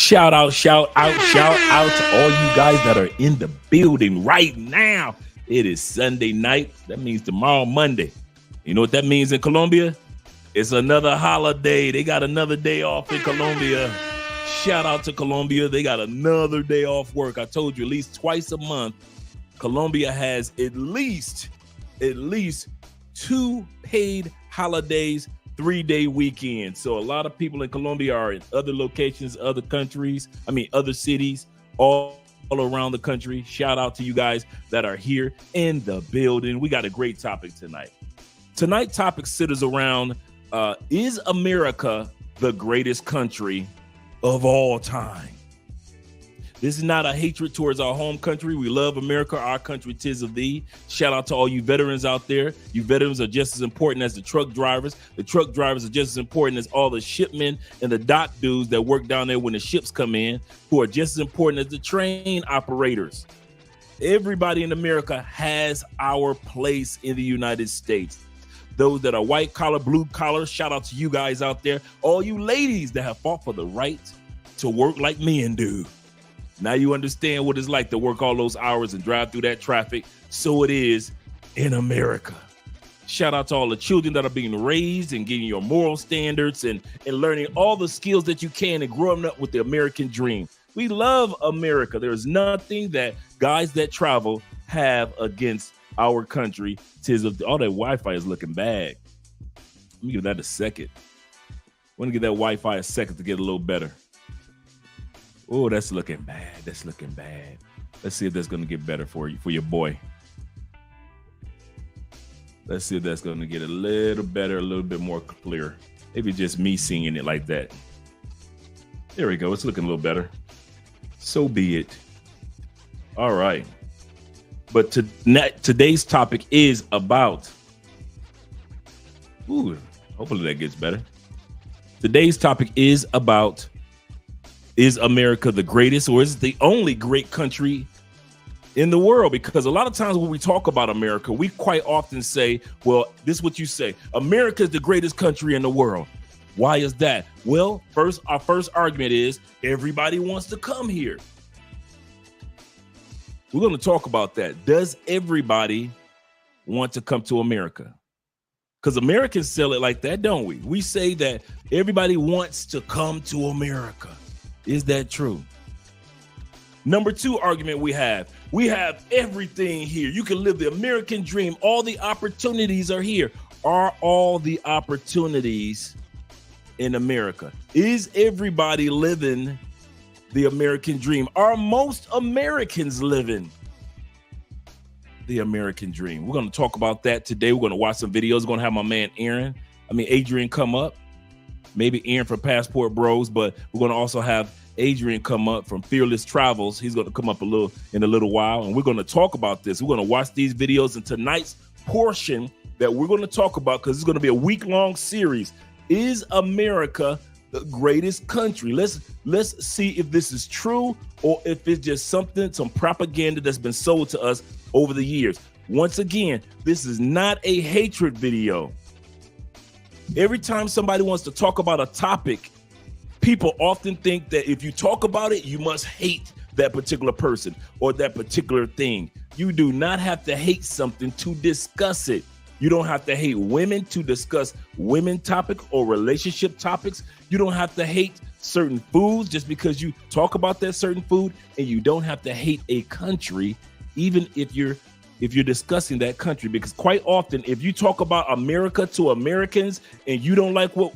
Shout out to all you guys that are in the building right now. It is Sunday night. That means tomorrow, Monday. You know what that means in Colombia? It's another holiday. They got another day off in Colombia. Shout out to Colombia. They got another day off work. I told you at least twice a month, Colombia has at least 2 paid holidays, 3-day weekends. So a lot of people in Colombia are in other locations, other countries, other cities, all around the country. Shout out to you guys that are here in the building. We got a great topic tonight. Tonight's topic centers around, is America the greatest country of all time? This is not a hatred towards our home country. We love America, our country, 'tis of thee. Shout out to all you veterans out there. You veterans are just as important as the truck drivers. The truck drivers are just as important as all the shipmen and the dock dudes that work down there when the ships come in, who are just as important as the train operators. Everybody in America has our place in the United States. Those that are white collar, blue collar, shout out to you guys out there. All you ladies that have fought for the right to work like men do. Now you understand what it's like to work all those hours and drive through that traffic. So it is in America. Shout out to all the children that are being raised and getting your moral standards and learning all the skills that you can and growing up with the American dream. We love America. There's nothing that guys that travel have against our country. All that Wi-Fi is looking bad. Let me give that a second. I want to give that Wi-Fi a second to get a little better. Oh, that's looking bad. That's looking bad. Let's see if that's going to get better for you, for your boy. Let's see if that's going to get a little better, a little bit more clear. Maybe just me singing it like that. There we go. It's looking a little better. So be it. All right. But today's topic is about, hopefully that gets better. Today's topic is about, is America the greatest or is it the only great country in the world? Because a lot of times when we talk about America, we quite often say, well, this is what you say, America is the greatest country in the world. Why is that? Well, our first argument is everybody wants to come here. We're going to talk about that. Does everybody want to come to America? Because Americans sell it like that, don't we? We say that everybody wants to come to America. Is that true? Number 2 argument we have everything here. You can live the American dream. All the opportunities are here. Are all the opportunities in America? Is everybody living the American dream? Are most Americans living the American dream? We're going to talk about that today. We're going to watch some videos. We're going to have my man Adrian come up. Maybe Aaron from Passport Bros, but we're going to also have Adrian come up from Fearless Travels. He's going to come up in a little while, and we're going to talk about this. We're going to watch these videos, and tonight's portion that we're going to talk about, because it's going to be a week-long series, is America the greatest country? Let's see if this is true or if it's just some propaganda that's been sold to us over the years. Once again, this is not a hatred video. Every time somebody wants to talk about a topic, people often think that if you talk about it, you must hate that particular person or that particular thing. You do not have to hate something to discuss it. You don't have to hate women to discuss women topic or relationship topics. You don't have to hate certain foods just because you talk about that certain food, and you don't have to hate a country, even if you're discussing that country, because quite often if you talk about America to Americans and you don't like what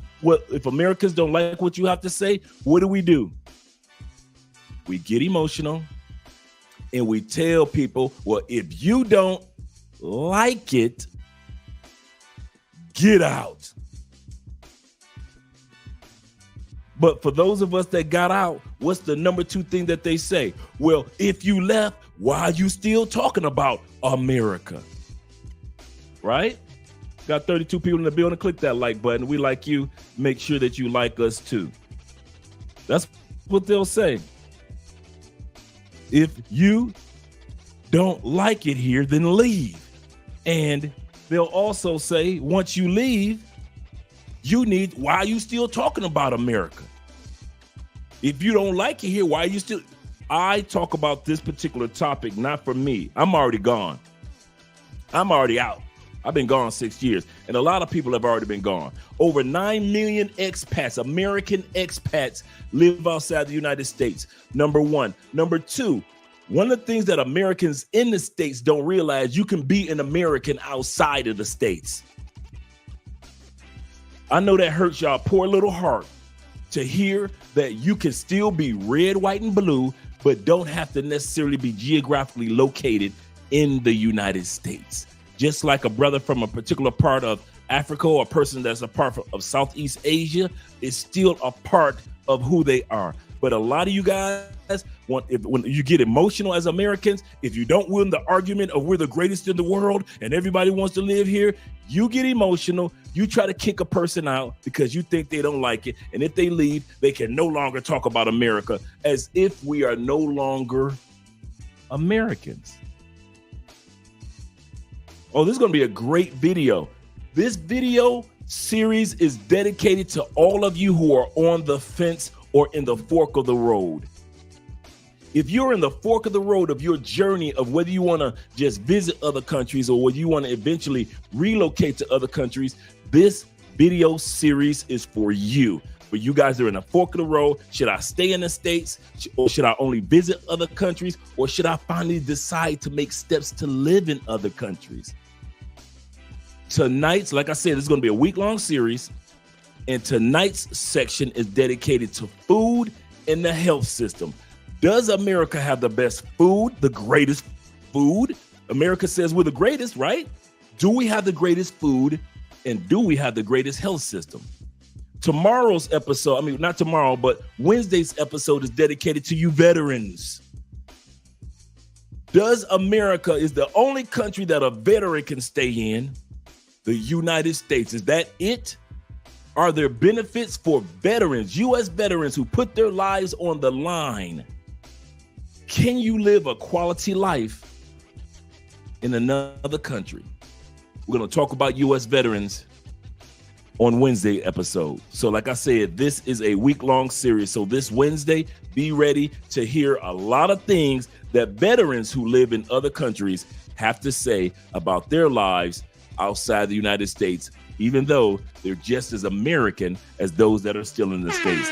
if Americans don't like what you have to say, what do? We get emotional and we tell people, well, if you don't like it, get out. But for those of us that got out, what's the number 2 thing that they say? Well, if you left, why are you still talking about America? Right? Got 32 people in the building. Click that like button. We like you. Make sure that you like us too. That's what they'll say. If you don't like it here, then leave. And they'll also say, once you leave, why are you still talking about America? If you don't like it here, why are you still? I talk about this particular topic, not for me. I'm already gone. I'm already out. I've been gone 6 years, and a lot of people have already been gone. Over 9 million expats, American expats, live outside the United States. Number one. Number two, one of the things that Americans in the States don't realize, you can be an American outside of the States. I know that hurts y'all poor little heart to hear that you can still be red, white, and blue, but don't have to necessarily be geographically located in the United States. Just like a brother from a particular part of Africa or a person that's a part of Southeast Asia is still a part of who they are. But a lot of you guys when you get emotional as Americans, if you don't win the argument of we're the greatest in the world and everybody wants to live here, you get emotional. You try to kick a person out because you think they don't like it. And if they leave, they can no longer talk about America, as if we are no longer Americans. Oh, this is going to be a great video. This video series is dedicated to all of you who are on the fence or in the fork of the road. If you're in the fork of the road of your journey of whether you want to just visit other countries or whether you want to eventually relocate to other countries, this video series is for you. For you guys that are in the fork of the road, should I stay in the States or should I only visit other countries, or should I finally decide to make steps to live in other countries? Tonight's, like I said, this is going to be a week-long series, and tonight's section is dedicated to food and the health system. Does America have the best food, the greatest food? America says we're the greatest, right? Do we have the greatest food, and do we have the greatest health system? Tomorrow's episode, I mean, not tomorrow, but Wednesday's episode is dedicated to you veterans. Does America is the only country that a veteran can stay in? The United States. Is that it? Are there benefits for veterans, U.S. veterans who put their lives on the line? Can you live a quality life in another country? We're going to talk about U.S. veterans on Wednesday episode. So like I said, this is a week-long series. So this Wednesday, be ready to hear a lot of things that veterans who live in other countries have to say about their lives outside the United States, even though they're just as American as those that are still in the States.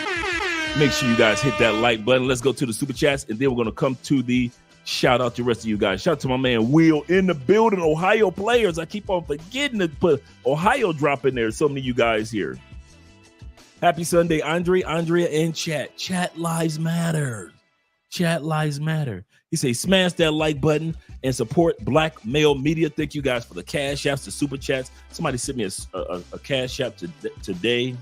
Make sure you guys hit that like button. Let's go to the super chats, and then we're going to come to the shout out to the rest of you guys. Shout out to my man Will in the building, Ohio players. I keep on forgetting to put Ohio drop in there. So many of you guys here. Happy Sunday, Andrea, and chat. Chat lives matter. Chat lives matter. He says, smash that like button and support Black Male Media. Thank you guys for the cash apps, the super chats. Somebody sent me a cash app today.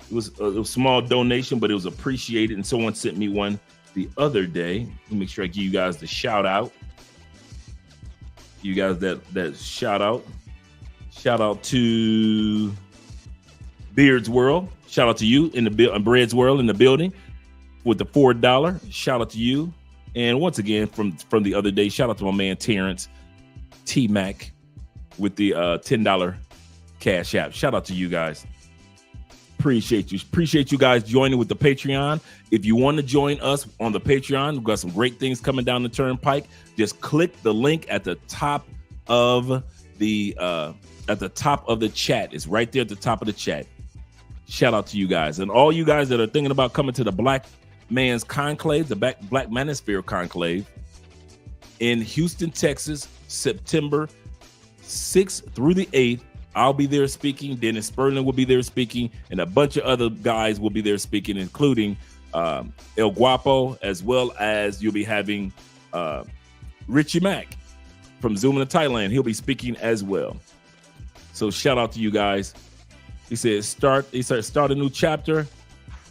It was a small donation, but it was appreciated. And someone sent me one the other day. Let me make sure I give you guys the shout out. You guys that shout out. Shout out to Beard's World. Shout out to you in the Bread's World in the building with the $4. Shout out to you. And once again, from the other day, shout out to my man Terrence T-Mac with the $10 cash app. Shout out to you guys. Appreciate you. Appreciate you guys joining with the Patreon. If you want to join us on the Patreon, we've got some great things coming down the turnpike. Just click the link at the top of the chat. It's right there at the top of the chat. Shout out to you guys. And all you guys that are thinking about coming to the Black Man's Conclave, the Black Manosphere Conclave in Houston, Texas, September 6th through the 8th. I'll be there speaking. Dennis Sperling will be there speaking, and a bunch of other guys will be there speaking, including El Guapo, as well as you'll be having Richie Mack from Zoom in Thailand. He'll be speaking as well. So shout out to you guys. He said, start a new chapter.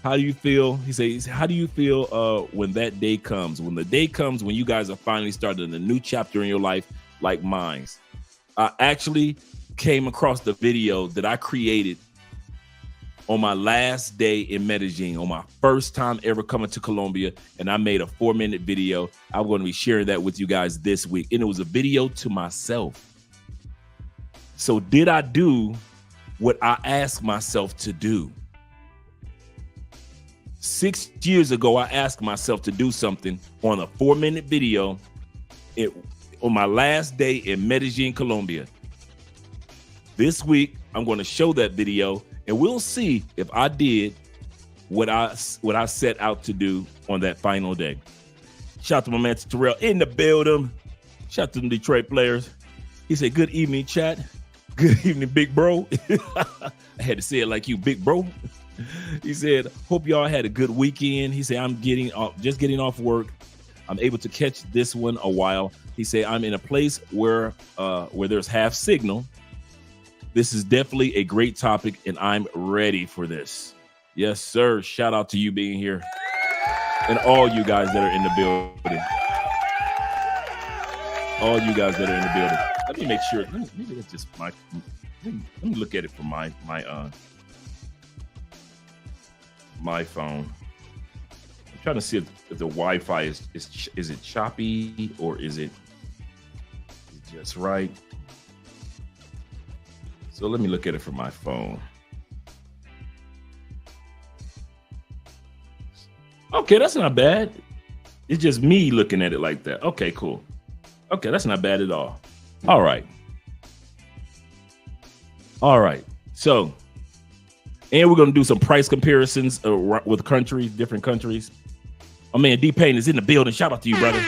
How do you feel? He says, how do you feel when that day comes? When the day comes when you guys are finally starting a new chapter in your life like mine. I actually came across the video that I created on my last day in Medellin, on my first time ever coming to Colombia, and I made a 4-minute video. I'm going to be sharing that with you guys this week, and it was a video to myself. So did I do what I asked myself to do? 6 years ago, I asked myself to do something on a 4-minute video on my last day in Medellin, Colombia. This week, I'm going to show that video, and we'll see if I did what I set out to do on that final day. Shout out to my man Terrell in the building. Shout out to the Detroit players. He said, "Good evening, chat. Good evening, big bro." I had to say it like you, big bro. He said, "Hope y'all had a good weekend." He said, "I'm just getting off work. I'm able to catch this one a while." He said, "I'm in a place where there's half signal. This is definitely a great topic, and I'm ready for this." Yes, sir. Shout out to you being here and all you guys that are in the building. All you guys that are in the building. Let me make sure. Maybe that's just my. Let me look at it from my phone. I'm trying to see if the Wi-Fi is it choppy or is it just right. So let me look at it from my phone. Okay, that's not bad. It's just me looking at it like that. Okay, cool. Okay, that's not bad at all. All right. So, and we're going to do some price comparisons with countries, different countries. My man D-Pain is in the building. Shout out to you, brother.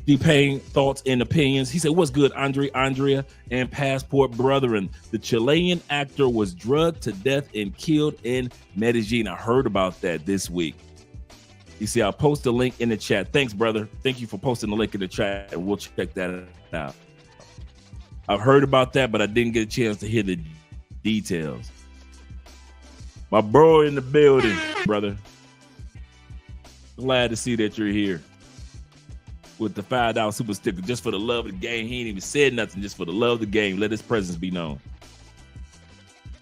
D-Pain, thoughts and opinions. He said, "What's good, Andrea, and Passport brethren? The Chilean actor was drugged to death and killed in Medellin." I heard about that this week. You see, I'll post a link in the chat. Thanks, brother. Thank you for posting the link in the chat, and we'll check that out. I've heard about that, but I didn't get a chance to hear the details. My bro in the building, brother. Glad to see that you're here with the $5 super sticker just for the love of the game. He ain't even said nothing, just for the love of the game. Let his presence be known.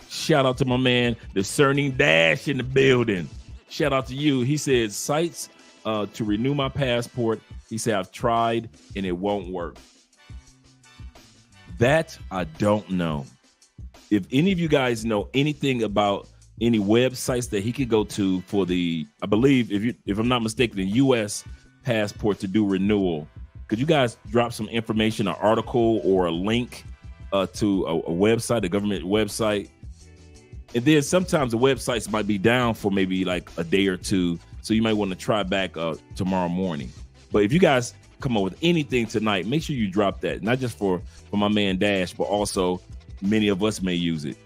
Shout out to my man, Discerning Dash in the building. Shout out to you. He said, "Sites to renew my passport." He said, "I've tried and it won't work." That I don't know. If any of you guys know anything about any websites that he could go to for I believe, if I'm not mistaken, the U.S. passport to do renewal, could you guys drop some information, an article or a link to a website, a government website? And then sometimes the websites might be down for maybe like a day or two, so you might want to try back tomorrow morning. But if you guys come up with anything tonight, make sure you drop that, not just for my man Dash, but also many of us may use it.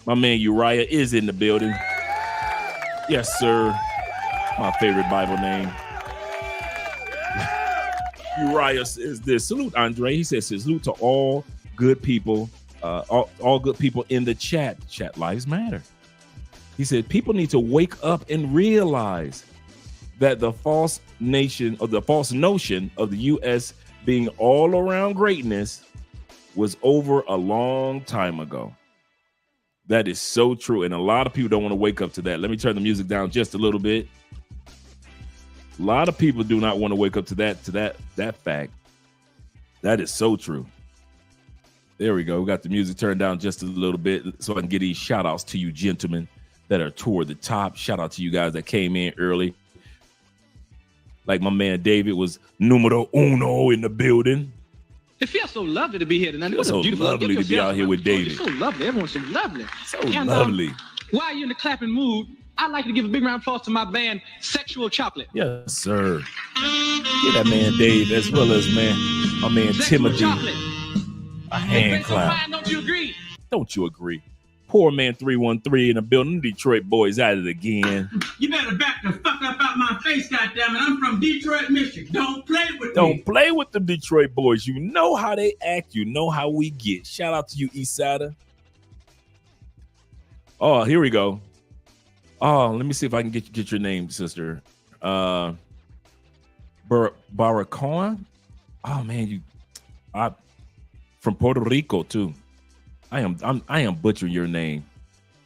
My man Uriah is in the building. Yes, sir. My favorite Bible name. Uriah says this. "Salute, Andre." He says, "Salute to all good people, all good people in the chat. Chat lives matter." He said, "People need to wake up and realize that the false notion of the U.S. being all around greatness was over a long time ago." That is so true, and a lot of people don't want to wake up to that. Let me turn the music down just a little bit. A lot of people do not want to wake up to that fact. That is so true. There we go. We got the music turned down just a little bit so I can get these shout outs to you gentlemen that are toward the top. Shout out to you guys that came in early. Like my man David was numero uno in the building. It feels so lovely to be here tonight. It's so lovely to be out here with David. It's so lovely. Everyone's so lovely. So lovely. While you're in the clapping mood, I'd like to give a big round of applause to my band, Sexual Chocolate. Yes, sir. Get that man Dave as well as my man Sexual Timothy. Chocolate. A hand clap. Fine, don't you agree? Don't you agree? Poor man 313 in the building. Detroit boys at it again. You better back the fuck up out my face, goddammit. I'm from Detroit, Michigan. Don't play with me. Don't play with the Detroit boys. You know how they act. You know how we get. Shout out to you, Eastsider. Oh, here we go. Oh, let me see if I can get your name, sister. Baracon. Oh man, I from Puerto Rico too. I am butchering your name,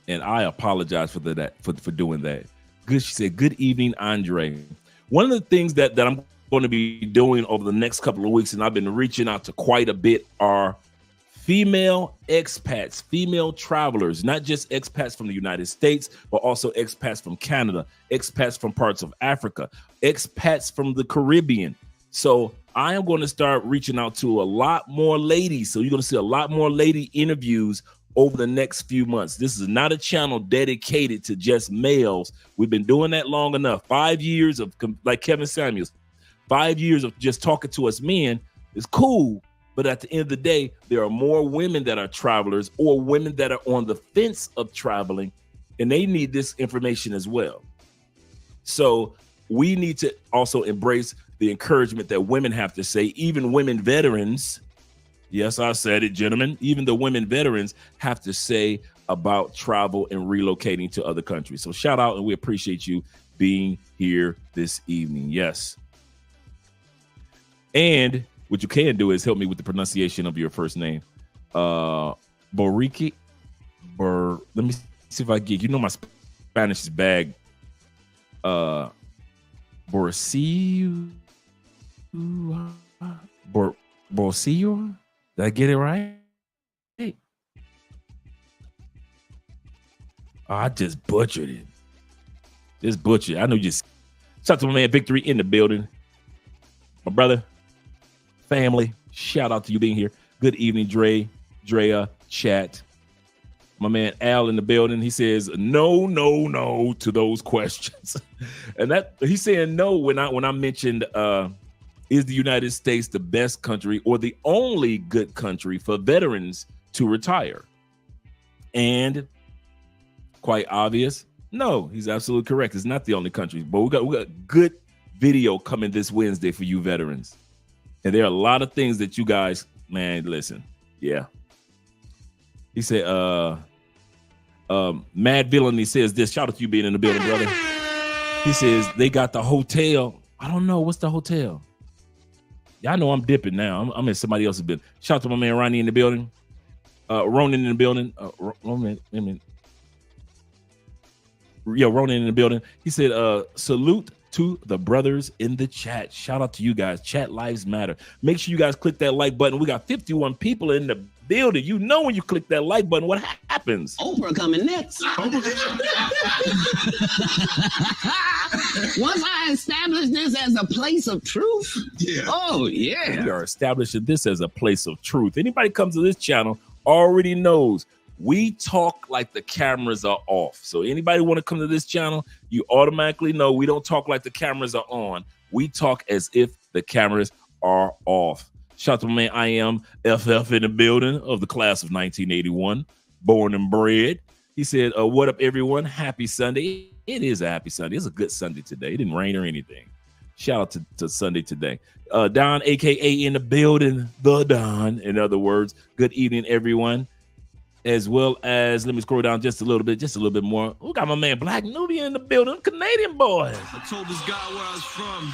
and I apologize for doing that. Good, she said. Good evening, Andre. One of the things that I'm going to be doing over the next couple of weeks, and I've been reaching out to quite a bit, are female expats, female travelers, not just expats from the United States, but also expats from Canada, expats from parts of Africa, expats from the Caribbean. So I am going to start reaching out to a lot more ladies. So you're going to see a lot more lady interviews over the next few months. This is not a channel dedicated to just males. We've been doing that long enough. 5 years of, like Kevin Samuels, 5 years of just talking to us men is cool. But at the end of the day, there are more women that are travelers or women that are on the fence of traveling, and they need this information as well. So we need to also embrace the encouragement that women have to say, even women veterans. Yes, I said it, gentlemen. Even the women veterans have to say about travel and relocating to other countries. So shout out, and we appreciate you being here this evening. Yes. And what you can do is help me with the pronunciation of your first name. Boriki. Let me see if I get, you know, my Spanish is bag. Borsillo. Borsillo. Did I get it right? Hey. Oh, I just butchered it. Just butchered. I know you just. Shout out to my man Victory in the building. My brother. Family, shout out to you being here. Good evening, Drea, chat. My man Al in the building. He says no to those questions, and that he's saying no when I mentioned is the United States the best country or the only good country for veterans to retire? And quite obvious, no, he's absolutely correct. It's not the only country, but we got good video coming this Wednesday for you veterans. And there are a lot of things that you guys, man, listen. Yeah. He said, Mad Villain, he says this. Shout out to you being in the building, brother. He says they got the hotel. I don't know. What's the hotel? Y'all know I'm dipping now. I'm in somebody else's building. Shout out to my man Ronnie in the building. Ronan in the building. Ronan in the building. He said, salute to the brothers in the chat. Shout out to you guys. Chat lives matter. Make sure you guys click that like button. We got 51 people in the building. You know when you click that like button, what happens? Oprah coming next. Once I establish this as a place of truth. Yeah. Oh, yeah. We are establishing this as a place of truth. Anybody comes to this channel already knows we talk like the cameras are off. So anybody want to come to this channel, you automatically know we don't talk like the cameras are on. We talk as if the cameras are off. Shout out to my man I am FF in the building of the class of 1981, born and bred. He said, what up, everyone? Happy Sunday. It is a happy Sunday. It's a good Sunday today. It didn't rain or anything. Shout out to Sunday today. Don, a.k.a. in the building, the Don, in other words. Good evening, everyone. As well as, let me scroll down just a little bit more. We got my man Black Nubian in the building, Canadian boy. I told this guy where I was from.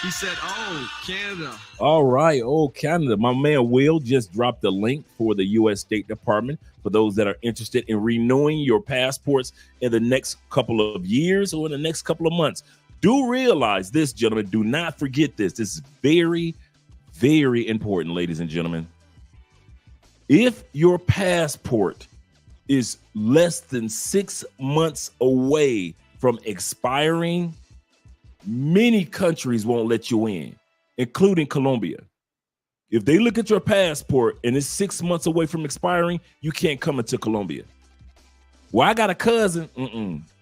He said, oh, Canada. All right, oh, Canada. My man Will just dropped the link for the U.S. State Department for those that are interested in renewing your passports in the next couple of years or in the next couple of months. Do realize this, gentlemen. Do not forget this. This is very, very important, ladies and gentlemen. If your passport is less than 6 months away from expiring, many countries won't let you in, including Colombia. If they look at your passport and it's 6 months away from expiring, you can't come into Colombia. Well, I got a cousin.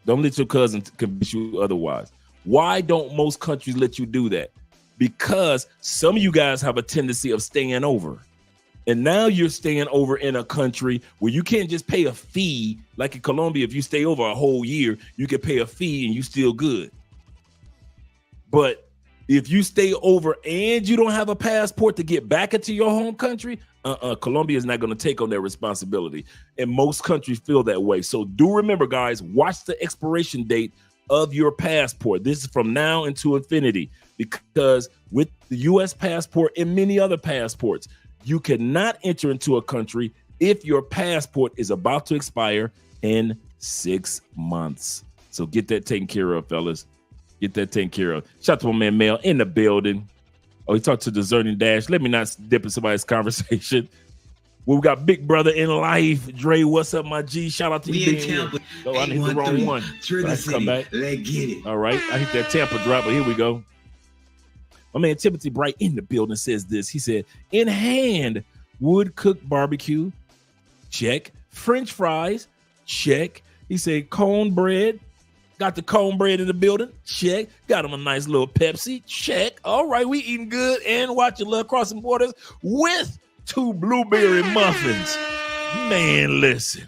Don't let your cousin convince you otherwise. Why don't most countries let you do that? Because some of you guys have a tendency of staying over. And now you're staying over in a country where you can't just pay a fee. Like in Colombia, if you stay over a whole year, you can pay a fee and you still good. But if you stay over and you don't have a passport to get back into your home country, Colombia is not going to take on that responsibility. And most countries feel that way. So do remember, guys, watch the expiration date of your passport. This is from now into infinity, because with the U.S. passport and many other passports, you cannot enter into a country if your passport is about to expire in 6 months. So get that taken care of, fellas. Get that taken care of. Shout out to my man Mel in the building. Oh, he talked to Deserting Dash. Let me not dip in somebody's conversation. Well, we got Big Brother in life. Dre, what's up, my G? Shout out to you. We in Tampa. Oh, I hit the wrong one. Trigger City. Come back. Let's get it. All right. I hit that Tampa drop, but here we go. My man Timothy Bright in the building says this. He said, in hand, wood cooked barbecue. Check. French fries. Check. He said, cone bread. Got the cone bread in the building. Check. Got him a nice little Pepsi. Check. All right. We eating good and watching Love Crossing Borders with 2 blueberry muffins. Man, listen.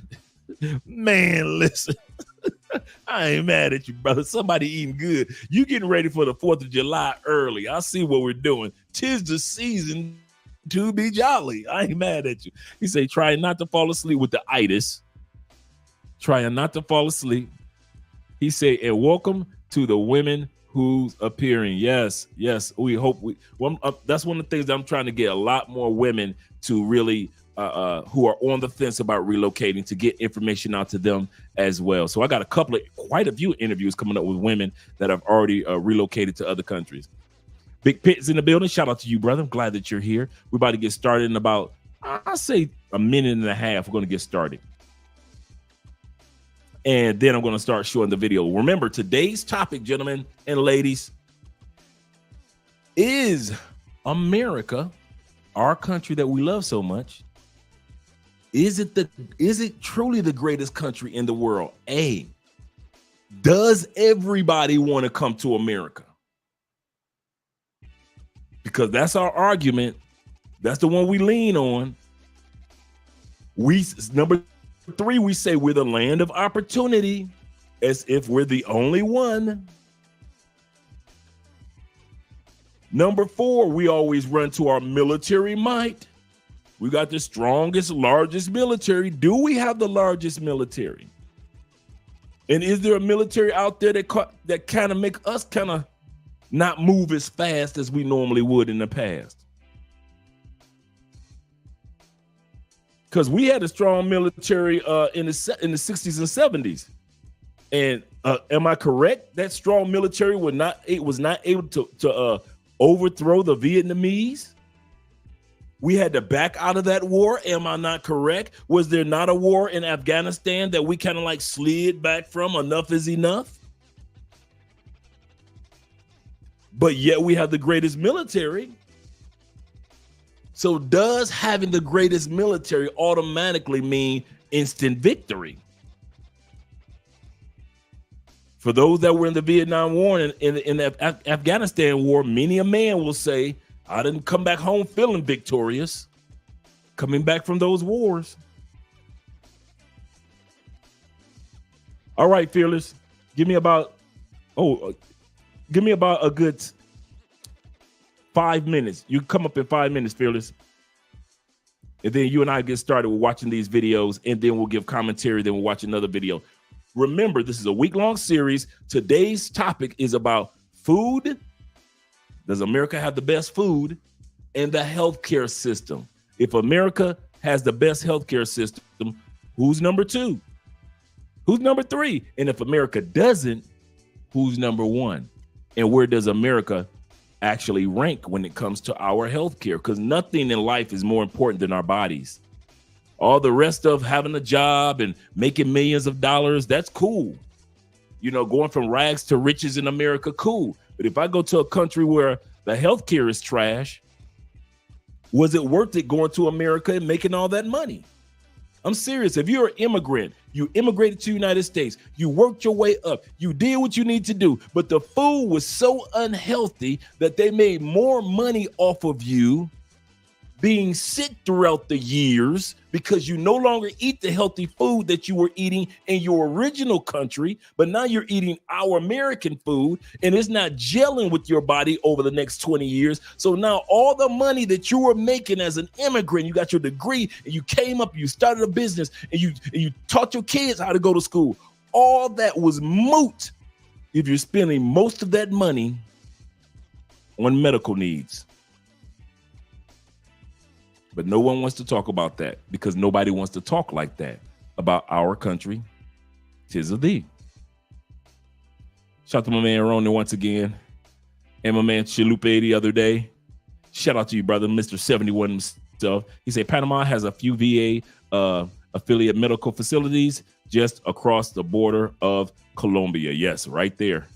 I ain't mad at you, brother. Somebody eating good. You getting ready for the 4th of July early. I see what we're doing. 'Tis the season to be jolly. I ain't mad at you. He say, trying not to fall asleep with the itis. Trying not to fall asleep. He say, and welcome to the women who's appearing. Yes. We hope that's one of the things that I'm trying to get a lot more women to really who are on the fence about relocating, to get information out to them as well. So I got quite a few interviews coming up with women that have already relocated to other countries. Big Pit's in the building. Shout out to you, brother. I'm glad that you're here. We're about to get started in about, I'll say a minute and a half. We're going to get started. And then I'm going to start showing the video. Remember, today's topic, gentlemen and ladies, is America, our country that we love so much. Is it truly the greatest country in the world? A, does everybody want to come to America? Because that's our argument. That's the one we lean on. Number 3, we say we're the land of opportunity, as if we're the only one. Number 4, we always run to our military might. We got the strongest, largest military. Do we have the largest military? And is there a military out there that kind of make us kind of not move as fast as we normally would in the past? Because we had a strong military in the 60s and 70s. And am I correct? That strong military was not able to overthrow the Vietnamese. We had to back out of that war. Am I not correct? Was there not a war in Afghanistan that we kind of like slid back from? Enough is enough. But yet we have the greatest military. So does having the greatest military automatically mean instant victory? For those that were in the Vietnam War and in the Afghanistan war, many a man will say, I didn't come back home feeling victorious, coming back from those wars. All right, Fearless, give me about a good 5 minutes. You come up in 5 minutes, Fearless. And then you and I get started with watching these videos, and then we'll give commentary, then we'll watch another video. Remember, this is a week-long series. Today's topic is about food. Does America have the best food? And the healthcare system. If America has the best healthcare system, who's number 2? Who's number 3? And if America doesn't, who's number 1? And where does America actually rank when it comes to our healthcare? Because nothing in life is more important than our bodies. All the rest of having a job and making millions of dollars, that's cool. You know, going from rags to riches in America, cool. But if I go to a country where the healthcare is trash, was it worth it going to America and making all that money? I'm serious. If you're an immigrant, you immigrated to the United States, you worked your way up, you did what you need to do, but the food was so unhealthy that they made more money off of you being sick throughout the years because you no longer eat the healthy food that you were eating in your original country, but now you're eating our American food and it's not gelling with your body over the next 20 years. So now all the money that you were making as an immigrant, you got your degree and you came up, you started a business and you taught your kids how to go to school. All that was moot if you're spending most of that money on medical needs. But no one wants to talk about that because nobody wants to talk like that about our country. 'Tis of thee. Shout out to my man Ronan once again. And my man Chalupe the other day. Shout out to you, brother, Mr. 71 himself. He said Panama has a few VA affiliate medical facilities just across the border of Colombia. Yes, right there.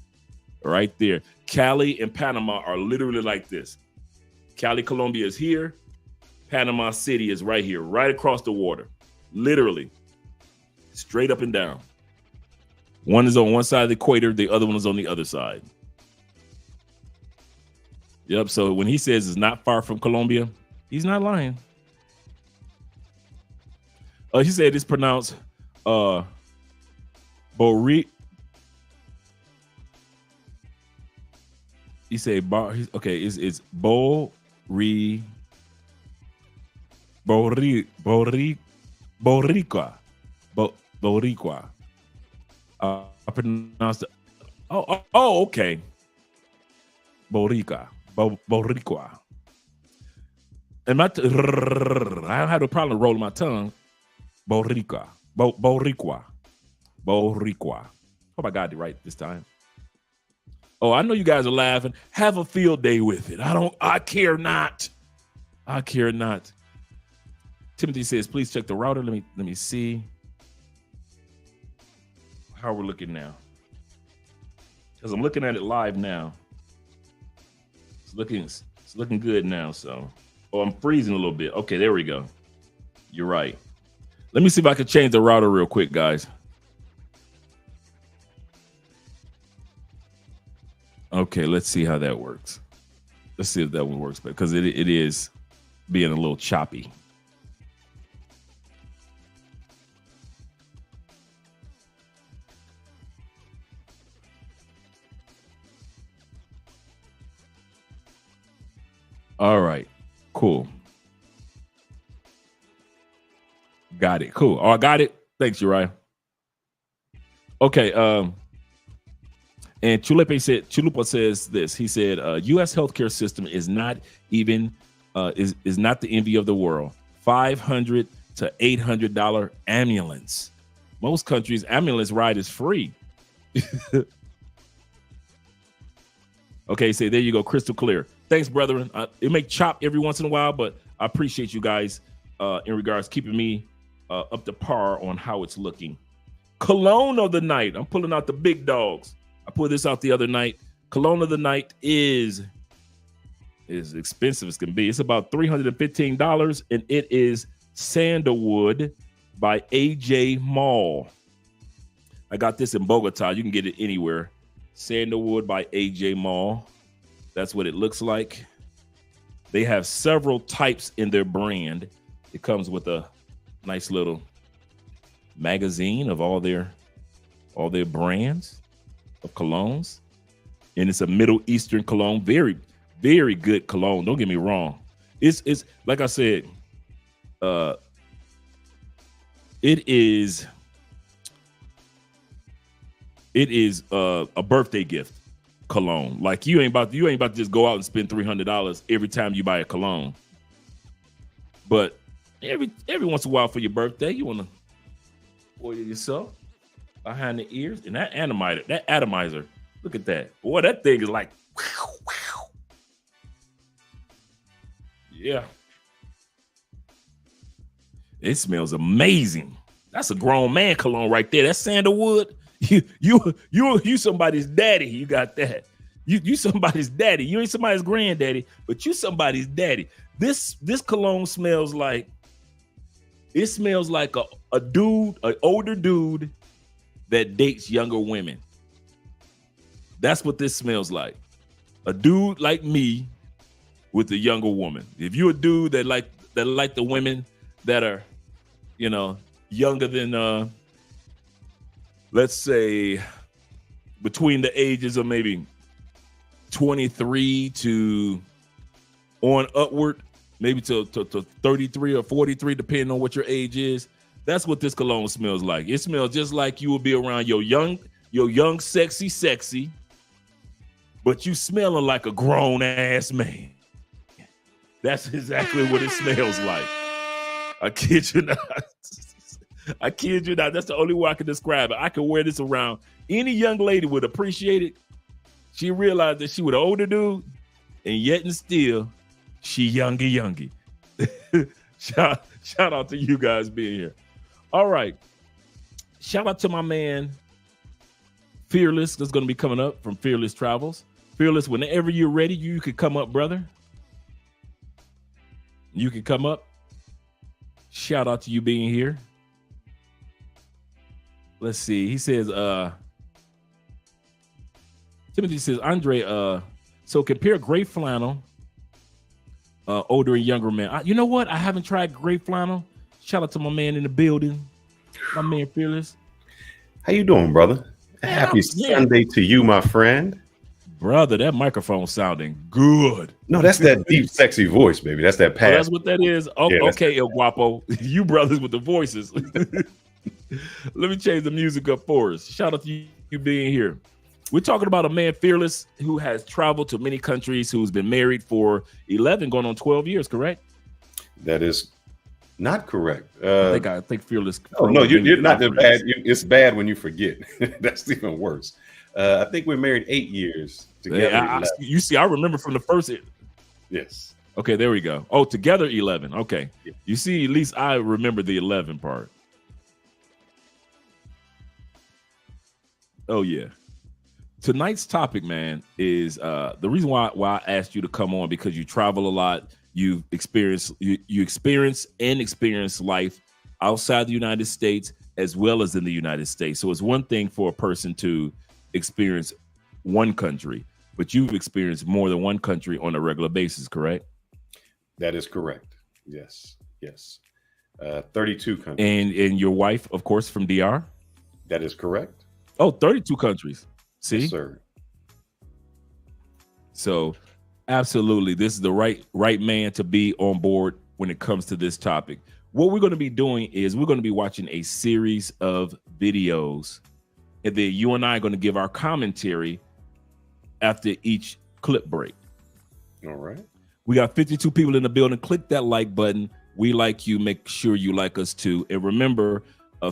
Right there. Cali and Panama are literally like this. Cali, Colombia is here. Panama City is right here, right across the water. Literally. Straight up and down. One is on one side of the equator, the other one is on the other side. Yep, so when he says it's not far from Colombia, he's not lying. He said it's pronounced He said okay, it's Boricua. I pronounced it. Oh, okay. Boricua. And I don't have a problem rolling my tongue. Boricua. Hope I got it right this time. Oh, I know you guys are laughing. Have a field day with it. I care not. Timothy says, please check the router. Let me see how we're looking now. Because I'm looking at it live now. It's looking good now. So, I'm freezing a little bit. Okay, there we go. You're right. Let me see if I can change the router real quick, guys. Okay, let's see how that works. Let's see if that one works, because it is being a little choppy. All right, cool. Got it. Cool. Oh, I got it. Thanks, Uriah. Okay. And Chulupa says this. He said, U.S. healthcare system is not even is not the envy of the world. $500 to $800 ambulance. Most countries, ambulance ride is free. Okay, so there you go, crystal clear. Thanks, brethren. It may chop every once in a while, but I appreciate you guys in regards keeping me up to par on how it's looking. Cologne of the night. I'm pulling out the big dogs. I pulled this out the other night. Cologne of the night is expensive as can be. It's about $315, and it is Sandalwood by AJ Mall. I got this in Bogota. You can get it anywhere. Sandalwood by AJ Mall. That's what it looks like. They have several types in their brand. It comes with a nice little magazine of all their brands of colognes. And it's a Middle Eastern cologne. Very, very good cologne. Don't get me wrong. It's like I said, it is a birthday gift cologne. Like you ain't about to just go out and spend $300 every time you buy a cologne. But every once in a while for your birthday, you want to oil yourself behind the ears. And that atomizer, look at that. Boy, that thing is like, wow. Yeah. It smells amazing. That's a grown man cologne right there. That's sandalwood. You somebody's daddy. You got that. You somebody's daddy. You ain't somebody's granddaddy, but you somebody's daddy. This cologne smells like a dude, an older dude that dates younger women. That's what this smells like. A dude like me with a younger woman. If you're a dude that like the women that are, younger than let's say between the ages of maybe 23 to on upward, maybe to 33 or 43, depending on what your age is. That's what this cologne smells like. It smells just like you will be around your young, sexy, but you smelling like a grown ass man. That's exactly what it smells like. I kid you not. I kid you not. That's the only way I can describe it. I could wear this around. Any young lady would appreciate it. She realized that she was an older dude, and yet and still, she youngy. Shout out to you guys being here. All right. Shout out to my man Fearless that's going to be coming up from Fearless Travels. Fearless, whenever you're ready, you can come up, brother. You can come up. Shout out to you being here. Let's see. He says, Timothy says, Andre, so compare gray flannel, older and younger men. You know what? I haven't tried gray flannel. Shout out to my man in the building. My man Fearless. How you doing, brother? Happy Sunday to you, my friend. Brother, that microphone sounding good. No, that's that deep, sexy voice, baby. That's that pass. Oh, that's what that is. Oh, yeah, okay, El Guapo. You brothers with the voices. Let me change the music up for us. Shout out to you being here. We're talking about a man, Fearless, who has traveled to many countries, who's been married for 11, going on 12 years, correct? That is not correct. I think Fearless. Oh, no, you're not that bad. It's bad when you forget. That's even worse. I think we're married 8 years together. You see, I remember from the first. Yes. Okay, there we go. Oh, together 11. Okay. Yeah. You see, at least I remember the 11 part. Oh, yeah. Tonight's topic, man, is the reason why I asked you to come on, because you travel a lot. You experience life outside the United States as well as in the United States. So it's one thing for a person to experience one country, but you've experienced more than one country on a regular basis, correct? That is correct. Yes. 32 countries. And your wife, of course, from DR? That is correct. Oh, 32 countries. See? Yes, sir. So absolutely, this is the right man to be on board when it comes to this topic. What we're going to be doing is we're going to be watching a series of videos, and then you and I are going to give our commentary after each clip break. All right. We got 52 people in the building. Click that like button. We like you. Make sure you like us too. And remember,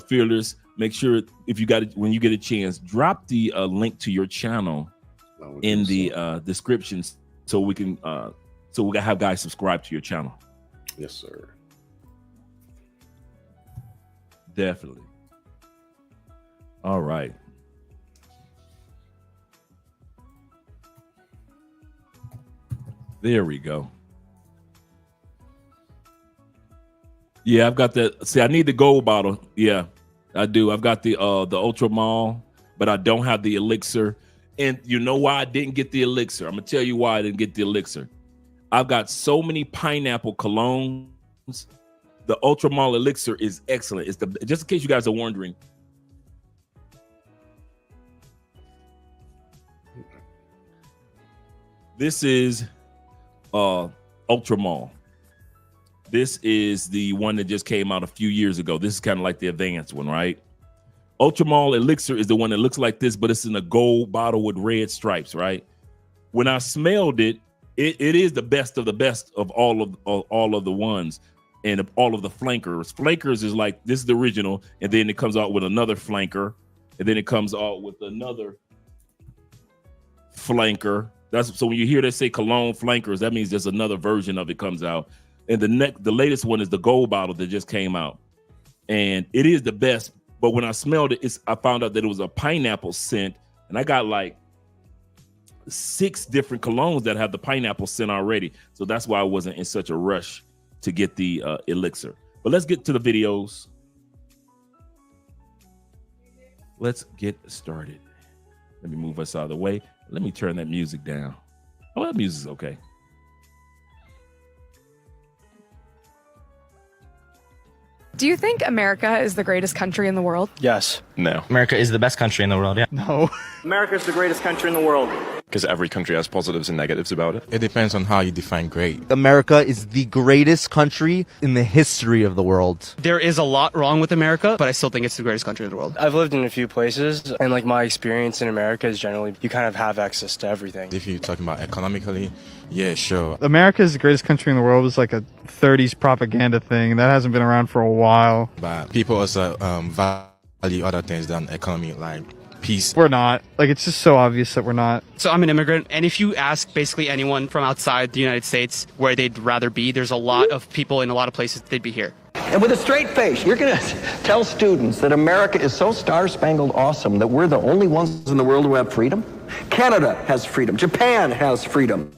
Fearless, make sure when you get a chance, drop the link to your channel in the description so we can have guys subscribe to your channel. Yes, sir. Definitely. All right. There we go. Yeah, I've got that. See, I need the gold bottle. Yeah, I do. I've got the Ultra Mall, but I don't have the elixir. And you know why I didn't get the elixir? I'm gonna tell you why I didn't get the elixir. I've got so many pineapple colognes. The Ultra Mall elixir is excellent. It's just in case you guys are wondering. This is Ultra Mall. This is the one that just came out a few years ago. This is kind of like the advanced one, right? Ultra Mall Elixir is the one that looks like this, but it's in a gold bottle with red stripes, right? When I smelled it, it is the best of the best of all of the ones and of all of the flankers. Flankers is like, this is the original, and then it comes out with another flanker, and then it comes out with another flanker. So when you hear they say cologne flankers, that means there's another version of it comes out. And the latest one is the gold bottle that just came out, and it is the best. But when I smelled it, I found out that it was a pineapple scent, and I got like 6 different colognes that have the pineapple scent already. So that's why I wasn't in such a rush to get the elixir. But let's get to the videos. Let's get started. Let me move us out of the way. Let me turn that music down. Oh, that music's okay. Do you think America is the greatest country in the world? Yes. No. America is the best country in the world, yeah. No. America is the greatest country in the world. Because every country has positives and negatives about it. It depends on how you define great. America is the greatest country in the history of the world. There is a lot wrong with America, but I still think it's the greatest country in the world. I've lived in a few places, and like my experience in America is generally you kind of have access to everything. If you're talking about economically, yeah, sure. America is the greatest country in the world is like a 30s propaganda thing that hasn't been around for a while. But people also value other things than economy, like peace. We're not. Like, it's just so obvious that we're not. So I'm an immigrant, and if you ask basically anyone from outside the United States where they'd rather be, there's a lot of people in a lot of places they'd be here. And with a straight face, you're going to tell students that America is so star-spangled awesome that we're the only ones in the world who have freedom? Canada has freedom. Japan has freedom.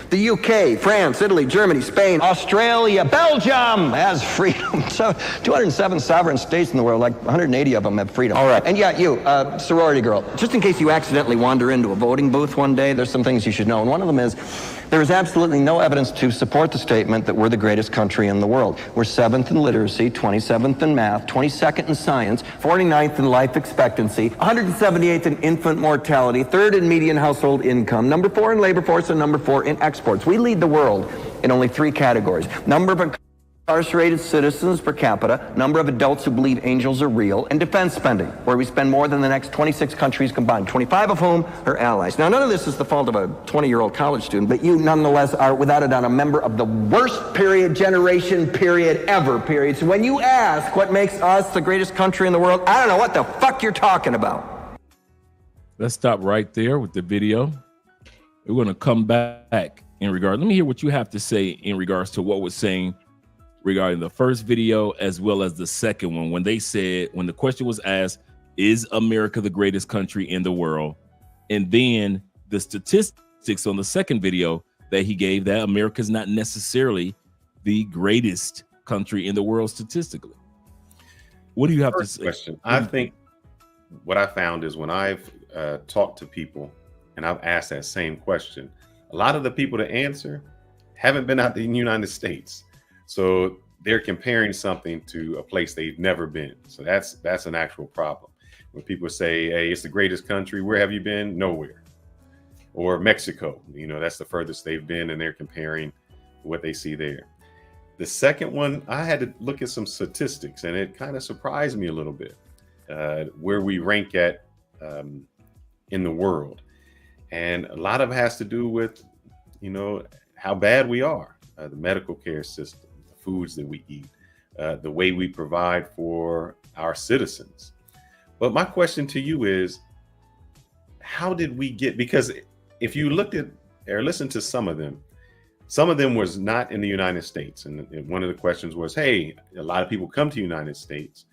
The UK, France, Italy, Germany, Spain, Australia, Belgium has freedom. So 207 sovereign states in the world, like 180 of them have freedom. All right. And yeah, you, sorority girl, just in case you accidentally wander into a voting booth one day, there's some things you should know. And one of them is, there is absolutely no evidence to support the statement that we're the greatest country in the world. We're 7th in literacy, 27th in math, 22nd in science, 49th in life expectancy, 178th in infant mortality, 3rd in median household income, number 4 in labor force, and number 4 in exports. We lead the world in only 3 categories. Number of incarcerated citizens per capita, number of adults who believe angels are real, and defense spending, where we spend more than the next 26 countries combined, 25 of whom are allies. Now, none of this is the fault of a 20-year-old college student, but you nonetheless are, without a doubt, a member of the worst generation ever. So when you ask what makes us the greatest country in the world, I don't know what the fuck you're talking about. Let's stop right there with the video. We're going to come back in regard. Let me hear what you have to say in regards to what we're saying regarding the first video as well as the second one, when they said, when the question was asked, is America the greatest country in the world? And then the statistics on the second video that he gave, that America is not necessarily the greatest country in the world statistically. What do you have to say? Question. I think what I found is when I've talked to people and I've asked that same question, a lot of the people to answer haven't been out in the United States. So they're comparing something to a place they've never been. So that's an actual problem. When people say, hey, it's the greatest country, where have you been? Nowhere. Or Mexico, that's the furthest they've been, and they're comparing what they see there. The second one, I had to look at some statistics, and it kind of surprised me a little bit where we rank at in the world. And a lot of it has to do with, how bad we are, the medical care system, foods that we eat, the way we provide for our citizens. But my question to you is, how did we get, because if you looked at or listened to some of them was not in the United States. And one of the questions was, hey, a lot of people come to the United States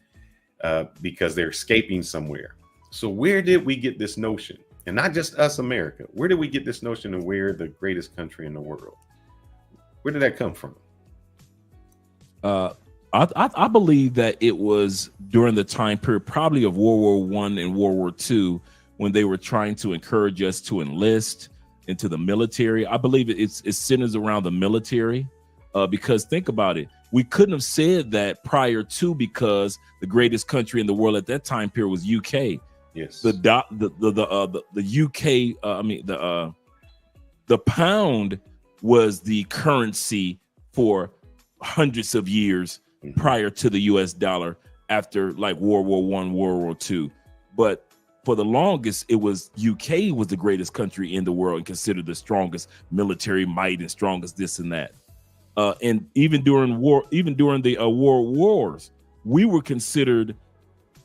because they're escaping somewhere. So where did we get this notion? And not just us, America, where did we get this notion of we're the greatest country in the world? Where did that come from? I believe that it was during the time period, probably of World War I and World War II, when they were trying to encourage us to enlist into the military. I believe it centers around the military, because think about it. We couldn't have said that prior to, because the greatest country in the world at that time period was UK. Yes. The UK, the pound was the currency for hundreds of years prior to the US dollar, after like World War I, World War II. But for the longest, it was UK was the greatest country in the world and considered the strongest military might and strongest this and that. And even during the world wars, we were considered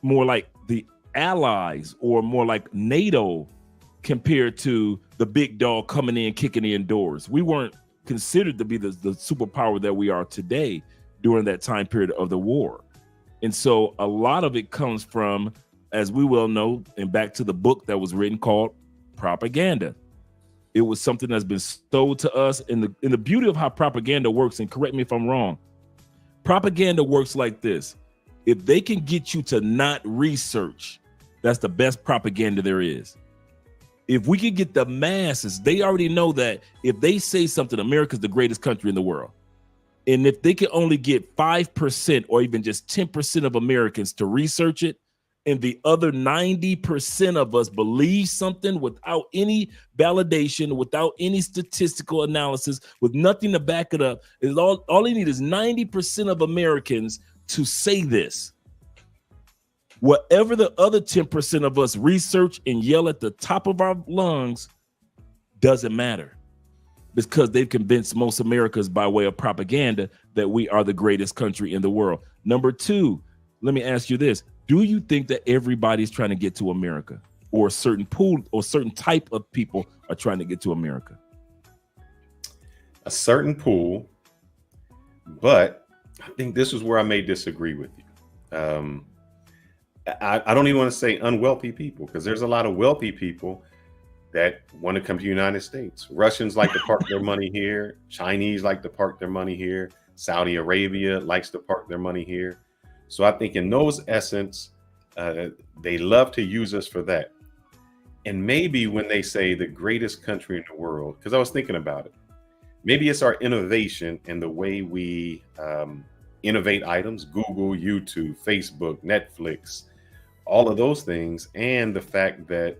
more like the allies or more like NATO compared to the big dog coming in, kicking in doors. We weren't considered to be the superpower that we are today during that time period of the war. And so a lot of it comes from, as we well know, and back to the book that was written called Propaganda. It was something that's been sold to us. And the beauty of how propaganda works, and correct me if I'm wrong, propaganda works like this. If they can get you to not research, that's the best propaganda there is. If we can get the masses, they already know that if they say something, America's the greatest country in the world. And if they can only get 5% or even just 10% of Americans to research it, and the other 90% of us believe something without any validation, without any statistical analysis, with nothing to back it up, is all they need is 90% of Americans to say this. Whatever the other 10% of us research and yell at the top of our lungs doesn't matter, because they've convinced most Americans by way of propaganda that we are the greatest country in the world. Number two, let me ask you this. Do you think that everybody's trying to get to America, or a certain pool or certain type of people are trying to get to America? A certain pool, but I think this is where I may disagree with you. I don't even want to say unwealthy people, because there's a lot of wealthy people that want to come to the United States. Russians like to park their money here. Chinese like to park their money here. Saudi Arabia likes to park their money here. So I think in those essence, they love to use us for that. And maybe when they say the greatest country in the world, because I was thinking about it, maybe it's our innovation and the way we innovate items, Google, YouTube, Facebook, Netflix, all of those things. And the fact that,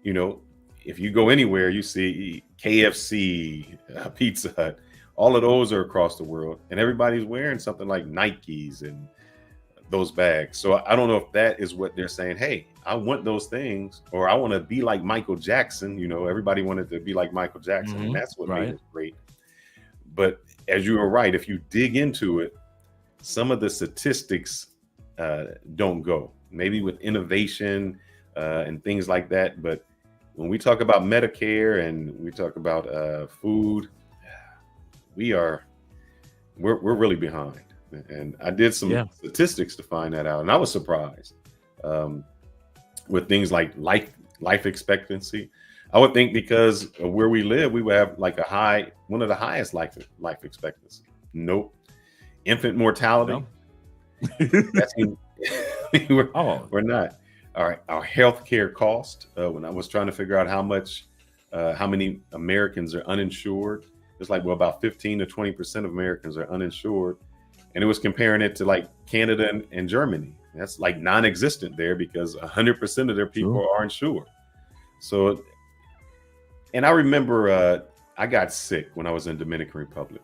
you know, if you go anywhere, you see KFC, Pizza Hut, all of those are across the world, and everybody's wearing something like Nikes and those bags. So I don't know if that is what they're saying. Hey, I want those things, or I want to be like Michael Jackson. You know, everybody wanted to be like Michael Jackson, and that's what made it great. But as you were right, if you dig into it, some of the statistics don't go. Maybe with innovation and things like that. But when we talk about Medicare and we talk about food, we're really behind. And I did some statistics to find that out, and I was surprised with things like life expectancy. I would think because of where we live, we would have like one of the highest life expectancy. Nope. Infant mortality. No. We're not. All right. Our healthcare cost. When I was trying to figure out how many Americans are uninsured, it's like, well, about 15 to 20% of Americans are uninsured. And it was comparing it to like Canada and Germany. That's like non-existent there, because 100% of their people are insured. So, and I remember I got sick when I was in Dominican Republic.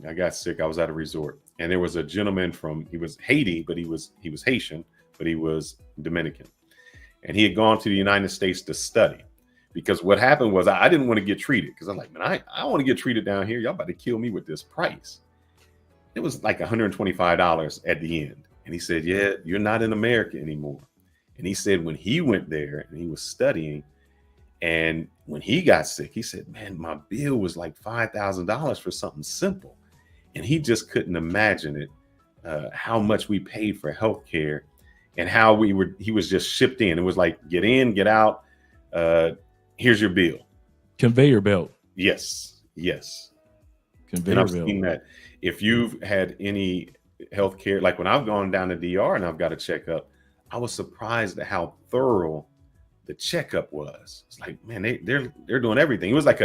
I got sick. I was at a resort, and there was a gentleman he was Haiti, but he was Haitian, but he was Dominican. And he had gone to the United States to study, because what happened was I didn't want to get treated, because I'm like, man, I want to get treated down here. Y'all about to kill me with this price. It was like $125 at the end. And he said, yeah, you're not in America anymore. And he said when he went there and he was studying, and when he got sick, he said, man, my bill was like $5,000 for something simple. And he just couldn't imagine it, how much we paid for healthcare and how he was just shipped in. It was like, get in, get out. Here's your bill. Conveyor belt. Yes. Conveyor and I've belt. seen that. If you've had any healthcare, like when I've gone down to DR and I've got a checkup, I was surprised at how thorough the checkup was. It's like, man, they're doing everything. It was like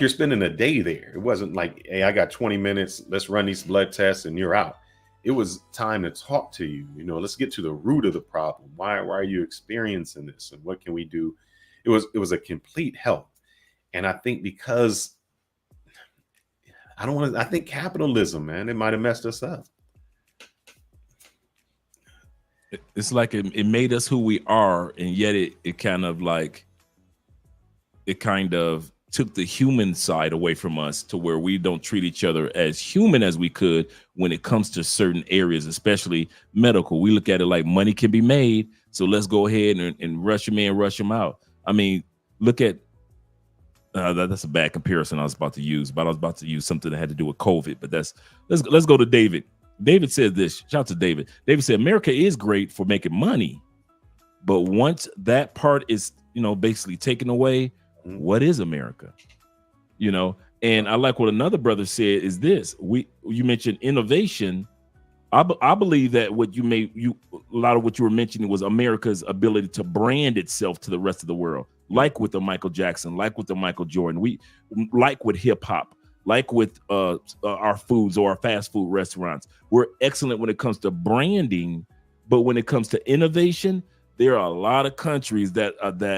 you're spending a day there. It wasn't like, hey, I got 20 minutes. Let's run these blood tests and you're out. It was time to talk to you. You know, let's get to the root of the problem. Why are you experiencing this, and what can we do? It was a complete health. And I think because I think capitalism, man, it might have messed us up. It's like it made us who we are, and yet it kind of took the human side away from us, to where we don't treat each other as human as we could when it comes to certain areas, especially medical. We look at it like money can be made, so let's go ahead and rush them in, rush them out. I mean, look at that's a bad comparison I was about to use, but I was about to use something that had to do with COVID. But let's go to David. David said this. Shout out to David. David said America is great for making money, but once that part is, basically taken away, what is America? And I like what another brother said is this. You mentioned innovation. I believe that a lot of what you were mentioning was America's ability to brand itself to the rest of the world, like with the Michael Jackson, like with the Michael Jordan, like with hip hop, like with our foods or our fast food restaurants. We're excellent when it comes to branding, but when it comes to innovation, there are a lot of countries that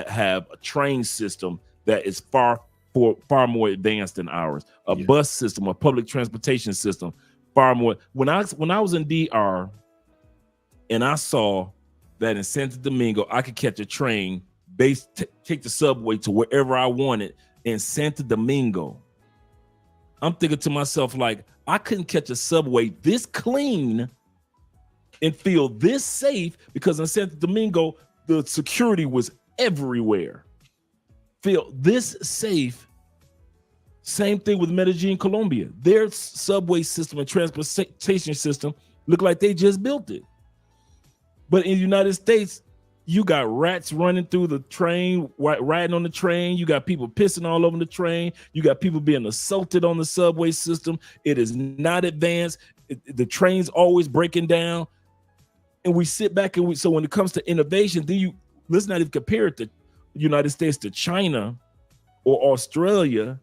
have a train system that is far more advanced than ours. A bus system, a public transportation system, far more. When I was in DR and I saw that in Santo Domingo, I could catch a train, take the subway to wherever I wanted in Santo Domingo. I'm thinking to myself, like, I couldn't catch a subway this clean and feel this safe because in Santo Domingo, the security was everywhere. Feel this safe. Same thing with Medellin, Colombia. Their subway system and transportation system look like they just built it. But in the United States, you got rats running through the train, riding on the train. You got people pissing all over the train. You got people being assaulted on the subway system. It is not advanced. The train's always breaking down. And we sit back and so when it comes to innovation, then let's not even compare it to the United States to China or Australia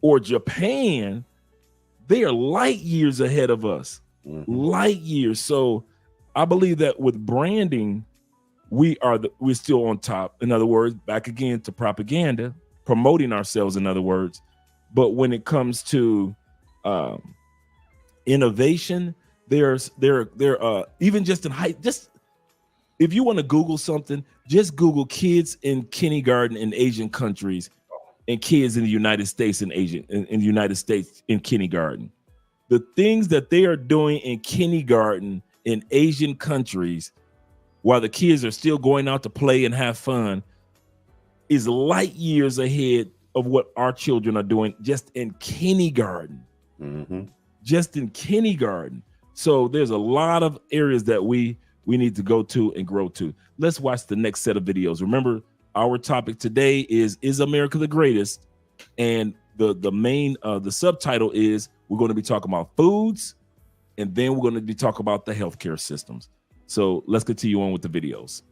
or Japan. They are light years ahead of us. Light years. So I believe that with branding, we're still on top. In other words, back again to propaganda, promoting ourselves, in other words. But when it comes to innovation, there even just in height, just if you want to Google something, just Google kids in kindergarten in Asian countries and kids in the United States in the United States in kindergarten. The things that they are doing in kindergarten in Asian countries while the kids are still going out to play and have fun is light years ahead of what our children are doing just in kindergarten. Just in kindergarten. So there's a lot of areas that we need to go to and grow to. Let's watch the next set of videos. Remember, our topic today is America the greatest? And the main the subtitle is we're going to be talking about foods, and then we're going to be talking about the healthcare systems. So let's continue on with the videos.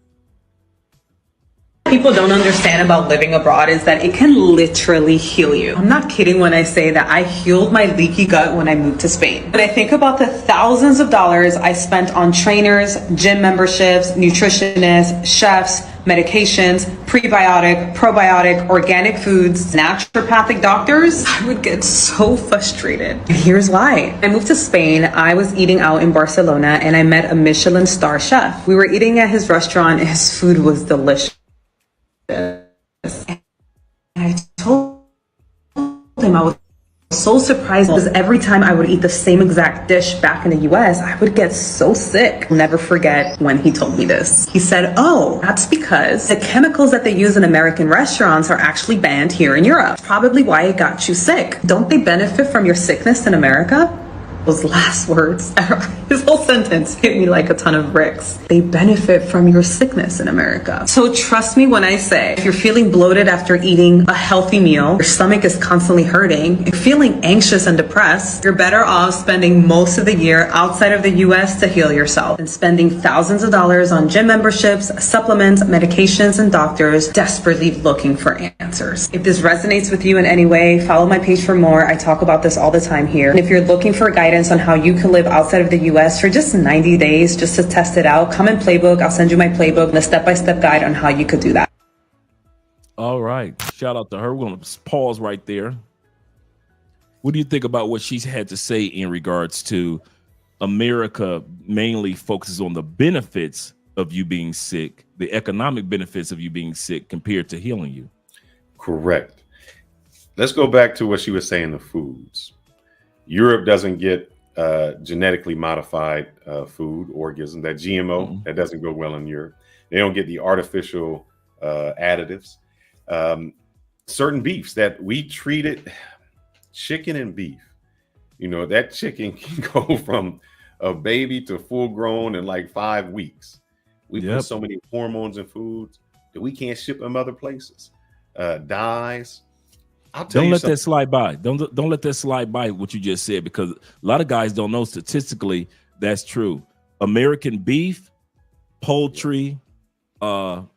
People don't understand about living abroad is that it can literally heal you. I'm not kidding when I say that I healed my leaky gut when I moved to Spain. But I think about the thousands of dollars I spent on trainers, gym memberships, nutritionists, chefs, medications, prebiotic, probiotic, organic foods, naturopathic doctors, I would get so frustrated. And here's why. I moved to Spain. I was eating out in Barcelona and I met a Michelin star chef. We were eating at his restaurant and his food was delicious. And I told him I was so surprised because every time I would eat the same exact dish back in the US, I would get so sick. I'll never forget when he told me this. He said, oh, that's because the chemicals that they use in American restaurants are actually banned here in Europe. Probably why it got you sick. Don't they benefit from your sickness in America? Those last words, his whole sentence hit me like a ton of bricks. They benefit from your sickness in America. So trust me when I say, if you're feeling bloated after eating a healthy meal, your stomach is constantly hurting, and feeling anxious and depressed, you're better off spending most of the year outside of the US to heal yourself and spending thousands of dollars on gym memberships, supplements, medications, and doctors desperately looking for answers. If this resonates with you in any way, follow my page for more. I talk about this all the time here. And if you're looking for guidance on how you can live outside of the US for just 90 days just to test it out, come in Playbook. I'll send you my playbook and a step-by-step guide on how you could do that. All right. Shout out to her. We're going to pause right there. What do you think about what she's had to say in regards to America mainly focuses on the benefits of you being sick, the economic benefits of you being sick compared to healing you? Correct. Let's go back to what she was saying, the foods. Europe doesn't get genetically modified food, organism, that GMO, that doesn't go well in Europe. They don't get the artificial additives. Certain beefs that we treated, chicken and beef, you know, that chicken can go from a baby to full grown in like 5 weeks. We put so many hormones in foods that we can't ship them other places. Dyes. Don't let that slide by. Don't let that slide by what you just said, because a lot of guys don't know statistically that's true. American beef, poultry, and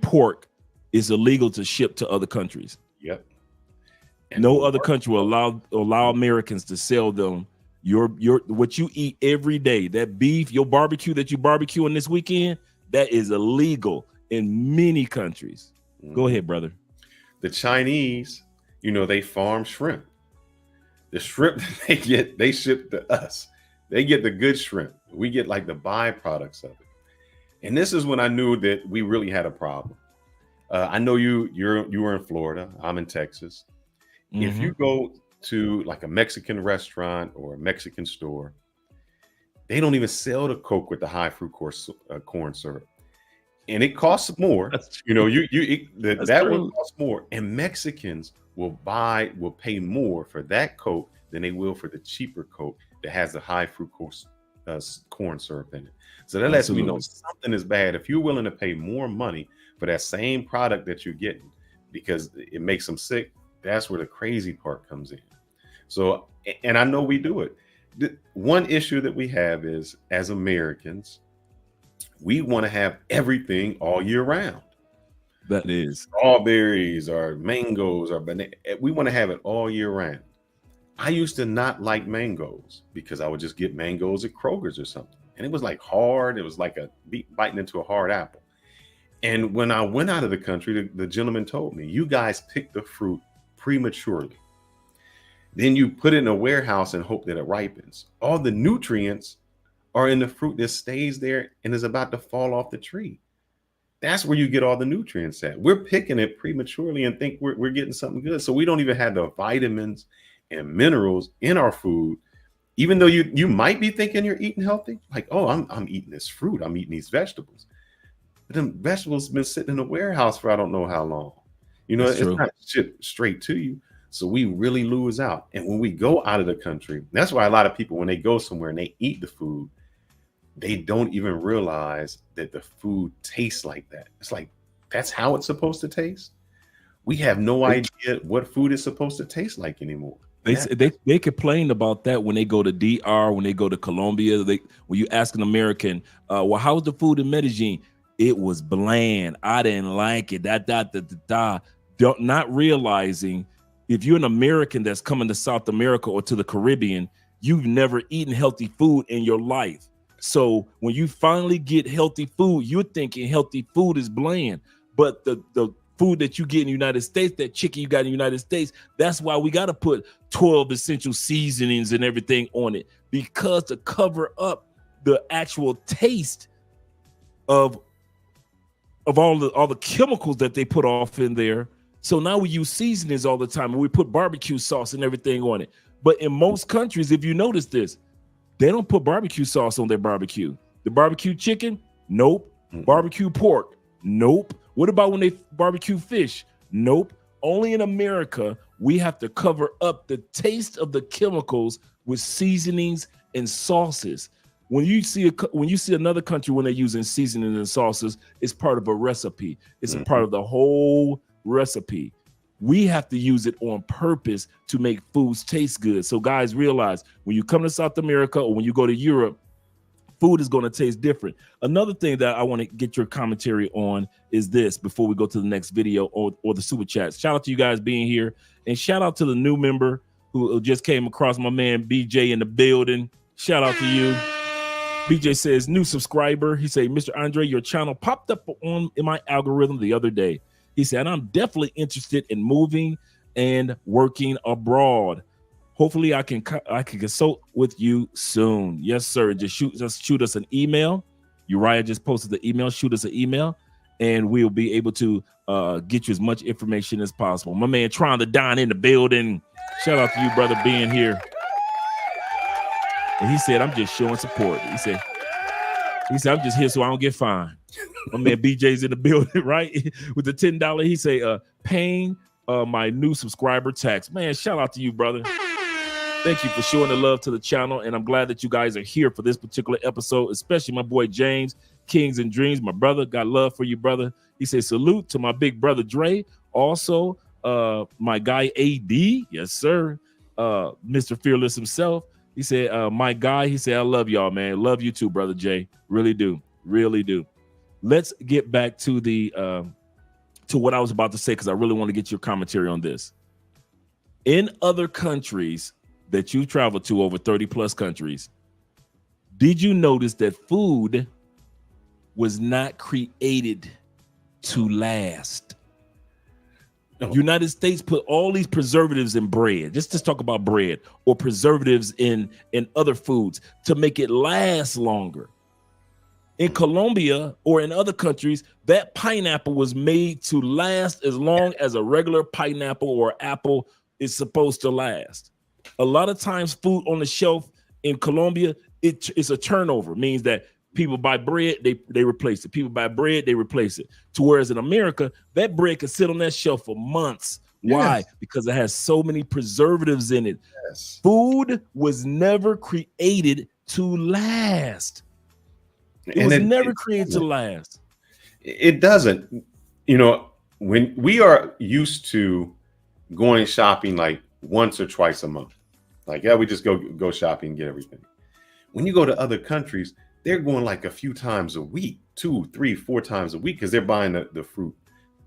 pork is illegal to ship to other countries. Yep. No other country will allow Americans to sell them your what you eat every day. That beef, your barbecue that you barbecuing this weekend, that is illegal in many countries. Go ahead, brother. The Chinese, you know, they farm shrimp. The shrimp they get, they ship to us. They get the good shrimp. We get like the byproducts of it. And this is when I knew that we really had a problem. I know you were in Florida. I'm in Texas. If you go to like a Mexican restaurant or a Mexican store, They don't even sell the Coke with the high fructose corn syrup, and it costs more. You know, that one costs more, and Mexicans will pay more for that Coke than they will for the cheaper Coke that has the high fructose corn syrup in it. So that lets me know something is bad if you're willing to pay more money for that same product that you're getting because it makes them sick. That's where the crazy part comes in. So, and I know we do it. One issue that we have is, as Americans, we want to have everything all year round. That is strawberries or mangoes or banana. We want to have it all year round. I used to not like mangoes because I would just get mangoes at Kroger's or something. And it was like hard. It was like biting into a hard apple. And when I went out of the country, the gentleman told me, you guys pick the fruit prematurely. Then you put it in a warehouse and hope that it ripens. All the nutrients are in the fruit that stays there and is about to fall off the tree. That's where you get all the nutrients at. We're picking it prematurely and think we're getting something good. So we don't even have the vitamins and minerals in our food, even though you might be thinking you're eating healthy. Like, oh, I'm eating this fruit. I'm eating these vegetables. But them vegetables been sitting in a warehouse for I don't know how long. You know, it's not shipped straight to you. So we really lose out. And when we go out of the country, that's why a lot of people, when they go somewhere and they eat the food, they don't even realize that the food tastes like that. It's like, that's how it's supposed to taste. We have no idea what food is supposed to taste like anymore. They complain about that when they go to DR, when they go to Colombia. When you ask an American, well, how's the food in Medellin? It was bland. I didn't like it. Not realizing if you're an American that's coming to South America or to the Caribbean, you've never eaten healthy food in your life. So when you finally get healthy food, you're thinking healthy food is bland. But the food that you get in the United States, that chicken you got in the United States, that's why we got to put 12 essential seasonings and everything on it, because to cover up the actual taste of all the chemicals that they put off in there. So now we use seasonings all the time, and we put barbecue sauce and everything on it. But in most countries, if you notice this, they don't put barbecue sauce on their barbecue. The barbecue chicken? Nope. Barbecue pork? Nope. What about when they barbecue fish? Nope. Only in America, we have to cover up the taste of the chemicals with seasonings and sauces. When you see another country, when they're using seasonings and sauces, it's part of a recipe. It's a part of the whole recipe. We have to use it on purpose to make foods taste good. So guys, realize when you come to South America or when you go to Europe, food is going to taste different. Another thing that I want to get your commentary on is this before we go to the next video or the super chats. Shout out to you guys being here, and shout out to the new member who just came across, my man BJ in the building. Shout out to you. BJ says, new subscriber. He said, Mr. Andre, your channel popped up in my algorithm the other day. He said, I'm definitely interested in moving and working abroad. Hopefully I can consult with you soon. Yes, sir. Just shoot us an email. Uriah just posted the email. Shoot us an email, and we'll be able to get you as much information as possible. My man trying to dine in the building. Shout out to you, brother, being here. And he said, I'm just showing support. He said, I'm just here so I don't get fined. My man BJ's in the building, right? With the $10. He say, paying my new subscriber tax. Man, shout out to you, brother. Thank you for showing the love to the channel. And I'm glad that you guys are here for this particular episode, especially my boy James, Kings and Dreams, my brother. Got love for you, brother. He says, salute to my big brother Dre. Also, my guy AD. Yes, sir. Mr. Fearless himself. He said, my guy, he said, I love y'all, man. Love you too, brother Jay. Really do. Really do. Let's get back to to what I was about to say, because I really want to get your commentary on this. In other countries that you travel to, over 30 plus countries, did you notice that food was not created to last? No. United States put all these preservatives in bread. Just talk about bread, or preservatives in other foods to make it last longer. In Colombia or in other countries, that pineapple was made to last as long as a regular pineapple or apple is supposed to last. A lot of times food on the shelf in Colombia it's a turnover. Means that people buy bread, they replace it. People buy bread, they replace it. To whereas in America, that bread can sit on that shelf for months. Why? Yes. Because it has so many preservatives in it. Yes. Food was never created to last. It was never created to last. It doesn't. You know, when we are used to going shopping like once or twice a month, like, yeah, we just go shopping and get everything. When you go to other countries, they're going like a few times a week, 2, 3, 4 times a week, because they're buying the fruit,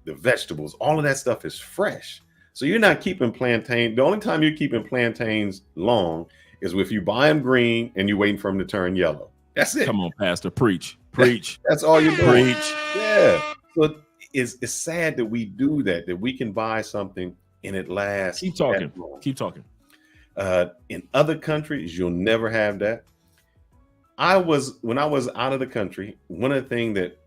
the vegetables, all of that stuff is fresh. So you're not keeping plantain. The only time you're keeping plantains long is if you buy them green and you're waiting for them to turn yellow. That's it. Come on, Pastor, preach. That's all you're doing. Preach. Yeah. So it's sad that we do that we can buy something and it lasts. Keep talking. Keep talking. In other countries, you'll never have that. When I was out of the country, one of the things that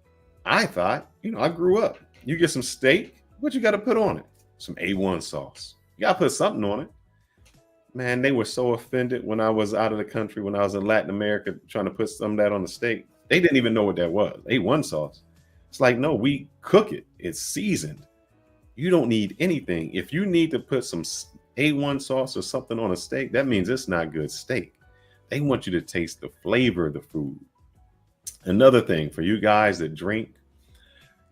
I thought, I grew up. You get some steak, what you got to put on it? Some A1 sauce. You got to put something on it. Man, they were so offended when I was out of the country, when I was in Latin America, trying to put some of that on the steak. They didn't even know what that was. A1 sauce. It's like, no, we cook it. It's seasoned. You don't need anything. If you need to put some A1 sauce or something on a steak, that means it's not good steak. They want you to taste the flavor of the food. Another thing for you guys that drink,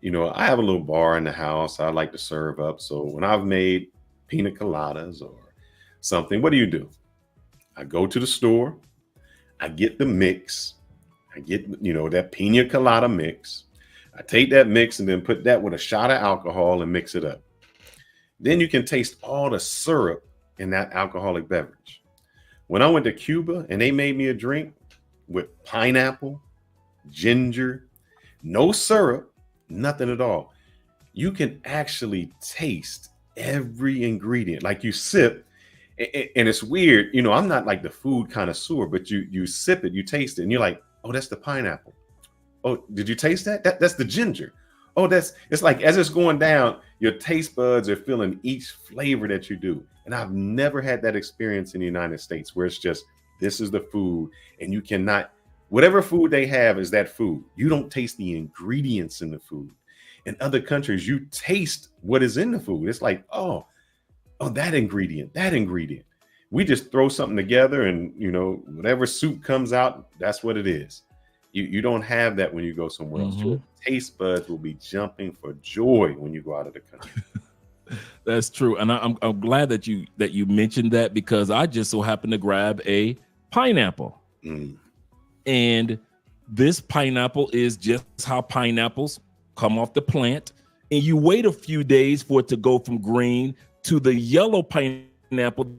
I have a little bar in the house I like to serve up. So when I've made pina coladas or something, what do? I go to the store, I get the mix, I get, that pina colada mix. I take that mix and then put that with a shot of alcohol and mix it up. Then you can taste all the syrup in that alcoholic beverage. When I went to Cuba and they made me a drink with pineapple, ginger, no syrup, nothing at all. You can actually taste every ingredient. Like you sip, and it's weird. I'm not like the food connoisseur, but you sip it, you taste it, and you're like, oh, that's the pineapple. Oh, did you taste that? That's the ginger. Oh, it's like as it's going down, your taste buds are feeling each flavor that you do. And I've never had that experience in the United States where it's just, this is the food, and you cannot, whatever food they have is that food. You don't taste the ingredients in the food. In other countries, you taste what is in the food. It's like, oh, that ingredient. We just throw something together and, whatever soup comes out, that's what it is. You don't have that when you go somewhere else. Your taste buds will be jumping for joy when you go out of the country. That's true. And I'm glad that you mentioned that, because I just so happened to grab a pineapple. And this pineapple is just how pineapples come off the plant. And you wait a few days for it to go from green to the yellow pineapple.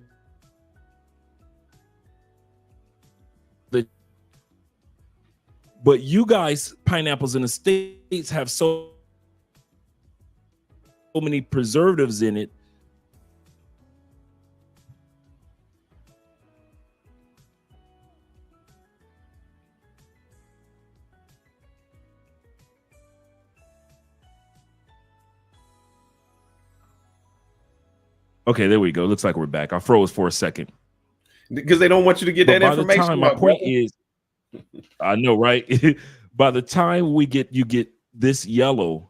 But you guys, pineapples in the States have so many preservatives in it. Okay, there we go. Looks like we're back. I froze for a second. Because they don't want you to get that information. My point is, I know, right? By the time you get this yellow,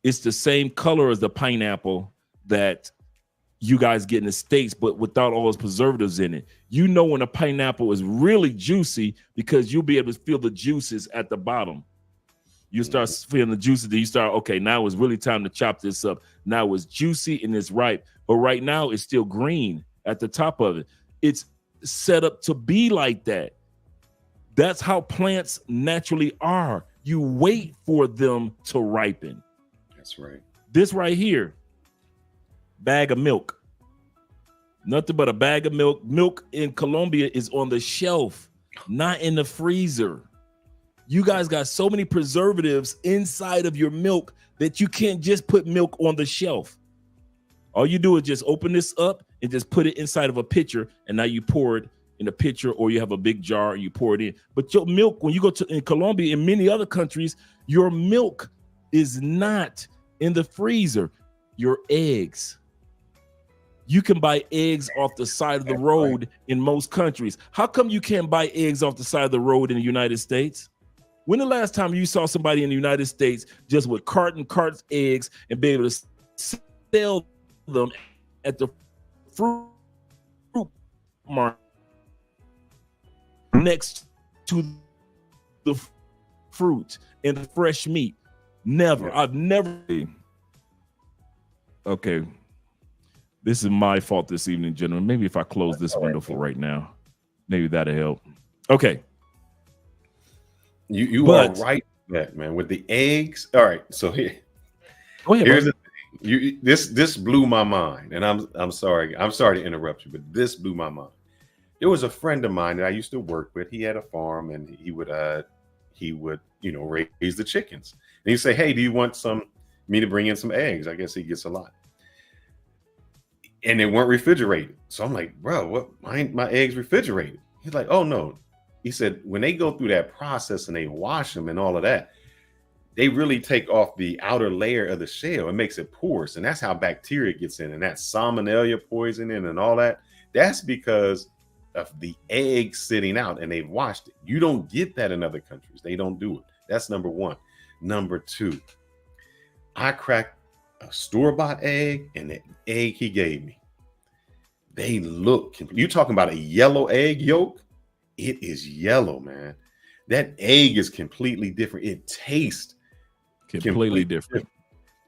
it's the same color as the pineapple that you guys get in the States, but without all those preservatives in it. When a pineapple is really juicy, because you'll be able to feel the juices at the bottom. You start feeling the juices, then you start, okay, now it's really time to chop this up. Now it's juicy and it's ripe, but right now it's still green at the top of it. It's set up to be like that. That's how plants naturally are. You wait for them to ripen. That's right. This right here, bag of milk. Nothing but a bag of milk. Milk in Colombia is on the shelf, not in the freezer. You guys got so many preservatives inside of your milk that you can't just put milk on the shelf. All you do is just open this up and just put it inside of a pitcher, and now you pour it in a pitcher, or you have a big jar and you pour it in. But your milk, when you go to in Colombia and many other countries, your milk is not in the freezer. Your eggs, You can buy eggs off the side of the road in most countries. How come you can't buy eggs off the side of the road in the United States? When the last time you saw somebody in the United States just with carts eggs and be able to sell them at the fruit market next to the fruit and the fresh meat? Never. I've never. Okay. This is my fault this evening, gentlemen. Maybe if I close this window for right now, maybe that'll help. Okay. You are right, man. With the eggs. All right. So here's the thing. This blew my mind, and I'm sorry. I'm sorry to interrupt you, but this blew my mind. There was a friend of mine that I used to work with. He had a farm, and he would raise the chickens. And he'd say, "Hey, do you want me to bring in some eggs?" I guess he gets a lot. And they weren't refrigerated. So I'm like, bro, what? Why ain't my eggs refrigerated? He's like, oh no. He said, when they go through that process and they wash them and all of that, they really take off the outer layer of the shell. It makes it porous. And that's how bacteria gets in. And that salmonella poisoning and all that, that's because of the egg sitting out and they've washed it. You don't get that in other countries. They don't do it. That's number one. Number two, I cracked a store-bought egg and the egg he gave me. They look, you talking about a yellow egg yolk? It is yellow, man. That egg is completely different. It tastes completely different.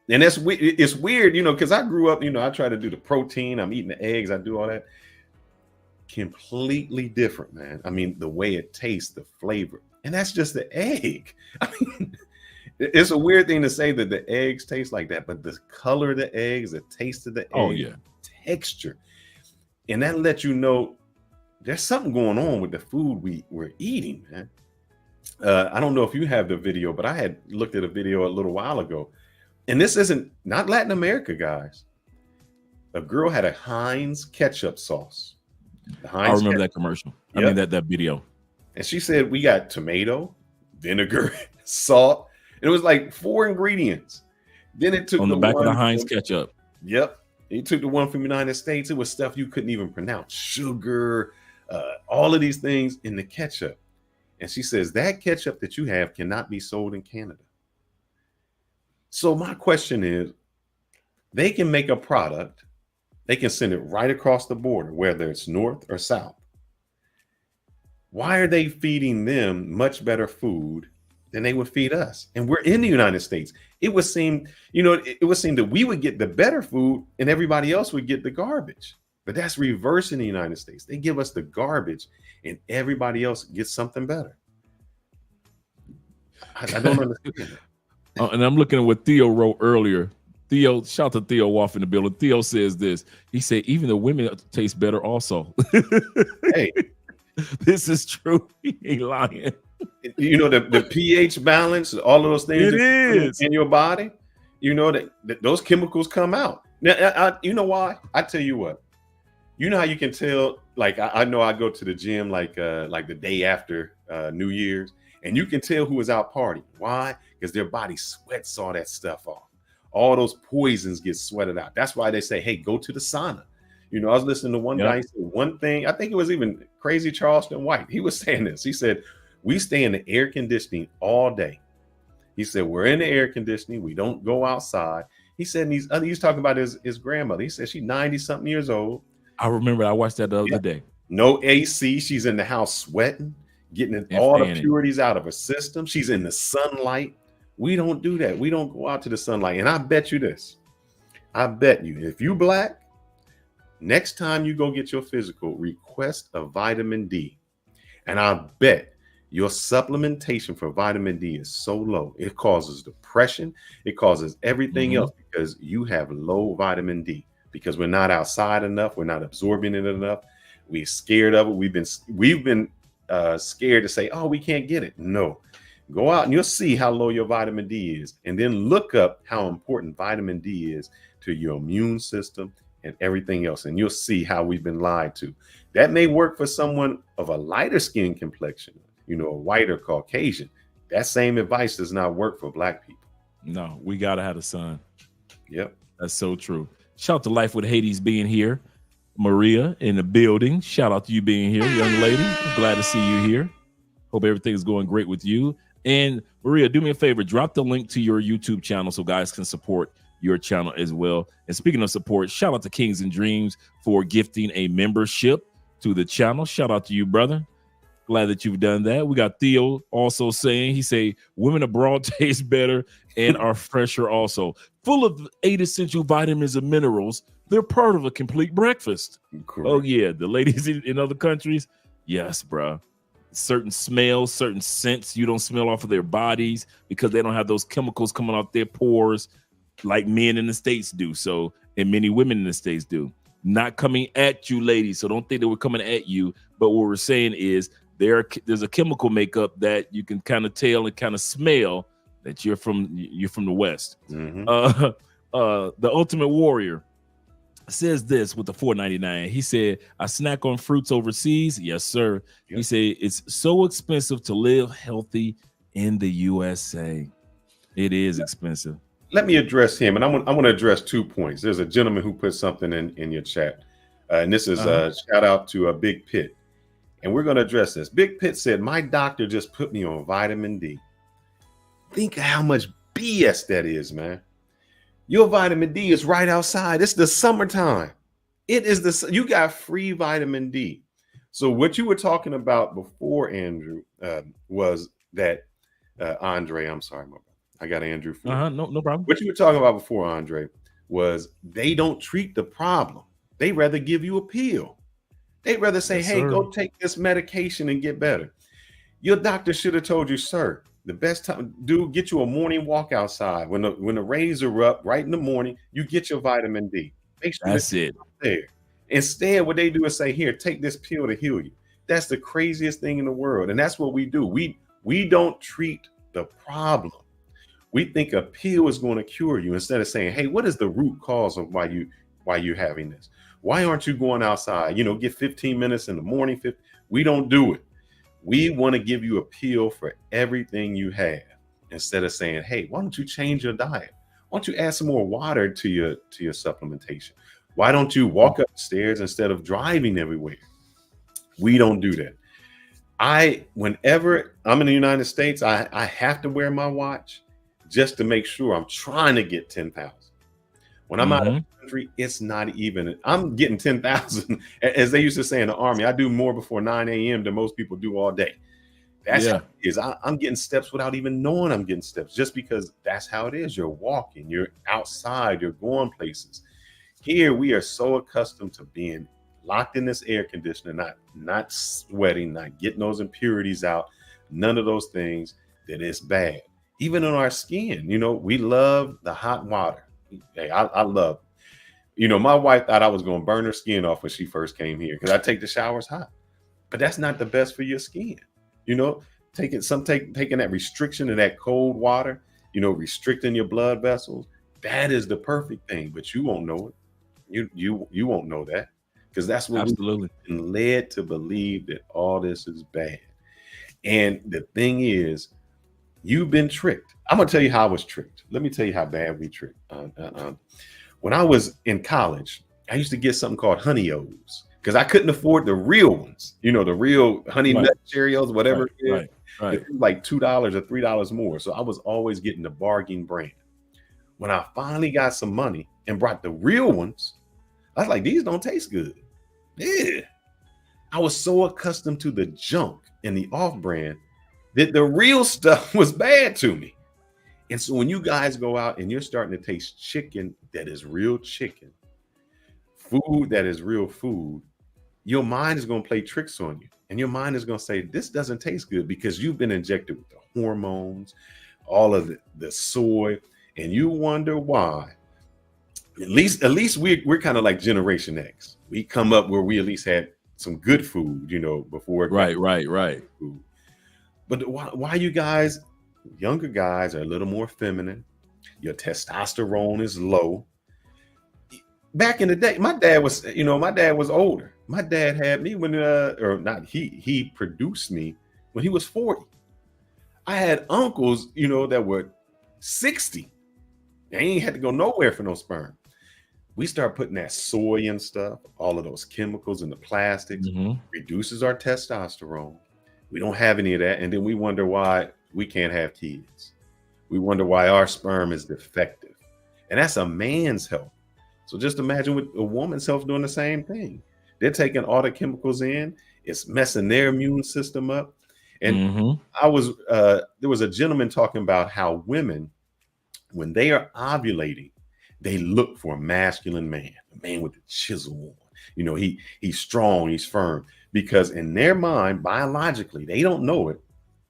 And it's weird, because I grew up, I try to do the protein. I'm eating the eggs. I do all that. Completely different, man. I mean, the way it tastes, the flavor. And that's just the egg. I mean, it's a weird thing to say that the eggs taste like that, but the color of the eggs, the taste of the egg, texture. And that lets you know there's something going on with the food we're eating, man. I don't know if you have the video, but I had looked at a video a little while ago. And this isn't not Latin America, guys. A girl had a Heinz ketchup sauce. I remember that commercial. Yep. I mean, that video. And she said, we got tomato, vinegar, salt. And it was like 4 ingredients. Then it took on the back of the Heinz ketchup. Yep. It took the one from the United States. It was stuff you couldn't even pronounce. Sugar, all of these things in the ketchup. And she says, that ketchup that you have cannot be sold in Canada. So my question is, they can make a product. They can send it right across the border, whether it's north or south. Why are they feeding them much better food than they would feed us? And we're in the United States. It would seem, that we would get the better food and everybody else would get the garbage. But that's reverse in the United States. They give us the garbage and everybody else gets something better. I don't understand that. And I'm looking at what Theo wrote earlier. Theo, shout to Theo Woff in the building. Theo says this. He said, even the women taste better also. Hey. This is true. He ain't lying. The pH balance, all of those things it is in your body, that those chemicals come out. Now, you know why? I tell you what. You know how you can tell, like, I know I go to the gym like the day after New Year's, and you can tell who is out partying. Why? Because their body sweats all that stuff off. All those poisons get sweated out. That's why they say, hey, go to the sauna. I was listening to one guy say one thing. I think it was even Crazy Charleston White. He was saying this. He said, we stay in the air conditioning all day. He said, we're in the air conditioning. We don't go outside. He said, he's talking about his grandmother. He said, she's 90-something years old. I remember I watched that the other day. No AC. She's in the house sweating, getting all the impurities out of her system. She's in the sunlight. We don't do that. We don't go out to the sunlight. And I bet you this. I bet you, if you Black, next time you go get your physical, request a vitamin D. And I bet your supplementation for vitamin D is so low. It causes depression. It causes everything else because you have low vitamin D. Because we're not outside enough. We're not absorbing it enough. We're scared of it. We've been scared to say, oh, we can't get it. No. Go out and you'll see how low your vitamin D is. And then look up how important vitamin D is to your immune system and everything else. And you'll see how we've been lied to. That may work for someone of a lighter skin complexion, a white or Caucasian. That same advice does not work for Black people. No, we got to have the sun. Yep. That's so true. Shout out to Life with Hades being here. Maria in the building. Shout out to you being here, young lady. I'm glad to see you here. Hope everything is going great with you. And Maria, do me a favor, drop the link to your YouTube channel so guys can support your channel as well. And speaking of support, shout out to Kings and Dreams for gifting a membership to the channel. Shout out to you, brother. Glad that you've done that. We got Theo also saying, he say, women abroad taste better and are fresher also. Full of 8 essential vitamins and minerals. They're part of a complete breakfast. Correct. Oh, yeah. The ladies in other countries. Yes, bro. Certain smells, certain scents you don't smell off of their bodies because they don't have those chemicals coming off their pores like men in the States do. So, and many women in the States do. Not coming at you, ladies. So don't think that we're coming at you. But what we're saying is there's a chemical makeup that you can kind of tell and kind of smell that you're from the West. Mm-hmm. The Ultimate Warrior says this with the $4.99. He said, I snack on fruits overseas. Yes, sir. Yep. He said, it's so expensive to live healthy in the USA. It is expensive. Let me address him. And I want to address 2 points. There's a gentleman who put something in your chat. And this is a shout out to a Big Pit. And we're going to address this. Big Pit said, my doctor just put me on vitamin D. Think of how much BS that is, man. Your vitamin D is right outside. It's the summertime. You got free vitamin D. So what you were talking about before, Andrew, was that Andre, I'm sorry, my brother. I got Andrew. No problem. What you were talking about before, Andre, was they don't treat the problem. They rather give you a pill. They'd rather say, yes, hey, sir, go take this medication and get better. Your doctor should have told you, sir, the best time, dude, get you a morning walk outside. When the rays are up right in the morning, you get your vitamin D. Make sure that's it. There. Instead, what they do is say, here, take this pill to heal you. That's the craziest thing in the world. And that's what we do. We don't treat the problem. We think a pill is going to cure you instead of saying, hey, what is the root cause of why you're having this? Why aren't you going outside? Get 15 minutes in the morning. We don't do it. We want to give you a pill for everything you have instead of saying, hey, why don't you change your diet? Why don't you add some more water to your supplementation? Why don't you walk up the stairs instead of driving everywhere? We don't do that. Whenever I'm in the United States, I have to wear my watch just to make sure I'm trying to get 10,000. When I'm out of the country, it's not even. I'm getting 10,000, as they used to say in the Army. I do more before 9 a.m. than most people do all day. That's how it is. I'm getting steps without even knowing I'm getting steps, just because that's how it is. You're walking, you're outside, you're going places. Here, we are so accustomed to being locked in this air conditioner, not sweating, not getting those impurities out, none of those things, that it's bad. Even on our skin, we love the hot water. Hey, I love, my wife thought I was going to burn her skin off when she first came here because I take the showers hot, but that's not the best for your skin. Taking that restriction of that cold water, restricting your blood vessels. That is the perfect thing, but you won't know it. You won't know that because that's what we've been led to believe, that all this is bad. And the thing is, you've been tricked. I'm going to tell you how I was tricked. Let me tell you how bad we tricked. When I was in college, I used to get something called Honey O's because I couldn't afford the real ones. The real Honey Nut Cheerios, whatever it is. Right. It was like $2 or $3 more. So I was always getting the bargain brand. When I finally got some money and brought the real ones, I was like, these don't taste good. Yeah. I was so accustomed to the junk and the off-brand that the real stuff was bad to me. And so when you guys go out and you're starting to taste chicken that is real chicken, food that is real food, your mind is going to play tricks on you. And your mind is going to say, this doesn't taste good because you've been injected with the hormones, all of the soy, and you wonder why. At least we're kind of like Generation X. We come up where we at least had some good food, before. Right. Food. But why you guys, younger guys, are a little more feminine? Your testosterone is low. Back in the day, my dad was older. My dad had me when, he produced me when he was 40. I had uncles, that were 60. They ain't had to go nowhere for no sperm. we start putting that soy and stuff, all of those chemicals and the plastics, reduces our testosterone. We don't have any of that. And then we wonder why we can't have kids. We wonder why our sperm is defective. And that's a man's health. So just imagine with a woman's health doing the same thing. They're taking all the chemicals in. It's messing their immune system up. And there was a gentleman talking about how women, when they are ovulating, they look for a masculine man, a man with the chisel on. He's strong, he's firm, because in their mind, biologically, they don't know it.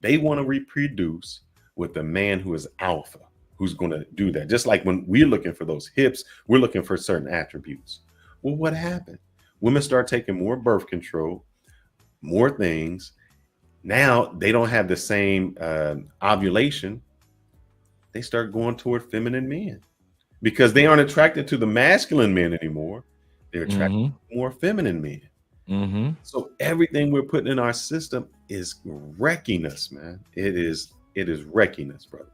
They want to reproduce with a man who is alpha, who's going to do that. Just like when we're looking for those hips, we're looking for certain attributes. Well, what happened? Women start taking more birth control, more things. Now they don't have the same ovulation. They start going toward feminine men because they aren't attracted to the masculine men anymore. They're attracted to more feminine men. So everything we're putting in our system is wrecking us, man. It is wrecking us, brother.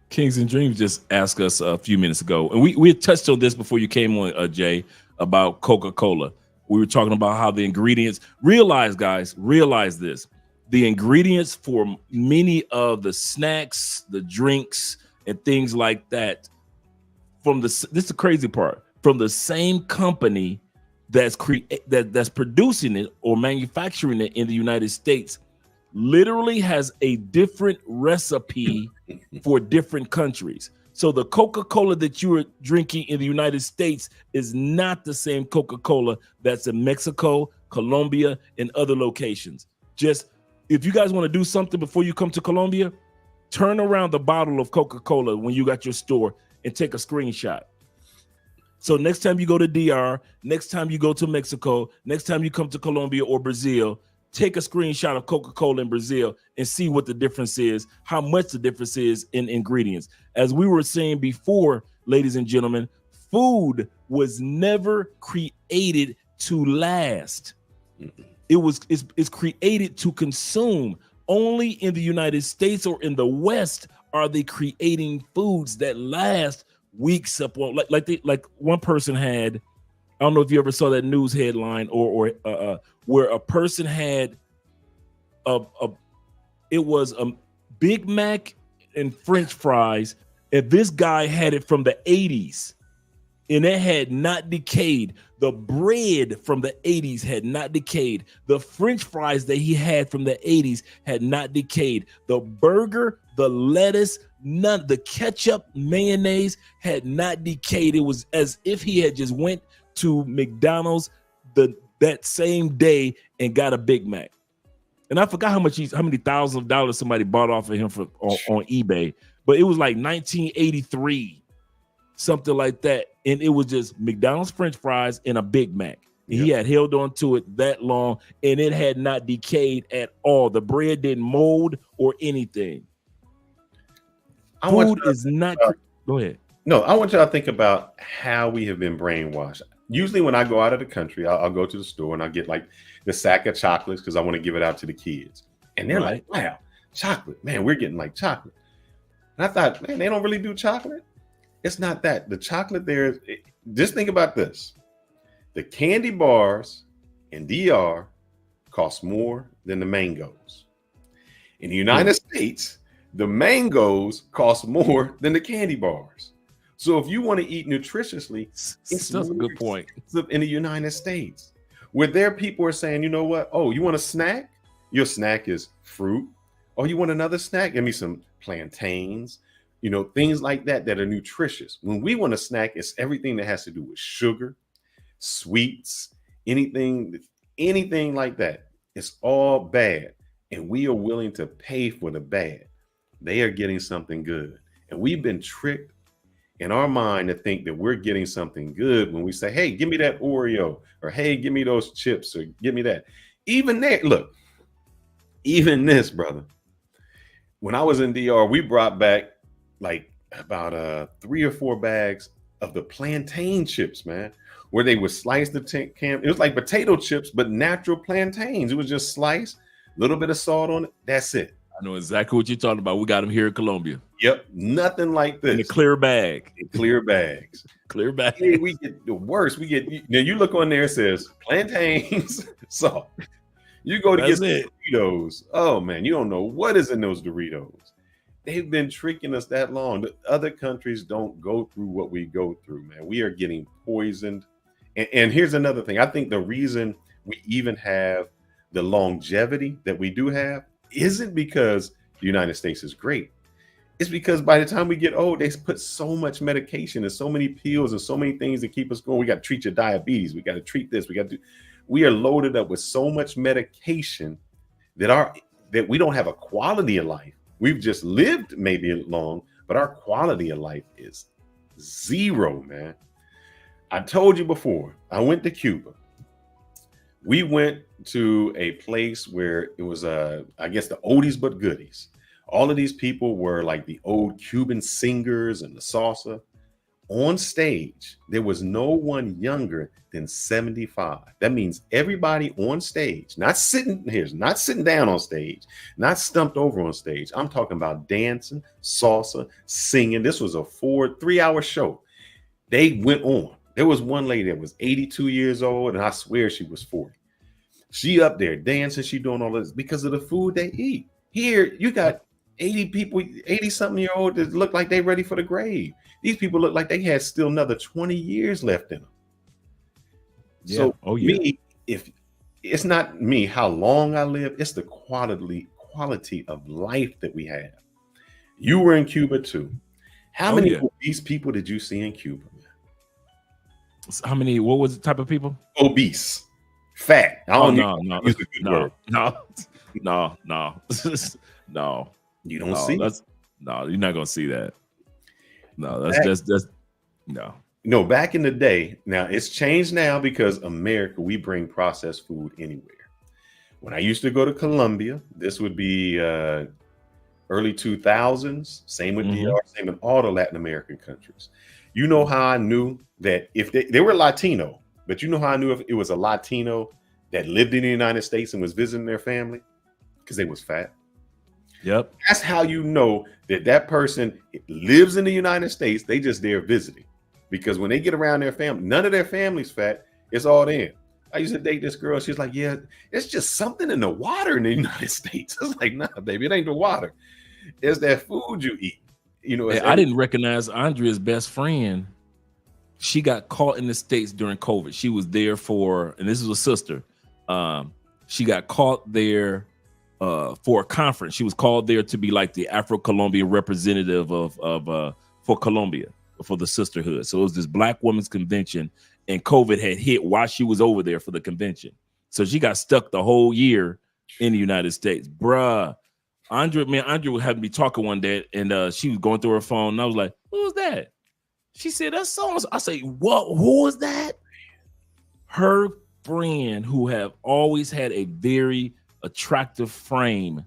Kings and Dreams just asked us a few minutes ago, and we had touched on this before you came on, Jay, about Coca-Cola. We were talking about how the ingredients, realize this, the ingredients for many of the snacks, the drinks, and things like that, this is the crazy part, from the same company that's producing it or manufacturing it in the United States, literally has a different recipe for different countries. So the Coca-Cola that you are drinking in the United States is not the same Coca-Cola that's in Mexico, Colombia, and other locations. Just if you guys want to do something before you come to Colombia, turn around the bottle of Coca-Cola when you got your store and take a screenshot. So next time you go to DR, next time you go to Mexico, next time you come to Colombia or Brazil, take a screenshot of Coca-Cola in Brazil and see what the difference is, how much the difference is in ingredients. As we were saying before, ladies and gentlemen, food was never created to last. It's created to consume. Only in the United States or in the West are they creating foods that last weeks upon, like one person had, I don't know if you ever saw that news headline or where a person had it was a Big Mac and French fries, and this guy had it from the 80s, and it had not decayed. The bread from the 80s had not decayed. The French fries that he had from the 80s had not decayed. The burger, the lettuce, none, the ketchup, mayonnaise had not decayed. It was as if he had just went to McDonald's that same day and got a Big Mac. And I forgot how many thousands of dollars somebody bought off of him on eBay, but it was like 1983, something like that. And it was just McDonald's French fries and a Big Mac. Yep. He had held on to it that long, and it had not decayed at all. The bread didn't mold or anything. Food is not. Go ahead. No, I want you to think about how we have been brainwashed. Usually when I go out of the country, I'll go to the store and I'll get like the sack of chocolates because I want to give it out to the kids. And they're like, wow, chocolate, man, we're getting like chocolate. And I thought, man, they don't really do chocolate. It's not that. The chocolate there, just think about this. The candy bars in DR cost more than the mangoes. In the United States, the mangoes cost more than the candy bars. So if you want to eat nutritiously, it's that's a good point. In the United States, where there people are saying, you know what? Oh, you want a snack? Your snack is fruit. Oh, you want another snack? Give me some plantains, things like that are nutritious. When we want a snack, it's everything that has to do with sugar, sweets, anything like that. It's all bad. And we are willing to pay for the bad. They are getting something good. And we've been tricked in our mind to think that we're getting something good when we say, hey, give me that Oreo, or hey, give me those chips, or give me that. Even that, look, even this, brother, when I was in DR, we brought back like about 3 or 4 bags of the plantain chips, man, where they would slice the can. It was like potato chips, but natural plantains. It was just sliced, a little bit of salt on it. That's it. I know exactly what you're talking about. We got them here in Colombia. Yep, nothing like this. In a clear bag. In clear bags. Clear bag. Hey, we get the worst. We get now. You look on there, it says plantains, salt. You go to That's get Doritos. Oh man, you don't know what is in those Doritos. They've been tricking us that long. The other countries don't go through what we go through, man. We are getting poisoned. And here's another thing. I think the reason we even have the longevity that we do have isn't because the United States is great. It's because by the time we get old, they put so much medication and so many pills and so many things to keep us going. We got to treat your diabetes. We got to treat this. We are loaded up with so much medication that we don't have a quality of life. We've just lived maybe long, but our quality of life is zero, man. I told you before, I went to Cuba. We went to a place where it was, I guess, the oldies but goodies. All of these people were like the old Cuban singers and the salsa. On stage, there was no one younger than 75. That means everybody on stage, not sitting down on stage, not stumped over on stage. I'm talking about dancing, salsa, singing. This was a 3-hour show. They went on. There was one lady that was 82 years old, and I swear she was 40. She up there dancing, she doing all this because of the food they eat. Here, you got 80 people, 80-something year old that look like they ready for the grave. These people look like they had still another 20 years left in them. Yeah. So me, if it's not me, how long I live, it's the quality of life that we have. You were in Cuba too. How many obese people did you see in Cuba? How many? What was the type of people? Obese, fat. No. You don't see. No, you're not gonna see that. No, that's no. No, back in the day, now it's changed now because America, we bring processed food anywhere. When I used to go to Colombia, this would be early 2000s. Same with DR, same in all the Latin American countries. You know how I knew that if they were Latino, but you know how I knew if it was a Latino that lived in the United States and was visiting their family? Because they was fat. Yep. That's how you know that person lives in the United States. They just there visiting. Because when they get around their family, none of their family's fat. It's all in. I used to date this girl. She's like, yeah, it's just something in the water in the United States. I was like, nah, baby, it ain't the water. It's that food you eat. You know, I didn't recognize Andrea's best friend. She got caught in the States during COVID. She was there for, and this is a sister. She got caught there for a conference. She was called there to be like the Afro-Colombian representative for Colombia, for the sisterhood. So it was this Black women's convention, and COVID had hit while she was over there for the convention. So she got stuck the whole year in the United States. Bruh. Andrea would have me talking one day, and she was going through her phone, and I was like, who was that? She said, that's so. I say, what? Who was that? Her friend who have always had a very attractive frame.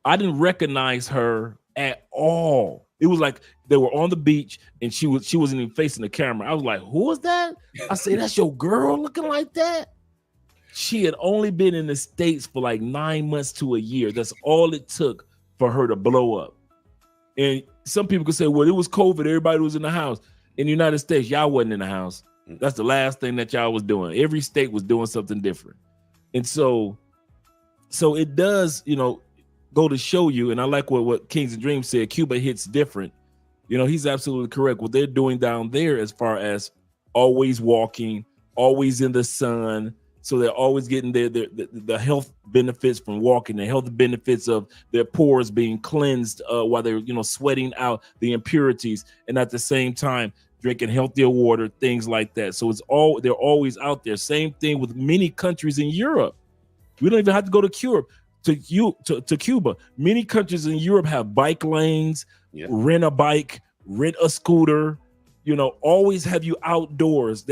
I didn't recognize her at all. It was like they were on the beach and she wasn't even facing the camera. I was like, who was that? I say, that's your girl looking like that? She had only been in the States for like 9 months to a year. That's all it took for her to blow up. And some people could say, well, it was COVID. Everybody was in the house. In the United States, y'all wasn't in the house. That's the last thing that y'all was doing. Every state was doing something different. And so it does, go to show you. And I like what Kings and Dreams said, Cuba hits different. He's absolutely correct. What they're doing down there as far as always walking, always in the sun. So they're always getting the health benefits from walking, the health benefits of their pores being cleansed while they're, sweating out the impurities, and at the same time drinking healthier water, things like that. So they're always out there. Same thing with many countries in Europe. We don't even have to go to Cuba. Many countries in Europe have bike lanes, rent a bike, rent a scooter, always have you outdoors.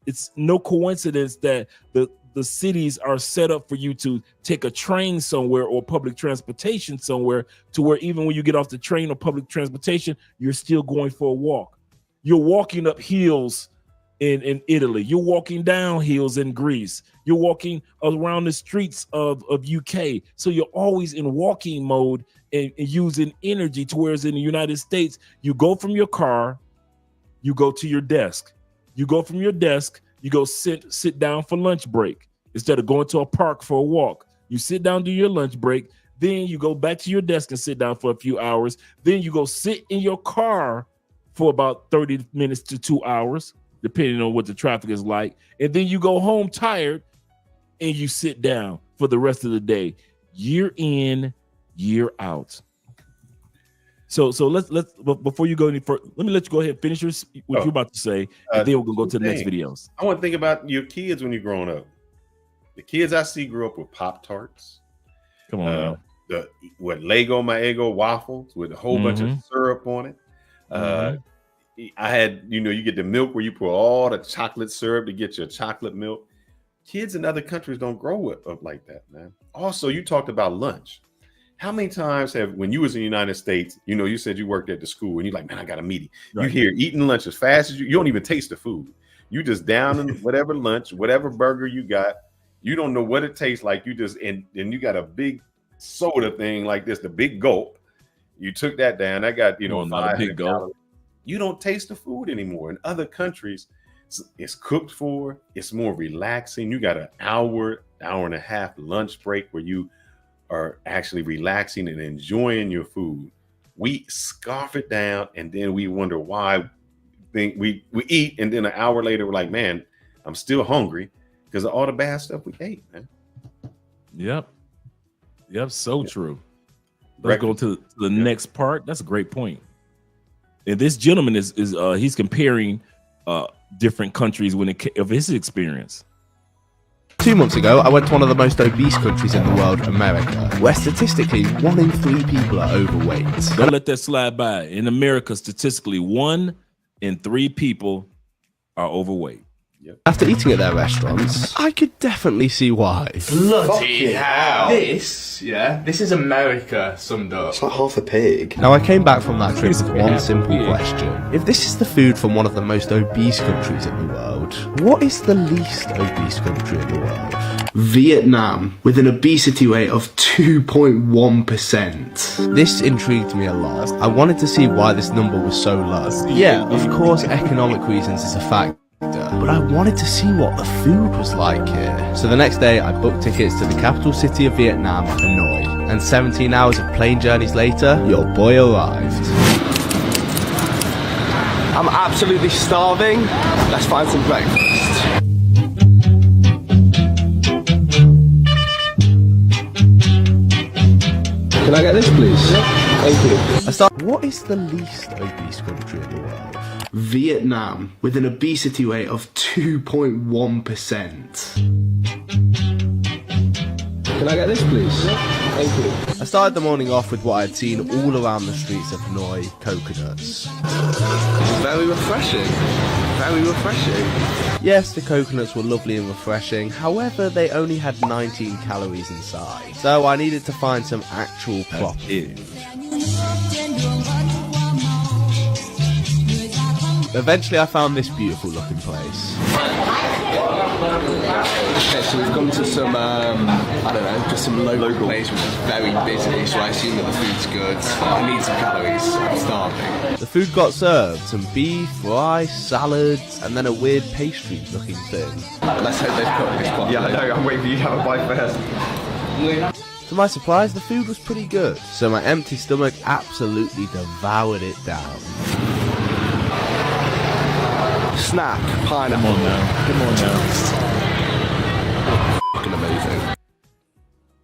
It's no coincidence that the cities are set up for you to take a train somewhere or public transportation somewhere, to where even when you get off the train or public transportation, you're still going for a walk. You're walking up hills in Italy. You're walking down hills in Greece. You're walking around the streets of UK. So you're always in walking mode and using energy. To whereas in the United States, you go from your car, you go to your desk. You go from your desk, you go sit down for lunch break instead of going to a park for a walk. You sit down, do your lunch break. Then you go back to your desk and sit down for a few hours. Then you go sit in your car for about 30 minutes to 2 hours, depending on what the traffic is like. And then you go home tired and you sit down for the rest of the day, year in, year out. So let's before you go any further, let me let you go ahead and finish what you're about to say, and then we're gonna go to the next videos. I want to think about your kids when you're growing up. The kids I see grew up with Pop-Tarts. Come on, with Lego My Eggo waffles with a whole bunch of syrup on it. I had, you get the milk where you put all the chocolate syrup to get your chocolate milk. Kids in other countries don't grow up like that, man. Also, you talked about lunch. How many times when you was in the United States, you said you worked at the school and you're like, man, I got a meeting. Right. You hear eating lunch as fast as you don't even taste the food. You just down in whatever lunch, whatever burger you got. You don't know what it tastes like. You just, and you got a big soda thing like this, the big gulp. You took that down. I got, not a big gulp. You don't taste the food anymore. In other countries, it's cooked for, it's more relaxing. You got an hour and a half lunch break where you are actually relaxing and enjoying your food. We scarf it down and then we wonder why we eat, and then an hour later we're like, man, I'm still hungry because of all the bad stuff we ate, man. Yep, so true. Let's go to the next part. That's a great point. And this gentleman is he's comparing different countries of his experience. 2 months ago, I went to one of the most obese countries in the world, America, where statistically 1 in 3 people are overweight. Don't let that slide by. In America, statistically, 1 in 3 people are overweight. Yep. After eating at their restaurants, I could definitely see why. Bloody hell. This is America summed up. It's like half a pig. Now, I came back from that trip with one simple question. If this is the food from one of the most obese countries in the world, what is the least obese country in the world? Vietnam, with an obesity rate of 2.1%. This intrigued me a lot. I wanted to see why this number was so low. Yeah, of course, economic reasons is a factor, but I wanted to see what the food was like here. So the next day, I booked tickets to the capital city of Vietnam, Hanoi, and 17 hours of plane journeys later, your boy arrived. I'm absolutely starving. Let's find some breakfast. Can I get this, please? Thank you. What is the least obese country in the world? Vietnam, with an obesity rate of 2.1%. Can I get this, please? Thank you. I started the morning off with what I had seen all around the streets of Hanoi, coconuts. Very refreshing. Very refreshing. Yes, the coconuts were lovely and refreshing, however, they only had 19 calories inside. So I needed to find some actual proper food. Eventually I found this beautiful looking place. Okay, so we've come to some, just some local place which is very busy, so I assume that the food's good. I need some calories, I'm starving. The food got served, some beef, rice, salads, and then a weird pastry looking thing. Let's hope they've cooked this properly. Yeah, I know, I'm waiting for you to have a bite first. To my surprise, the food was pretty good, so my empty stomach absolutely devoured it down. Snap, pineapple. Come on now. Fucking amazing.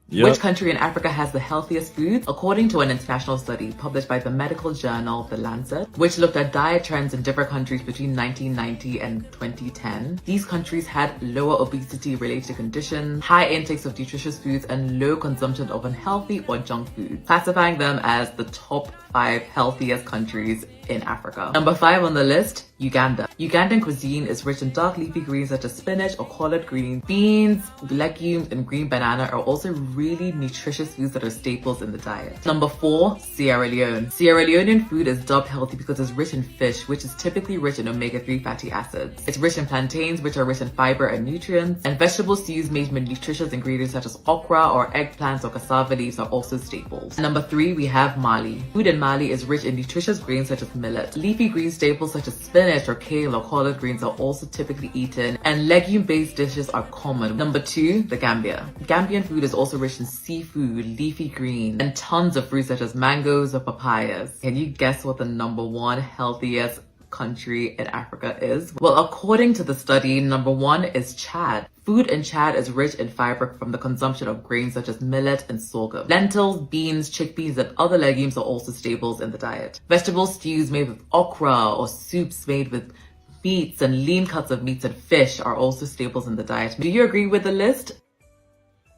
Yep. Which country in Africa has the healthiest foods? According to an international study published by the medical journal The Lancet, which looked at diet trends in different countries between 1990 and 2010, these countries had lower obesity-related conditions, high intakes of nutritious foods, and low consumption of unhealthy or junk food, classifying them as the top 5 healthiest countries in Africa. Number 5 on the list, Uganda. Ugandan cuisine is rich in dark leafy greens such as spinach or collard greens. Beans, legumes, and green banana are also really nutritious foods that are staples in the diet. Number 4, Sierra Leone. Sierra Leonean food is dubbed healthy because it's rich in fish, which is typically rich in omega-3 fatty acids. It's rich in plantains, which are rich in fiber and nutrients. And vegetable stews made with nutritious ingredients such as okra or eggplants or cassava leaves are also staples. Number 3, we have Mali. Food in Mali is rich in nutritious grains such as millet. Leafy green staples such as spinach or kale or collard greens are also typically eaten, and legume-based dishes are common. Number 2, the Gambia. Gambian food is also rich in seafood, leafy greens, and tons of fruits such as mangoes or papayas. Can you guess what the number 1 healthiest country in Africa is? Well, according to the study, number 1 is Chad. Food in Chad is rich in fiber from the consumption of grains such as millet and sorghum. Lentils, beans, chickpeas, and other legumes are also staples in the diet. Vegetable stews made with okra or soups made with meats and lean cuts of meats and fish are also staples in the diet. Do you agree with the list?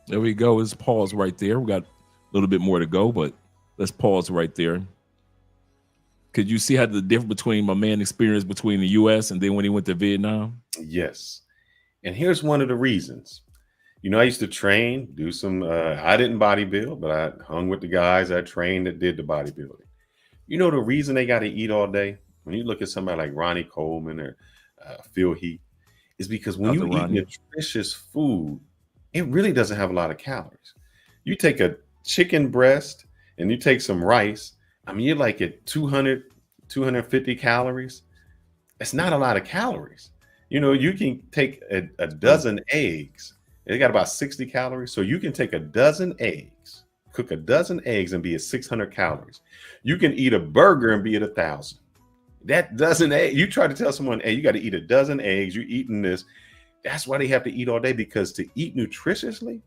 There we go. Let's pause right there. We got a little bit more to go, but let's pause right there. Could you see how the difference between my man experience between the U.S. and then when he went to Vietnam? Yes. And here's one of the reasons. You know, I used to train, do some, I didn't bodybuild, but I hung with the guys I trained that did the bodybuilding. You know, the reason they got to eat all day, when you look at somebody like Ronnie Coleman or Phil Heath, is because when you eat nutritious food, it really doesn't have a lot of calories. You take a chicken breast and you take some rice, I mean, you're like at 200, 250 calories. It's not a lot of calories. You know, you can take a dozen eggs. They got about 60 calories. So you can take a dozen eggs, cook a dozen eggs and be at 600 calories. You can eat a burger and be at 1,000. That dozen eggs, you try to tell someone, hey, you got to eat a dozen eggs, you're eating this. That's why they have to eat all day, because to eat nutritiously,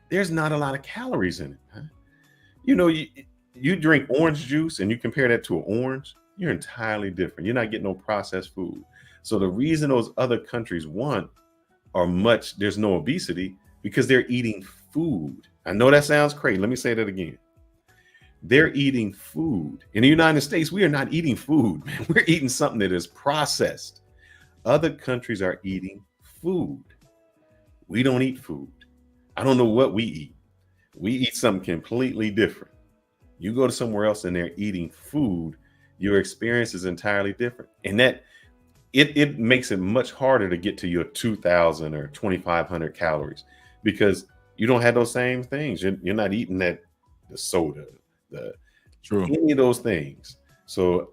there's not a lot of calories in it. Huh? You know, you drink orange juice and you compare that to an orange, you're entirely different. You're not getting no processed food. So the reason those other countries there's no obesity, because they're eating food. I know that sounds crazy. Let me say that again. They're eating food. In the United States, we are not eating food, man. We're eating something that is processed. Other countries are eating food. We don't eat food. I don't know what we eat. We eat something completely different. You go to somewhere else and they're eating food, your experience is entirely different. And that it makes it much harder to get to your 2,000 or 2,500 calories, because you don't have those same things. You're not eating the soda, any of those things. So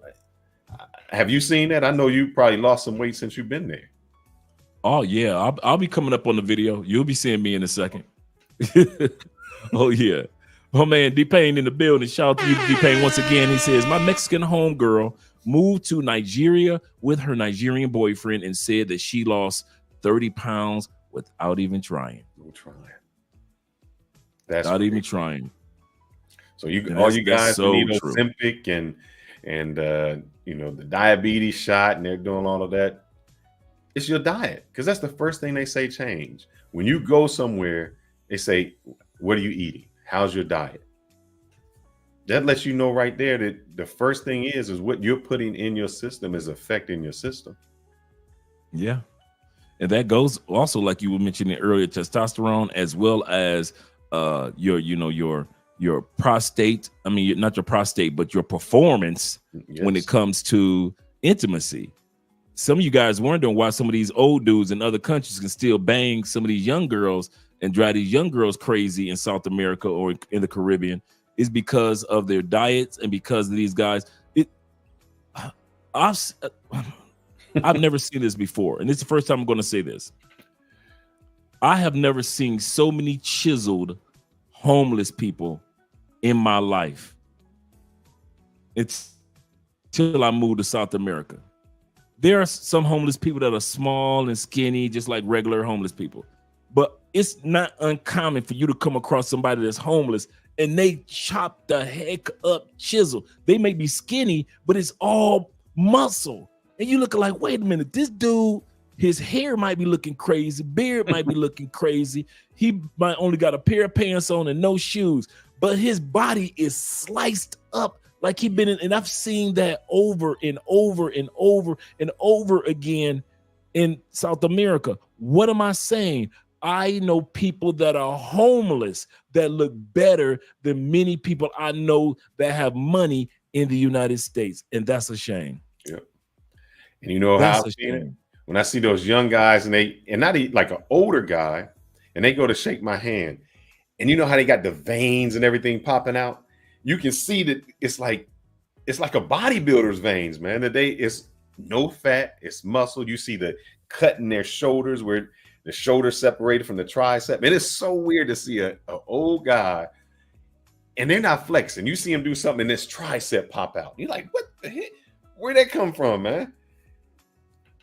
have you seen that? I know you probably lost some weight since you've been there. Oh yeah, I'll be coming up on the video. You'll be seeing me in a second. Oh yeah. Oh man, D-Pain in the building. Shout out to you, D-Pain, once again. He says, my Mexican homegirl moved to Nigeria with her Nigerian boyfriend and said that she lost 30 pounds without even trying. That's not even trying. So all you guys who need Ozempic and you know, the diabetes shot, and they're doing all of that, it's your diet, because that's the first thing they say change. When you go somewhere, they say, what are you eating? How's your diet? That lets you know right there that the first thing is what you're putting in your system is affecting your system. Yeah. And that goes also, like you were mentioning earlier, testosterone, as well as your prostate. I mean, not your prostate, but your performance when it comes to intimacy. Some of you guys wondering why some of these old dudes in other countries can still bang some of these young girls and drive these young girls crazy in South America or in the Caribbean, is because of their diets and because of these guys. I've never seen this before, and it's the first time I'm going to say this. I have never seen so many chiseled homeless people in my life. It's till I moved to South America. There are some homeless people that are small and skinny, just like regular homeless people. But it's not uncommon for you to come across somebody that's homeless and they chop the heck up chisel. They may be skinny, but it's all muscle. And you look like, wait a minute, this dude, his hair might be looking crazy, beard might be looking crazy. He might only got a pair of pants on and no shoes, but his body is sliced up like he been in, and I've seen that over and over and over and over again in South America. What am I saying? I know people that are homeless that look better than many people I know that have money in the United States, and that's a shame. Yep. And you know That's how a I've seen it? shame. When I see those young guys and not like an older guy, and they go to shake my hand, and you know how they got the veins and everything popping out. You can see that it's like a bodybuilder's veins, man. That it's no fat, it's muscle. You see the cut in their shoulders where the shoulder separated from the tricep. It is so weird to see an old guy and they're not flexing. You see him do something and this tricep pop out. You're like, what the heck? Where'd that come from, man?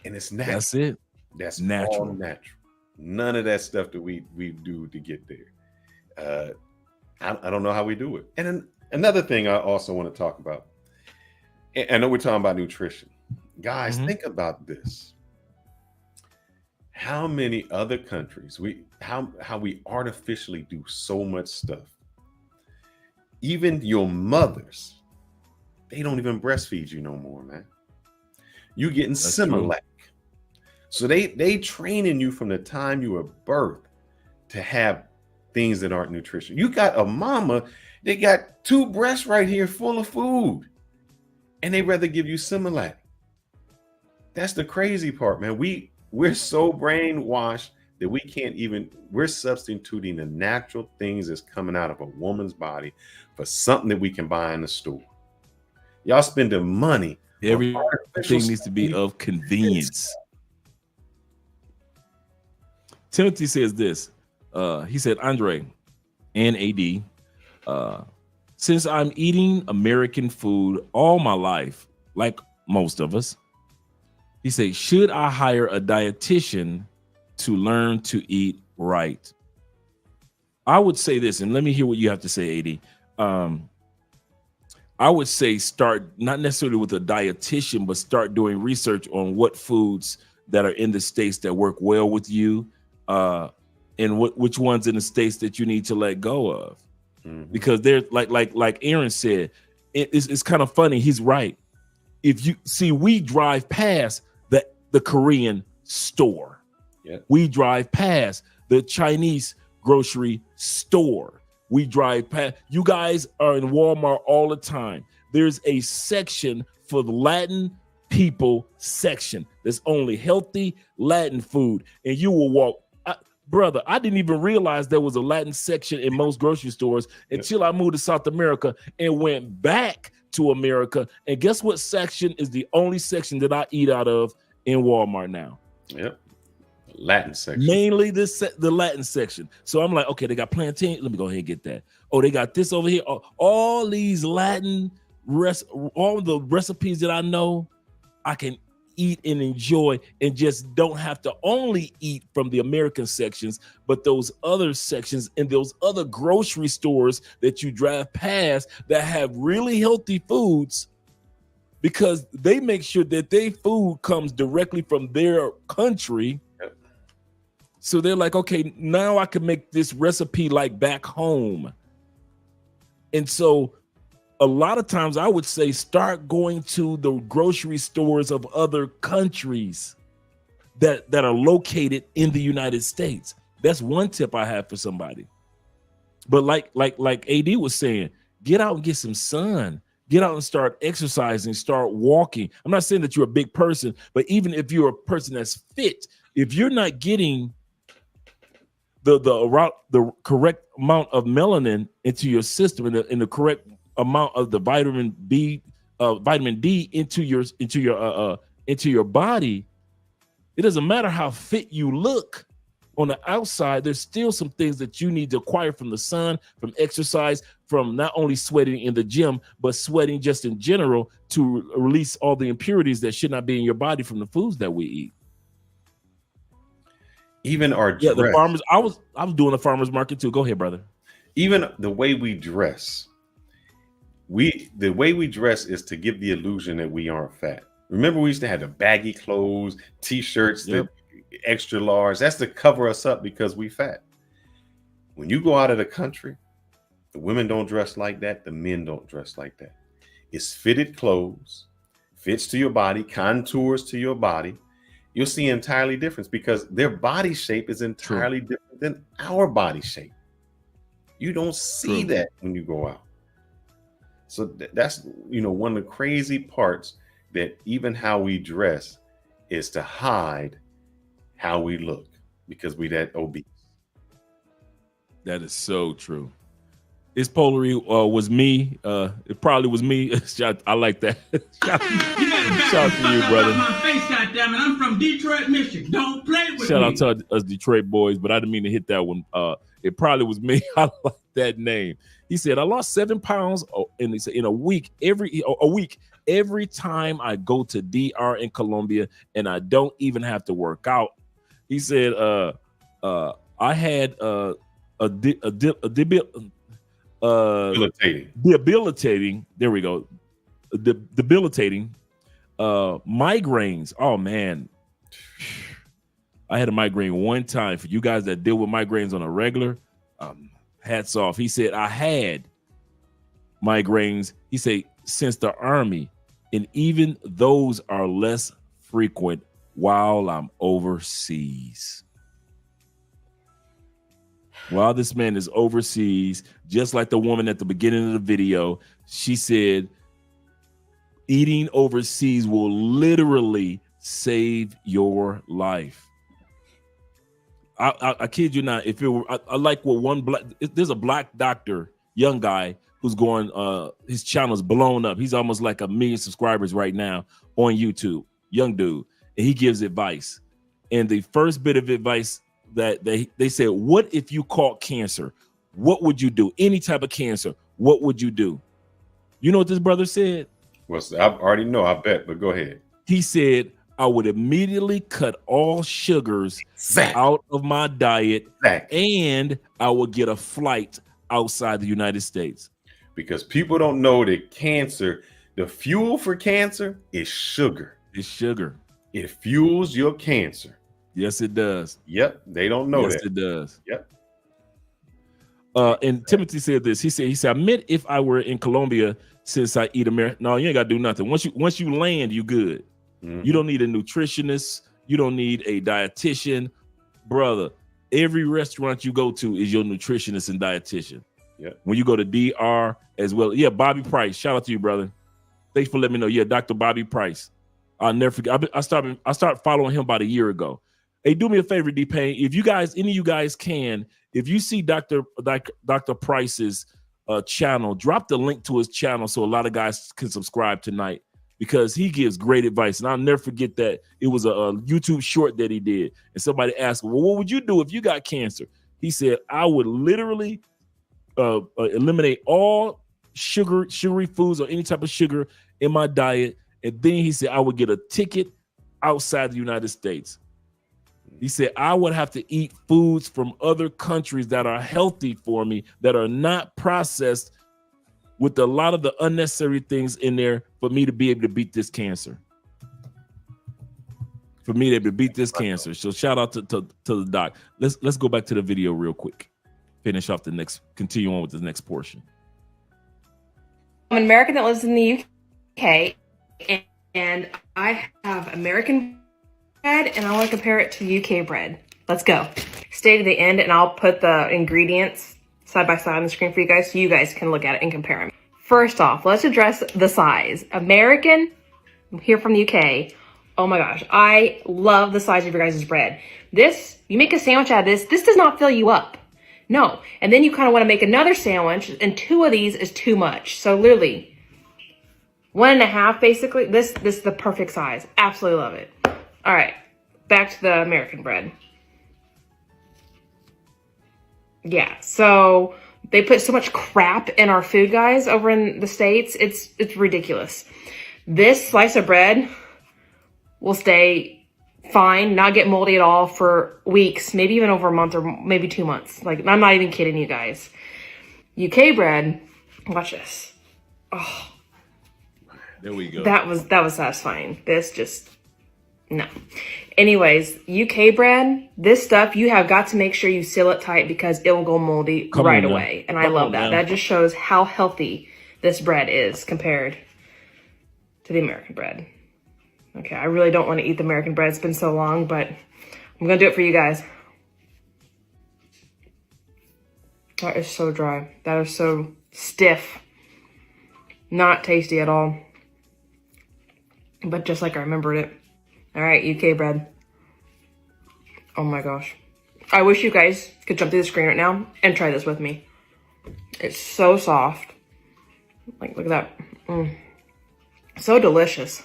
And it's natural. That's it. That's natural. all natural. None of that stuff that we do to get there. I don't know how we do it. And then another thing I also want to talk about. I know we're talking about nutrition. Guys, think about this. How many other countries how we artificially do so much stuff. Even your mothers, they don't even breastfeed you no more, man. You getting Similac. So they training you from the time you were birthed to have things that aren't nutrition. You got a mama, they got 2 breasts right here full of food, and they rather give you Similac. That's the crazy part, man. We're so brainwashed that we're substituting the natural things that's coming out of a woman's body for something that we can buy in the store. Y'all spending money. Everything needs to be of convenience. Timothy says this. He said, Andre and AD, since I'm eating American food all my life, like most of us, he said, should I hire a dietitian to learn to eat right? I would say this, and let me hear what you have to say, AD. I would say start not necessarily with a dietitian, but start doing research on what foods that are in the States that work well with you, and which ones in the States that you need to let go of. Because they're like Aaron said, it's kind of funny. He's right. If you see, we drive past the Korean store. We drive past the Chinese grocery store. We drive past. You guys are in Walmart all the time. There's a section for the Latin people section. There's only healthy Latin food, and you will walk. Brother, I didn't even realize there was a Latin section in most grocery stores until I moved to South America and went back to America. And guess what section is the only section that I eat out of in Walmart now? Yep. Latin section. Mainly the Latin section. So I'm like, okay, they got plantain. Let me go ahead and get that. Oh, they got this over here. All these Latin all the recipes that I know, I can eat and enjoy, and just don't have to only eat from the American sections, but those other sections and those other grocery stores that you drive past that have really healthy foods, because they make sure that their food comes directly from their country. So they're like, okay, now I can make this recipe like back home. And so a lot of times I would say start going to the grocery stores of other countries that are located in the United States. That's one tip I have for somebody. But like AD was saying, get out and get some sun. Get out and start exercising, start walking. I'm not saying that you're a big person, but even if you're a person that's fit, if you're not getting the correct amount of melanin into your system and the correct amount of the vitamin D into your body, it doesn't matter how fit you look on the outside. There's still some things that you need to acquire from the sun, from exercise, from not only sweating in the gym, but sweating just in general to release all the impurities that should not be in your body from the foods that we eat. Even our dress. The farmers. I was doing a farmer's market too. Go ahead, brother. Even the way we dress. The way we dress is to give the illusion that we aren't fat. Remember, we used to have the baggy clothes, t-shirts, the extra large. That's to cover us up because we fat. When you go out of the country, the women don't dress like that. The men don't dress like that. It's fitted clothes, fits to your body, contours to your body. You'll see entirely different because their body shape is entirely different than our body shape. You don't see that when you go out. So that's, you know, one of the crazy parts, that even how we dress is to hide how we look because we that obese. That is so true. It's Polary was me. It probably was me. I like that. Shout out to you, brother. My face, goddammit. I'm from Detroit, Michigan. Don't play with me. Shout out to us Detroit boys, but I didn't mean to hit that one. It probably was me. I like that name. He said, I lost 7 pounds in a week, every time I go to DR in Colombia, and I don't even have to work out. He said, I had debilitating. There we go. Debilitating migraines. Oh man, I had a migraine one time. For you guys that deal with migraines on a regular, hats off. He said I had migraines. He said since the army, and even those are less frequent while I'm overseas. While this man is overseas, just like the woman at the beginning of the video, she said, eating overseas will literally save your life. I kid you not. If it were, I like what there's a black doctor, young guy who's going, his channel is blown up. He's almost like 1 million subscribers right now on YouTube, young dude. And he gives advice. And the first bit of advice that they said, what if you caught cancer? What would you do? Any type of cancer, what would you do? You know what this brother said? Well, I already know, I bet, but go ahead. He said, I would immediately cut all sugars out of my diet, and I would get a flight outside the United States. Because people don't know that cancer, the fuel for cancer is sugar. It's sugar. It fuels your cancer. Yes, it does. Yep, they don't know that. Yes, it does. Yep. And Timothy said this. He said, I meant if I were in Colombia, since I eat American. No, you ain't got to do nothing. Once you land, you good. Mm-hmm. You don't need a nutritionist. You don't need a dietitian. Brother, every restaurant you go to is your nutritionist and dietitian. Yeah. When you go to DR as well. Yeah, Bobby Price. Shout out to you, brother. Thanks for letting me know. Yeah, Dr. Bobby Price. I'll never forget. I started following him about a year ago. Hey, do me a favor, D-Pain. If you guys, any of you guys can, if you see Dr. Price's channel, drop the link to his channel so a lot of guys can subscribe tonight, because he gives great advice. And I'll never forget that it was a YouTube short that he did. And somebody asked him, well, what would you do if you got cancer? He said, I would literally eliminate all sugary foods or any type of sugar in my diet. And then he said, I would get a ticket outside the United States. He said, I would have to eat foods from other countries that are healthy for me, that are not processed with a lot of the unnecessary things in there for me to be able to beat this cancer. For me to be able to beat this cancer. So shout out to the doc. Let's go back to the video real quick. Finish off continue on with the next portion. I'm an American that lives in the UK, and I have American bread, and I want to compare it to UK bread. Let's go. Stay to the end, and I'll put the ingredients side by side on the screen for you guys so you guys can look at it and compare them. First off, let's address the size. American, here from the UK. Oh my gosh, I love the size of your guys' bread. This, you make a sandwich out of this does not fill you up. No. And then you kind of want to make another sandwich, and 2 of these is too much. So literally 1.5 basically. This is the perfect size. Absolutely love it. All right, back to the American bread. Yeah, so they put so much crap in our food, guys, over in the States. It's ridiculous. This slice of bread will stay fine, not get moldy at all for weeks, maybe even over a month or maybe 2 months. Like, I'm not even kidding you guys. UK bread, watch this. Oh, there we go. That was satisfying. This just, no. Anyways, UK bread, this stuff, you have got to make sure you seal it tight because it will go moldy right away. And I love that. That just shows how healthy this bread is compared to the American bread. Okay, I really don't want to eat the American bread. It's been so long, but I'm gonna do it for you guys. That is so dry. That is so stiff. Not tasty at all. But just like I remembered it. All right, UK bread. Oh my gosh. I wish you guys could jump through the screen right now and try this with me. It's so soft. Like, look at that. So delicious.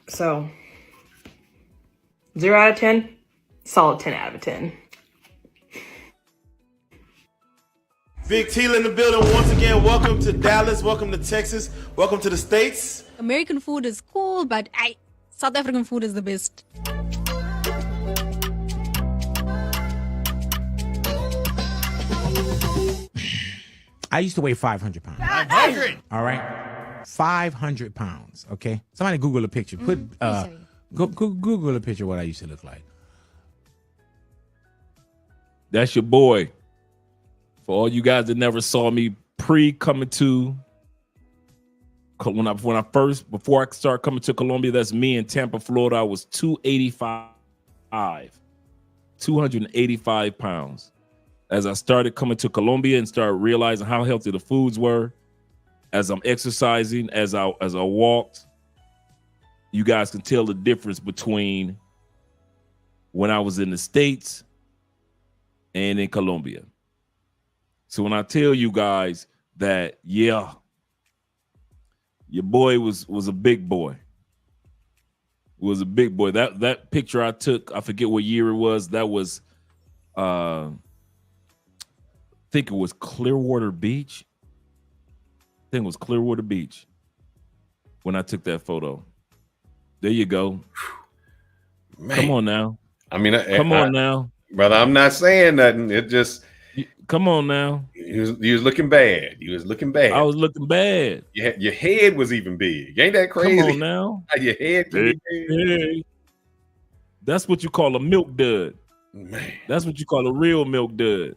So, 0 out of 10, solid 10 out of 10. Big T in the building once again. Welcome to Dallas. Welcome to Texas. Welcome to the States. American food is cool, but South African food is the best. I used to weigh 500 pounds. 500. All right, 500 pounds. Okay, somebody Google a picture. Put Google a picture of what I used to look like. That's your boy. For all you guys that never saw me coming to before I started coming to Colombia, that's me in Tampa, Florida. I was 285 pounds. As I started coming to Colombia and started realizing how healthy the foods were, as I'm exercising, as I walked, you guys can tell the difference between when I was in the States and in Colombia. So when I tell you guys that, yeah, your boy was a big boy. Was a big boy. That picture I took, I forget what year it was. That was I think it was Clearwater Beach. I think it was Clearwater Beach when I took that photo. There you go. Man. Come on now. I mean, come on now, brother. I'm not saying nothing. It just come on now. You was looking bad. You was looking bad. I was looking bad. Your head was even big. Ain't that crazy? Come on now. Your head. Hey. That's what you call a milk dud. Man. That's what you call a real milk dud.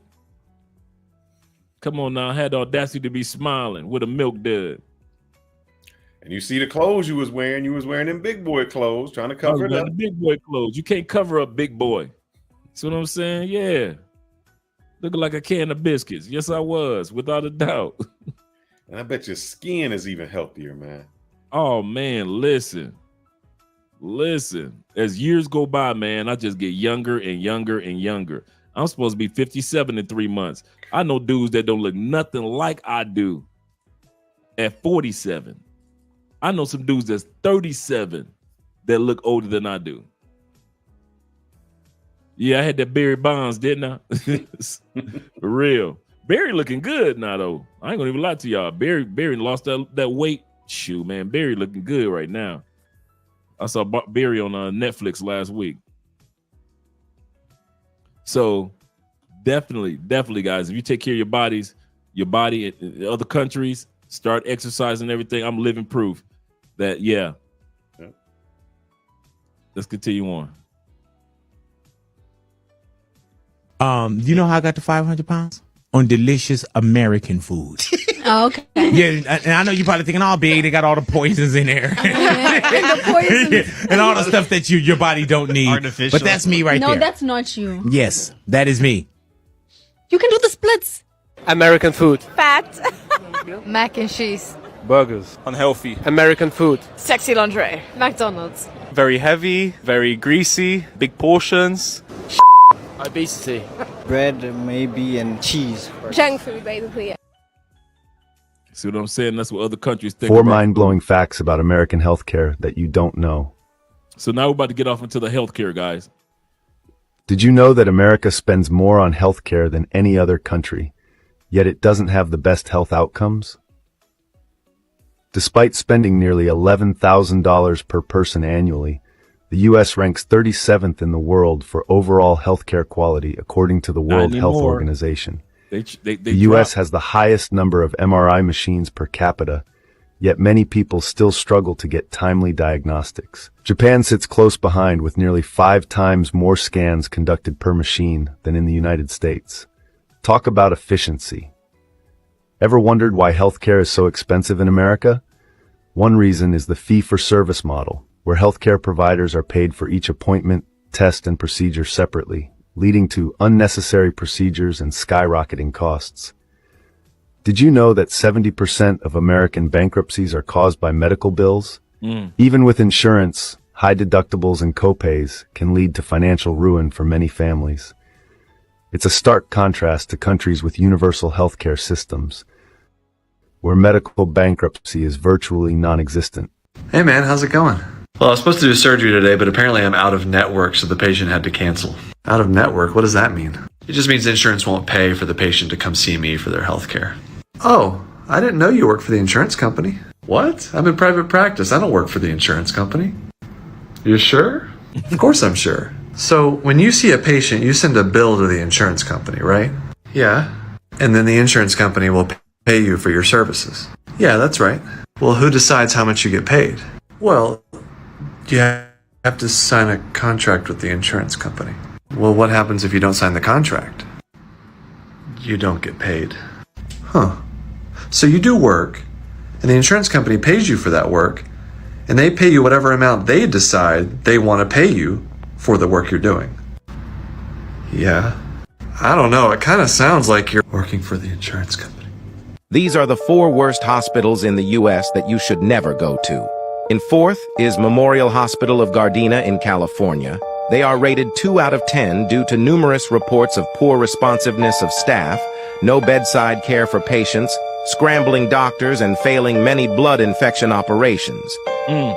Come on now. I had the audacity to be smiling with a milk dud. And you see the clothes you was wearing. You was wearing them big boy clothes, trying to cover it up. The big boy clothes. You can't cover up big boy. See what I'm saying? Yeah. Looking like a can of biscuits. Yes, I was, without a doubt. And I bet your skin is even healthier, man. Oh, man, listen. As years go by, man, I just get younger and younger and younger. I'm supposed to be 57 in 3 months. I know dudes that don't look nothing like I do at 47. I know some dudes that's 37 that look older than I do. Yeah, I had that Barry Bonds, didn't I? For real. Barry looking good now, though. I ain't gonna even lie to y'all. Barry lost that weight. Shoot, man. Barry looking good right now. I saw Barry on Netflix last week. So definitely, guys, if you take care of your body in other countries, start exercising and everything, I'm living proof that, yeah. Let's continue on. You know how I got to 500 pounds? On delicious American food. Oh, okay. Yeah, and I know you're probably thinking, oh, big, they got all the poisons in there. The poisons. And all the stuff that your body don't need. Artificial. But that's me right there. No, that's not you. Yes, that is me. You can do the splits. American food. Fat. Mac and cheese. Burgers. Unhealthy. American food. Sexy lingerie. McDonald's. Very heavy, very greasy, big portions. Obesity. Bread, maybe, and cheese. Junk food, basically. See what I'm saying? That's what other countries think. 4 mind-blowing facts about American healthcare that you don't know. So now we're about to get off into the healthcare, guys. Did you know that America spends more on healthcare than any other country, yet it doesn't have the best health outcomes? Despite spending nearly $11,000 per person annually, the U.S. ranks 37th in the world for overall healthcare quality, according to the World Health Organization. The U.S. has the highest number of MRI machines per capita, yet many people still struggle to get timely diagnostics. Japan sits close behind with nearly 5 times more scans conducted per machine than in the United States. Talk about efficiency. Ever wondered why healthcare is so expensive in America? One reason is the fee-for-service model, where healthcare providers are paid for each appointment, test, and procedure separately, leading to unnecessary procedures and skyrocketing costs. Did you know that 70% of American bankruptcies are caused by medical bills? Even with insurance, high deductibles and copays can lead to financial ruin for many families. It's a stark contrast to countries with universal healthcare systems, where medical bankruptcy is virtually non-existent. Hey man, how's it going? Well, I was supposed to do surgery today, but apparently I'm out of network, so the patient had to cancel. Out of network? What does that mean? It just means insurance won't pay for the patient to come see me for their health care. Oh, I didn't know you worked for the insurance company. What? I'm in private practice. I don't work for the insurance company. You sure? Of course I'm sure. So when you see a patient, you send a bill to the insurance company, right? Yeah. And then the insurance company will pay you for your services. Yeah, that's right. Well, who decides how much you get paid? Well, you have to sign a contract with the insurance company. Well, what happens if you don't sign the contract? You don't get paid. Huh. So you do work, and the insurance company pays you for that work, and they pay you whatever amount they decide they want to pay you for the work you're doing. Yeah. I don't know, it kind of sounds like you're working for the insurance company. These are the 4 worst hospitals in the U.S. that you should never go to. In 4th is Memorial Hospital of Gardena in California. They are rated 2 out of 10 due to numerous reports of poor responsiveness of staff, no bedside care for patients, scrambling doctors, and failing many blood infection operations.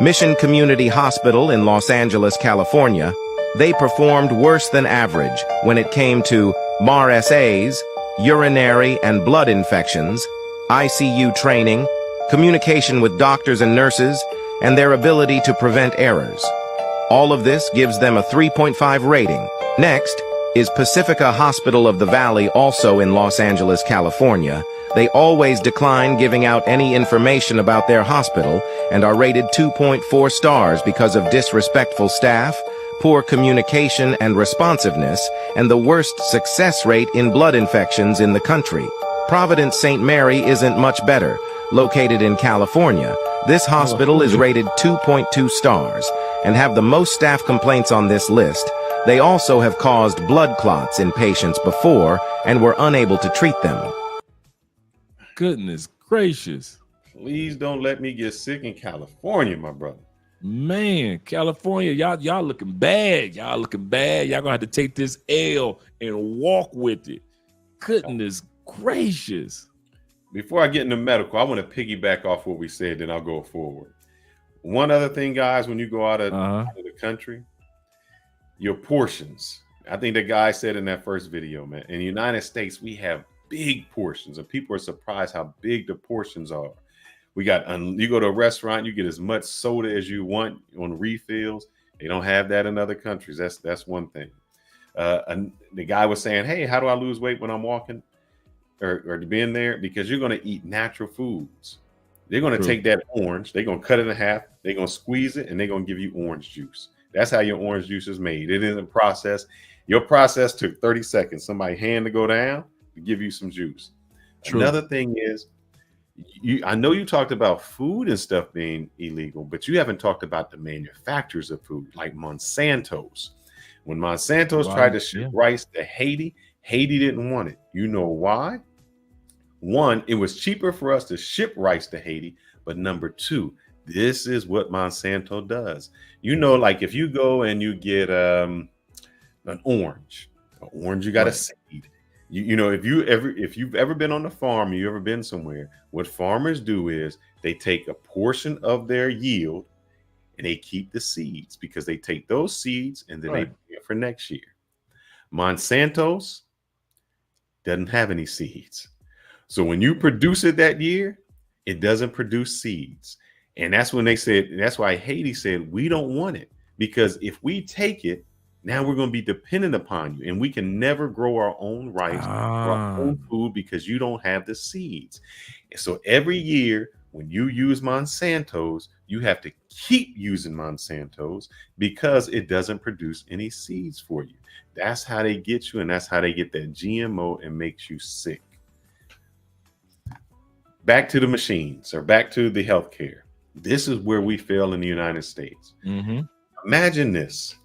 Mission Community Hospital in Los Angeles, California, they performed worse than average when it came to MRSAs, urinary and blood infections, ICU training, communication with doctors and nurses, and their ability to prevent errors. All of this gives them a 3.5 rating. Next is Pacifica Hospital of the Valley, also in Los Angeles, California. They always decline giving out any information about their hospital and are rated 2.4 stars because of disrespectful staff, poor communication and responsiveness, and the worst success rate in blood infections in the country. Providence St. Mary isn't much better. Located in California, this hospital is rated 2.2 stars and have the most staff complaints on this list. They also have caused blood clots in patients before and were unable to treat them. Goodness gracious. Please don't let me get sick in California, my brother. Man, California, y'all looking bad. Y'all looking bad. Y'all gonna have to take this L and walk with it. Goodness gracious. Before I get into medical, I want to piggyback off what we said, then I'll go forward. One other thing, guys, when you go out of the country, your portions. I think the guy said in that first video, man, in the United States, we have big portions, and people are surprised how big the portions are. We got, you go to a restaurant, you get as much soda as you want on refills. They don't have that in other countries. That's one thing. And the guy was saying, hey, how do I lose weight when I'm walking or being there? Because you're going to eat natural foods. They're going to take that orange, they're going to cut it in half, they're going to squeeze it, and they're going to give you orange juice. That's how your orange juice is made. It isn't processed. Your process took 30 seconds. Somebody hand to go down to give you some juice. True. Another thing is, I know you talked about food and stuff being illegal, but you haven't talked about the manufacturers of food, like Monsanto's. When Monsanto's tried to ship rice to Haiti, Haiti didn't want it. You know why? One, it was cheaper for us to ship rice to Haiti, but number two, this is what Monsanto does. You know, like if you go and you get an orange, you got a seed. You know, if you've ever been on the farm, you ever been somewhere, what farmers do is they take a portion of their yield and they keep the seeds, because they take those seeds and then they pay it for next year. Monsanto's doesn't have any seeds. So when you produce it that year, it doesn't produce seeds. And that's when they said, that's why Haiti said, we don't want it, because if we take it, now we're going to be dependent upon you, and we can never grow our own rice, or our own food, because you don't have the seeds. And so every year when you use Monsanto's, you have to keep using Monsanto's because it doesn't produce any seeds for you. That's how they get you, and that's how they get that GMO and makes you sick. Back to the machines, or back to the healthcare. This is where we fail in the United States. Mm-hmm. Imagine this.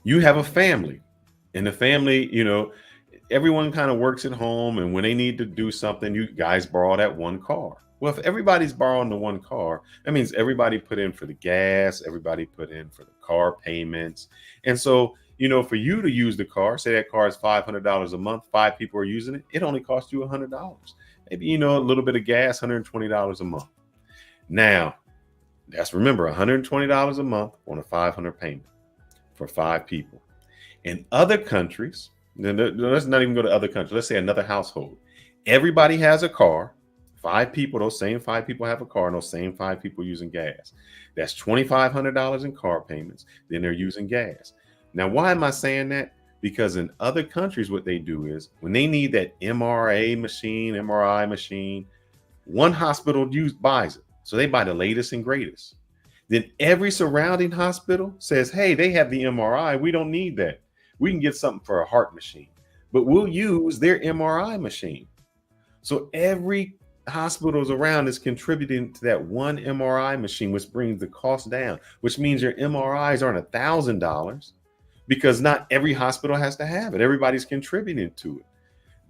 You have a family, and the family, you know, everyone kind of works at home, and when they need to do something, you guys borrow that one car. Well, if everybody's borrowing the one car, that means everybody put in for the gas, everybody put in for the car payments. And so, you know, for you to use the car, say that car is $500 a month, 5 people are using it, it only costs you $100. Maybe, you know, a little bit of gas, $120 a month. Now, that's, remember, $120 a month on a $500 payment for 5 people. In other countries, let's not even go to other countries. Let's say another household. Everybody has a car. 5 people, those same 5 people have a car, and those same 5 people using gas. That's $2,500 in car payments. Then they're using gas. Now, why am I saying that? Because in other countries, what they do is when they need that MRI machine, one hospital buys it. So they buy the latest and greatest. Then every surrounding hospital says, hey, they have the MRI. We don't need that. We can get something for a heart machine, but we'll use their MRI machine. So every hospitals around is contributing to that one MRI machine, which brings the cost down, which means your MRIs aren't $1,000 because not every hospital has to have it. Everybody's contributing to it.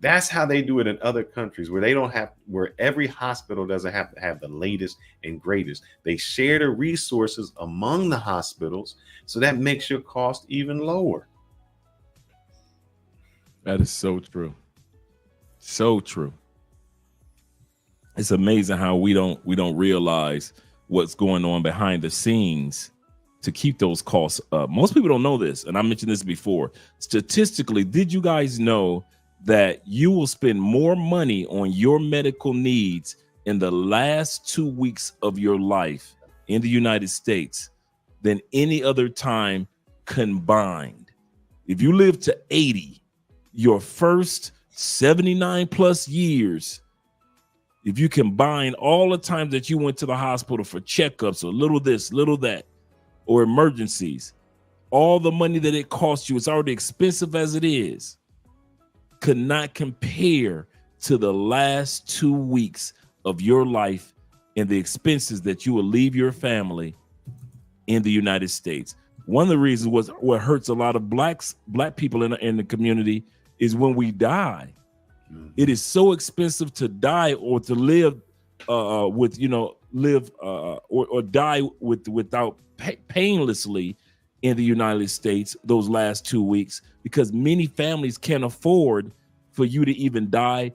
That's how they do it in other countries where they don't have, where every hospital doesn't have to have the latest and greatest. They share the resources among the hospitals. So that makes your cost even lower. That is so true. So true. It's amazing how we don't realize what's going on behind the scenes to keep those costs up. Most people don't know this, and I mentioned this before. Statistically, did you guys know that you will spend more money on your medical needs in the last 2 weeks of your life in the United States than any other time combined? If you live to 80, your first 79 plus years, if you combine all the times that you went to the hospital for checkups or little this, little that, or emergencies, all the money that it costs you, it's already expensive as it is, could not compare to the last 2 weeks of your life and the expenses that you will leave your family in the United States. One of the reasons was what hurts a lot of black people in the community is when we die. It is so expensive to die or to live or die without painlessly in the United States those last 2 weeks, because many families can't afford for you to even die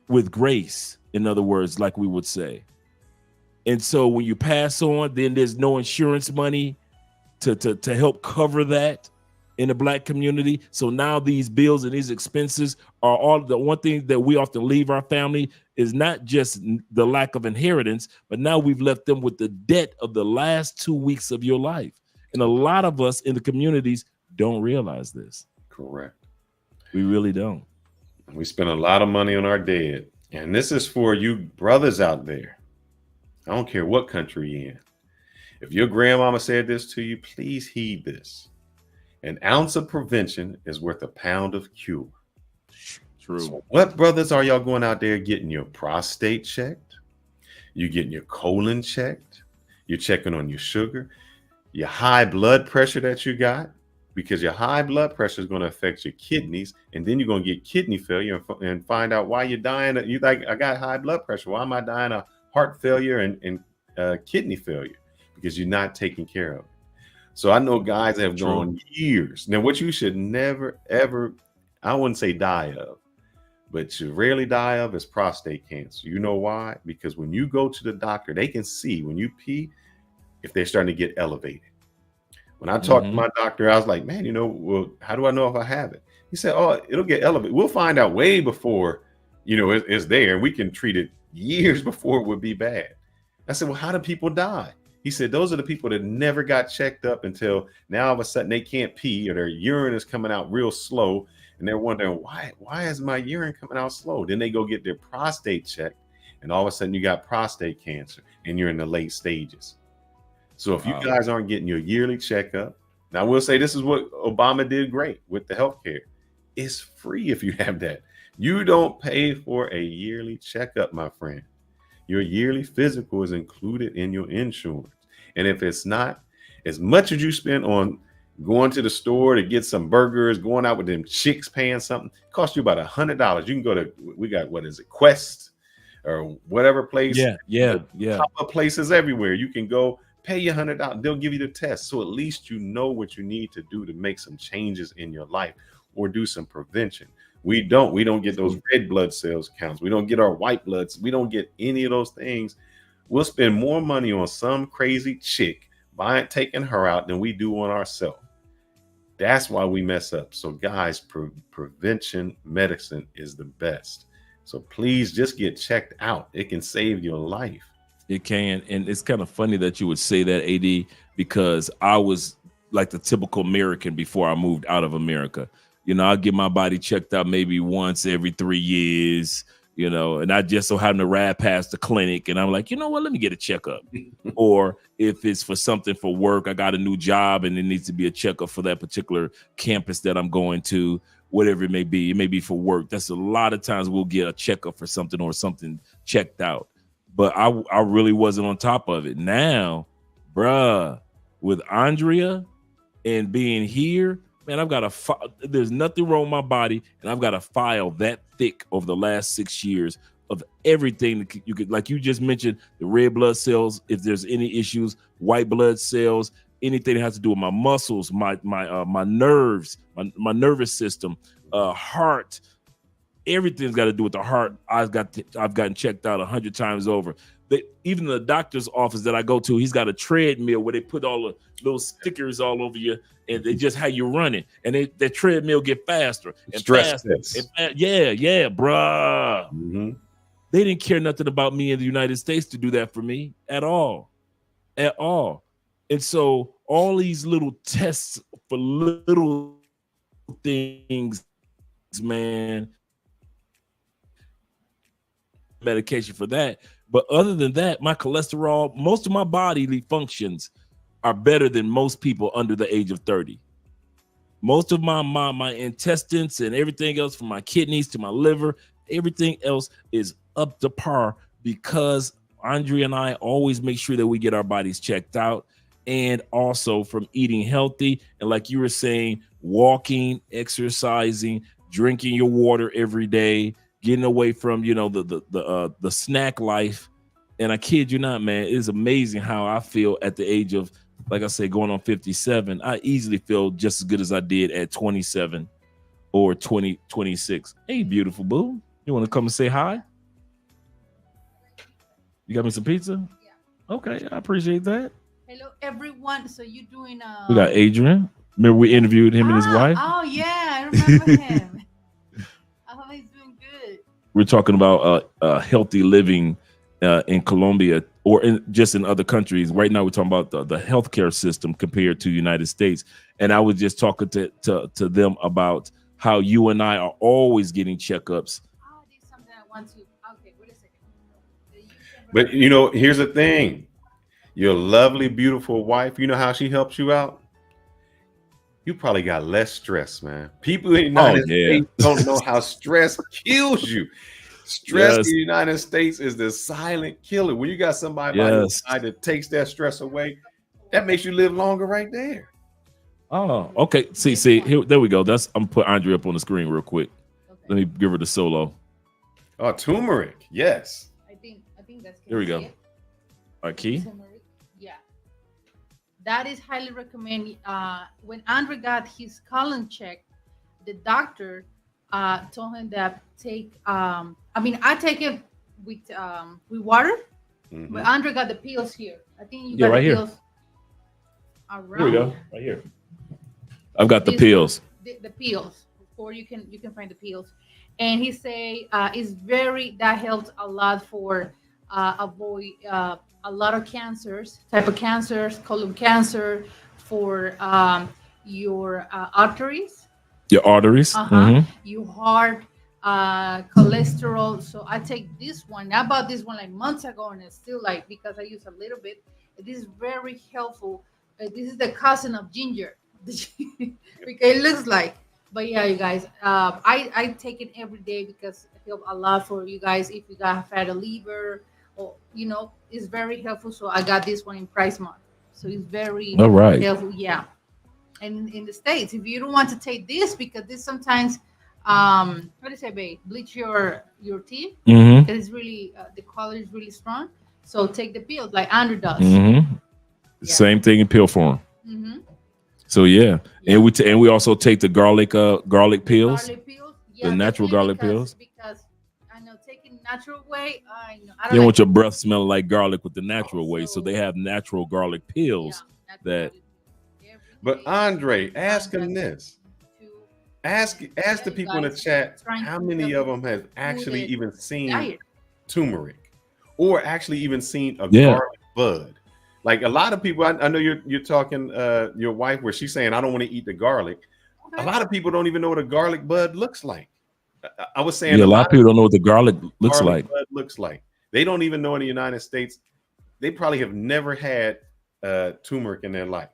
with grace, in other words, like we would say. And so when you pass on, then there's no insurance money to help cover that in the black community. So now these bills and these expenses are all the one thing that we often leave our family is not just the lack of inheritance, but now we've left them with the debt of the last 2 weeks of your life. And a lot of us in the communities don't realize this. Correct. We really don't. We spend a lot of money on our dead. And this is for you brothers out there. I don't care what country you're in. If your grandmama said this to you, please heed this. An ounce of prevention is worth a pound of cure. True. So what brothers are y'all going out there getting your prostate checked? You getting your colon checked? You're checking on your sugar, your high blood pressure that you got, because your high blood pressure is going to affect your kidneys, and then you're going to get kidney failure and find out why you're dying. You like, I got high blood pressure. Why am I dying of heart failure and kidney failure? Because you're not taking care of it. So I know guys that have gone years. Now, what you should never, ever, I wouldn't say die of, but you rarely die of is prostate cancer. You know why? Because when you go to the doctor, they can see when you pee if they're starting to get elevated. When I talked to my doctor, I was like, man, well, how do I know if I have it? He said, oh, it'll get elevated. We'll find out way before, it's there, and we can treat it years before it would be bad. I said, well, how do people die? He said, those are the people that never got checked up until now all of a sudden they can't pee or their urine is coming out real slow. And they're wondering, why is my urine coming out slow? Then they go get their prostate checked. And all of a sudden you got prostate cancer and you're in the late stages. So if you guys aren't getting your yearly checkup, now I will say this is what Obama did great with the healthcare. It's free if you have that. You don't pay for a yearly checkup, my friend. Your yearly physical is included in your insurance. And if it's not, as much as you spend on going to the store to get some burgers, going out with them chicks, paying something, it costs you about $100. You can go to, we got, what is it, Quest or whatever place. Yeah. Pop-up places everywhere. You can go pay your $100. They'll give you the test. So at least you know what you need to do to make some changes in your life or do some prevention. We don't get those red blood cells counts. We don't get our white bloods. We don't get any of those things. We'll spend more money on some crazy chick taking her out than we do on ourselves. That's why we mess up. So guys, prevention medicine is the best. So please just get checked out. It can save your life. It can. And it's kind of funny that you would say that, AD, because I was like the typical American before I moved out of America. You know, I get my body checked out maybe once every 3 years, you know, and I just so happen to ride past the clinic and I'm like, you know what, let me get a checkup. Or if it's for something for work, I got a new job and it needs to be a checkup for that particular campus that I'm going to, whatever it may be. It may be for work. That's a lot of times we'll get a checkup for something or something checked out. But I really wasn't on top of it. Now, bruh, with Andrea and being here, man, I've got there's nothing wrong with my body, and I've got a file that thick over the last 6 years of everything that you could, like you just mentioned, the red blood cells, if there's any issues, white blood cells, anything that has to do with my muscles, my nerves, my nervous system, heart, everything's got to do with the heart. I've gotten checked out 100 times over. Even the doctor's office that I go to, he's got a treadmill where they put all the little stickers all over you, and they just how you run it, and that treadmill get faster and faster. Yeah, bruh. Mm-hmm. They didn't care nothing about me in the United States to do that for me at all. And so all these little tests for little things, man, medication for that. But other than that, my cholesterol, most of my bodily functions are better than most people under the age of 30. Most of my intestines and everything else, from my kidneys to my liver, everything else is up to par because Andrea and I always make sure that we get our bodies checked out, and also from eating healthy. And like you were saying, walking, exercising, drinking your water every day, getting away from, you know, the snack life. And I kid you not, man, it is amazing how I feel at the age of, like I said, going on 57. I easily feel just as good as I did at 27 or 26. Hey, beautiful boo. You want to come and say hi? You got me some pizza? Yeah. Okay, I appreciate that. Hello, everyone. So you're doing We got Adrian. Remember we interviewed him and his wife? Oh, yeah, I remember him. I hope he's doing good. We're talking about healthy living in Colombia or just in other countries. Right now, we're talking about the healthcare system compared to the United States. And I was just talking to them about how you and I are always getting checkups. Oh, there's something I want to. Okay, wait a second. But, you know, here's the thing. Your lovely, beautiful wife, you know how she helps you out? You probably got less stress, man. People in the United States don't know how stress kills you. Stress in the United States is the silent killer. When you got somebody by your side that takes that stress away, that makes you live longer right there. Oh, okay. See, here, there we go. I'm gonna put Andrea up on the screen real quick. Okay. Let me give her the solo. Oh, turmeric. Yes. I think that's here we go. Our key. Turmeric. Yeah. That is highly recommended. When Andrea got his colon checked, the doctor told him that I take it with water, but Andrea got the pills here. I think you got right the here. pills around. Here we go, right here. I've got the pills. The pills, or you can find the pills. And he say that helps a lot for avoid a lot of cancers, type of cancers, colon cancer, for your arteries. Your arteries. Your heart, cholesterol. So I take this one. I bought this one like months ago, and it's still like, because I use a little bit. This is very helpful. This is the cousin of ginger, because it looks like. But yeah, you guys, I take it every day because it helps a lot for you guys if you got fatty liver you know, is very helpful. So I got this one in Price Mart. So it's very All right. helpful. Yeah. And in the States, if you don't want to take this, because this sometimes, what do you say, babe? Bleach your teeth. Mhm. Because it's really, the color is really strong. So take the pills like Andrew does. Mhm. Same thing in pill form. Mm-hmm. So yeah, and we also take the garlic pills, Garlic pills, yeah, the natural garlic pills. Because I know taking natural way, I know I You don't don't want your breath smelling like garlic with the natural way, so they have natural garlic pills that. But Andre, ask him this. Ask the people in the chat how many of them have actually even seen turmeric, or actually even seen a garlic bud. Like a lot of people, I know you're talking your wife where she's saying I don't want to eat the garlic. A lot of people don't even know what a garlic bud looks like. I was saying a lot of people don't know what the garlic looks like. Bud looks like. They don't even know in the United States. They probably have never had turmeric in their life.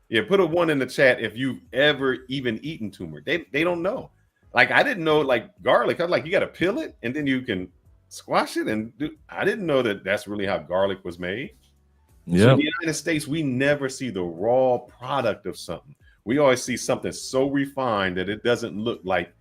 Yeah, put a 1 in the chat if you've ever even eaten turmeric. They don't know. Like I didn't know like garlic. I was like, you got to peel it and then you can squash it and do. I didn't know that that's really how garlic was made. Yeah. So in the United States, we never see the raw product of something. We always see something so refined that it doesn't look like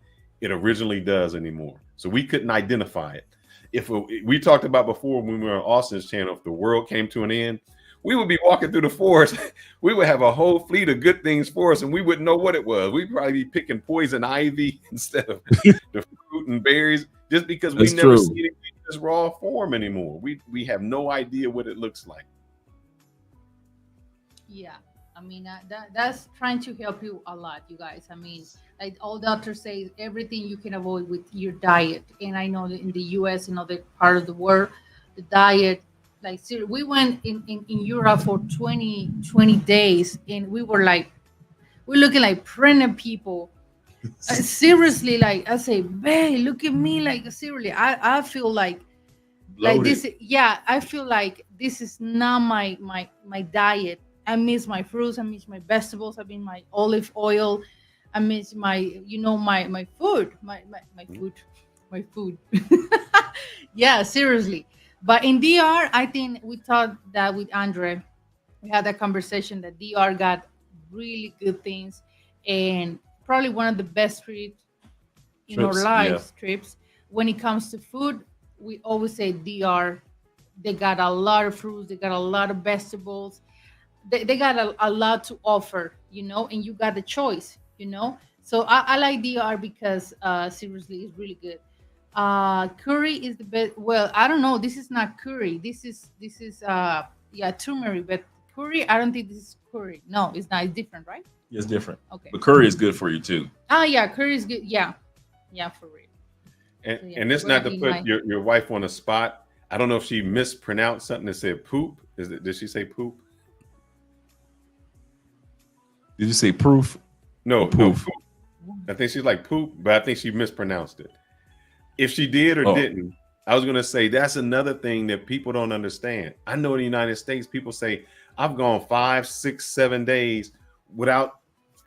it originally does anymore. So we couldn't identify it. If we talked about before when we were on Austin's channel, if the world came to an end, we would be walking through the forest. We would have a whole fleet of good things for us, and we wouldn't know what it was. We'd probably be picking poison ivy instead of the fruit and berries, just because we never see it in this raw form anymore. We have no idea what it looks like. Yeah, I mean that's trying to help you a lot, you guys. I mean, like all doctors say, everything you can avoid with your diet. And I know that in the U.S. and other part of the world, the diet, like we went in Europe for 20 days, and we're looking like pregnant people. Seriously, like I say, babe, look at me, like seriously, I feel like this. Yeah, I feel like this is not my diet. I miss my fruits. I miss my vegetables. I miss my olive oil. I miss my, my food, my food. Yeah, seriously. But in DR, I think we thought that with Andre, we had that conversation that DR got really good things, and probably one of the best trips in our lives. Trips when it comes to food. We always say DR. They got a lot of fruits. They got a lot of vegetables. They got a lot to offer, and you got the choice, So I like DR because seriously, it's really good. Curry is the best. Well, I don't know. This is not curry. This is turmeric, but curry, I don't think this is curry. No, it's not. It's different, right? It's different. Okay. But curry is good for you too. Yeah, curry is good. Yeah, for real. And it's not to put your wife on a spot. I don't know if she mispronounced something that said poop. Did she say poop? Did you say proof? No, poop. I think she's like poop, but I think she mispronounced it. If she did or didn't, I was going to say that's another thing that people don't understand. I know in the United States, people say, I've gone 5, 6, 7 days without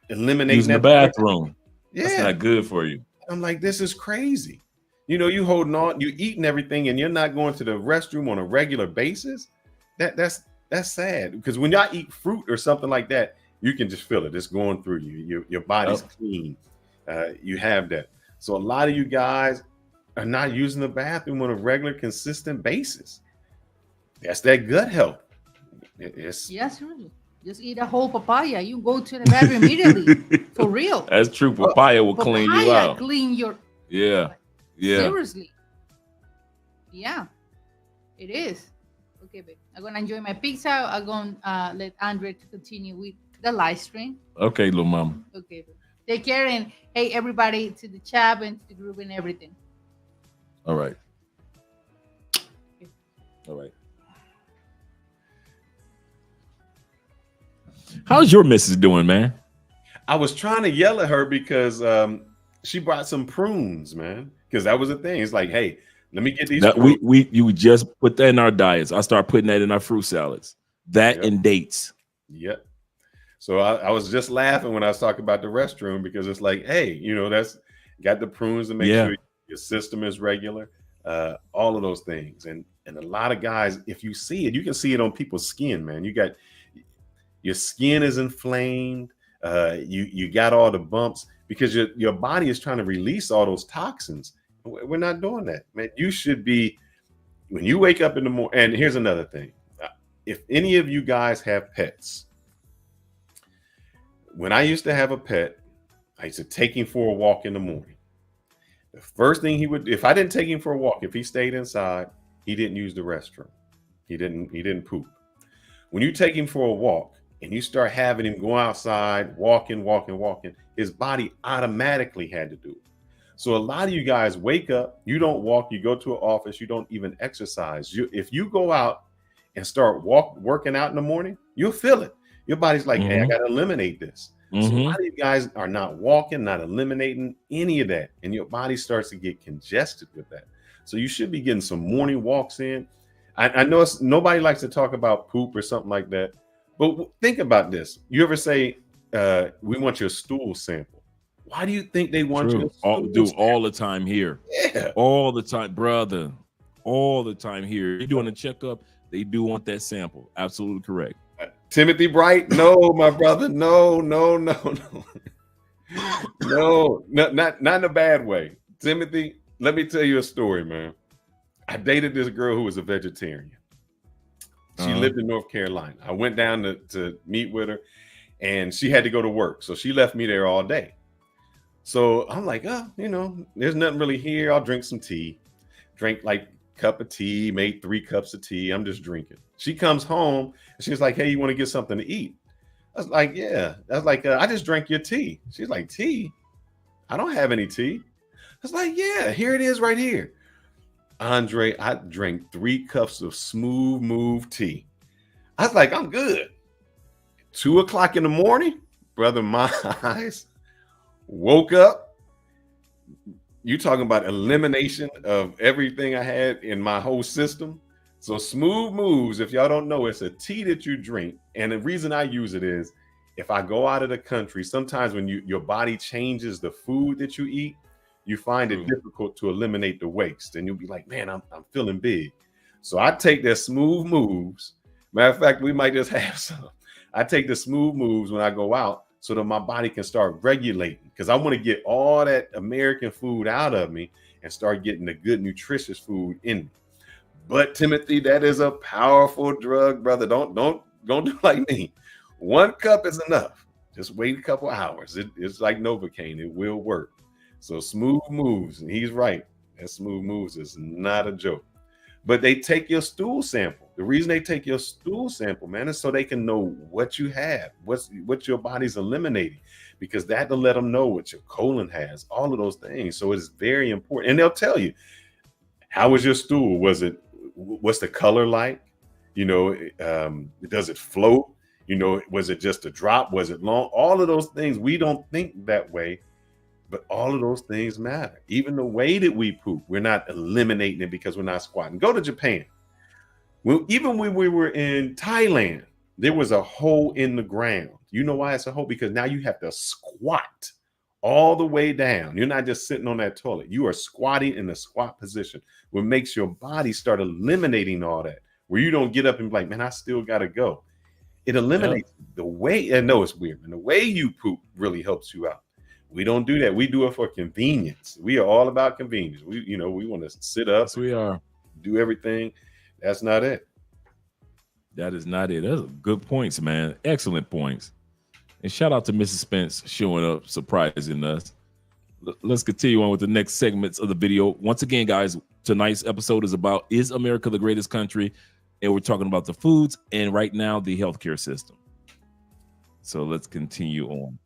eliminating using the bathroom. Yeah. That's not good for you. I'm like, this is crazy. You holding on, you eating everything, and you're not going to the restroom on a regular basis. That's sad, because when y'all eat fruit or something like that, you can just feel it. It's going through you. Your body's clean. You have that. So a lot of you guys are not using the bathroom on a regular, consistent basis. That's that gut health. Yes, really. Just eat a whole papaya. You go to the bathroom immediately. For real. That's true. Papaya will clean you out. Clean your. Yeah. Seriously. Yeah, it is. Okay, babe. I'm gonna enjoy my pizza. I'm gonna let Andre to continue with the live stream. Okay, little mama. Okay, babe. Take care, and hey, everybody, to the chat and to the group and everything. All right. All right. How's your missus doing, man? I was trying to yell at her because she brought some prunes, man. Because that was the thing. It's like, hey, let me get these. You just put that in our diets. I start putting that in our fruit salads. That and dates. Yep. So I was just laughing when I was talking about the restroom, because it's like, hey, that's got the prunes to make sure your system is regular. All of those things. And And a lot of guys, if you see it, you can see it on people's skin, man. You got your skin is inflamed. You got all the bumps because your body is trying to release all those toxins. We're not doing that, man. You should be, when you wake up in the morning. And here's another thing. If any of you guys have pets, when I used to have a pet, I used to take him for a walk in the morning. The first thing he would, if I didn't take him for a walk, if he stayed inside, he didn't use the restroom. He didn't poop. When you take him for a walk and you start having him go outside, walking, his body automatically had to do it. So a lot of you guys wake up, you don't walk, you go to an office, you don't even exercise. If you go out and start working out in the morning, you'll feel it. Your body's like, hey, I got to eliminate this. So a lot of you guys are not walking, not eliminating any of that. And your body starts to get congested with that. So you should be getting some morning walks in. I know nobody likes to talk about poop or something like that. But think about this. You ever say, we want your stool sample? Why do you think they want you to all the time here? Yeah. All the time, brother. All the time here. You're doing a checkup. They do want that sample. Absolutely correct. Timothy Bright, no, my brother, no, not in a bad way. Timothy, let me tell you a story, man. I dated this girl who was a vegetarian. She lived in North Carolina. I went down to meet with her, and she had to go to work, so she left me there all day. So I'm like, there's nothing really here. I'll drink some tea. Drink like cup of tea, made 3 cups of tea. I'm just drinking. She comes home and she's like, hey, you want to get something to eat? I was like, yeah. I was like, I just drank your tea. She's like, tea? I don't have any tea. I was like, yeah, here it is right here. Andre, I drank 3 cups of smooth move tea. I was like, I'm good. 2 o'clock in the morning, brother, my eyes woke up. You talking about elimination of everything I had in my whole system. So smooth moves, if y'all don't know, it's a tea that you drink. And the reason I use it is if I go out of the country, sometimes when your body changes the food that you eat, you find it difficult to eliminate the waste. And you'll be like, man, I'm feeling big. So I take that smooth moves. Matter of fact, we might just have some. I take the smooth moves when I go out so that my body can start regulating, because I want to get all that American food out of me and start getting the good, nutritious food in me. But Timothy, that is a powerful drug, brother. Don't do like me. 1 cup is enough. Just wait a couple hours. It's like Novocaine. It will work. So smooth moves, and he's right. That smooth moves is not a joke. But they take your stool sample. The reason they take your stool sample, man, is so they can know what you have, what your body's eliminating, because that'll let them know what your colon has, all of those things. So it's very important. And they'll tell you, how was your stool? What's the color like? Does it float? Was it just a drop? Was it long? All of those things, we don't think that way, but all of those things matter. Even the way that we poop, we're not eliminating it because we're not squatting. Go to Japan. Even when we were in Thailand, there was a hole in the ground. You know why it's a hole? Because now you have to squat all the way down. You're not just sitting on that toilet. You are squatting in the squat position, what makes your body start eliminating all that, where you don't get up and be like, man, I still got to go. It eliminates the way. I know it's weird, and the way you poop really helps you out. We don't do that. We do it for convenience. We are all about convenience. We want to sit up. Yes, we are. Do everything. That's not it. That is not it. Those are good points, man. Excellent points. And shout out to Mrs. Spence showing up, surprising us. Let's continue on with the next segments of the video. Once again, guys, tonight's episode is about, is America the greatest country? And we're talking about the foods and right now the healthcare system. So let's continue on.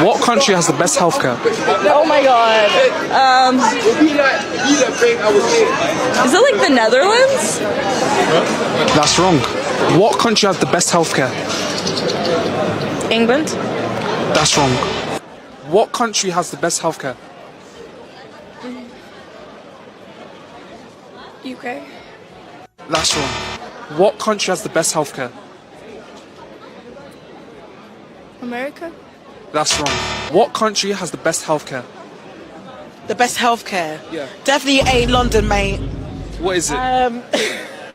What country has the best healthcare? Oh my god. Is it like the Netherlands? That's wrong. What country has the best healthcare? England? That's wrong. What country has the best healthcare? UK? That's wrong. What country has the best healthcare? America? That's wrong. What country has the best healthcare? The best healthcare? Yeah. Definitely ain't London, mate. What is it?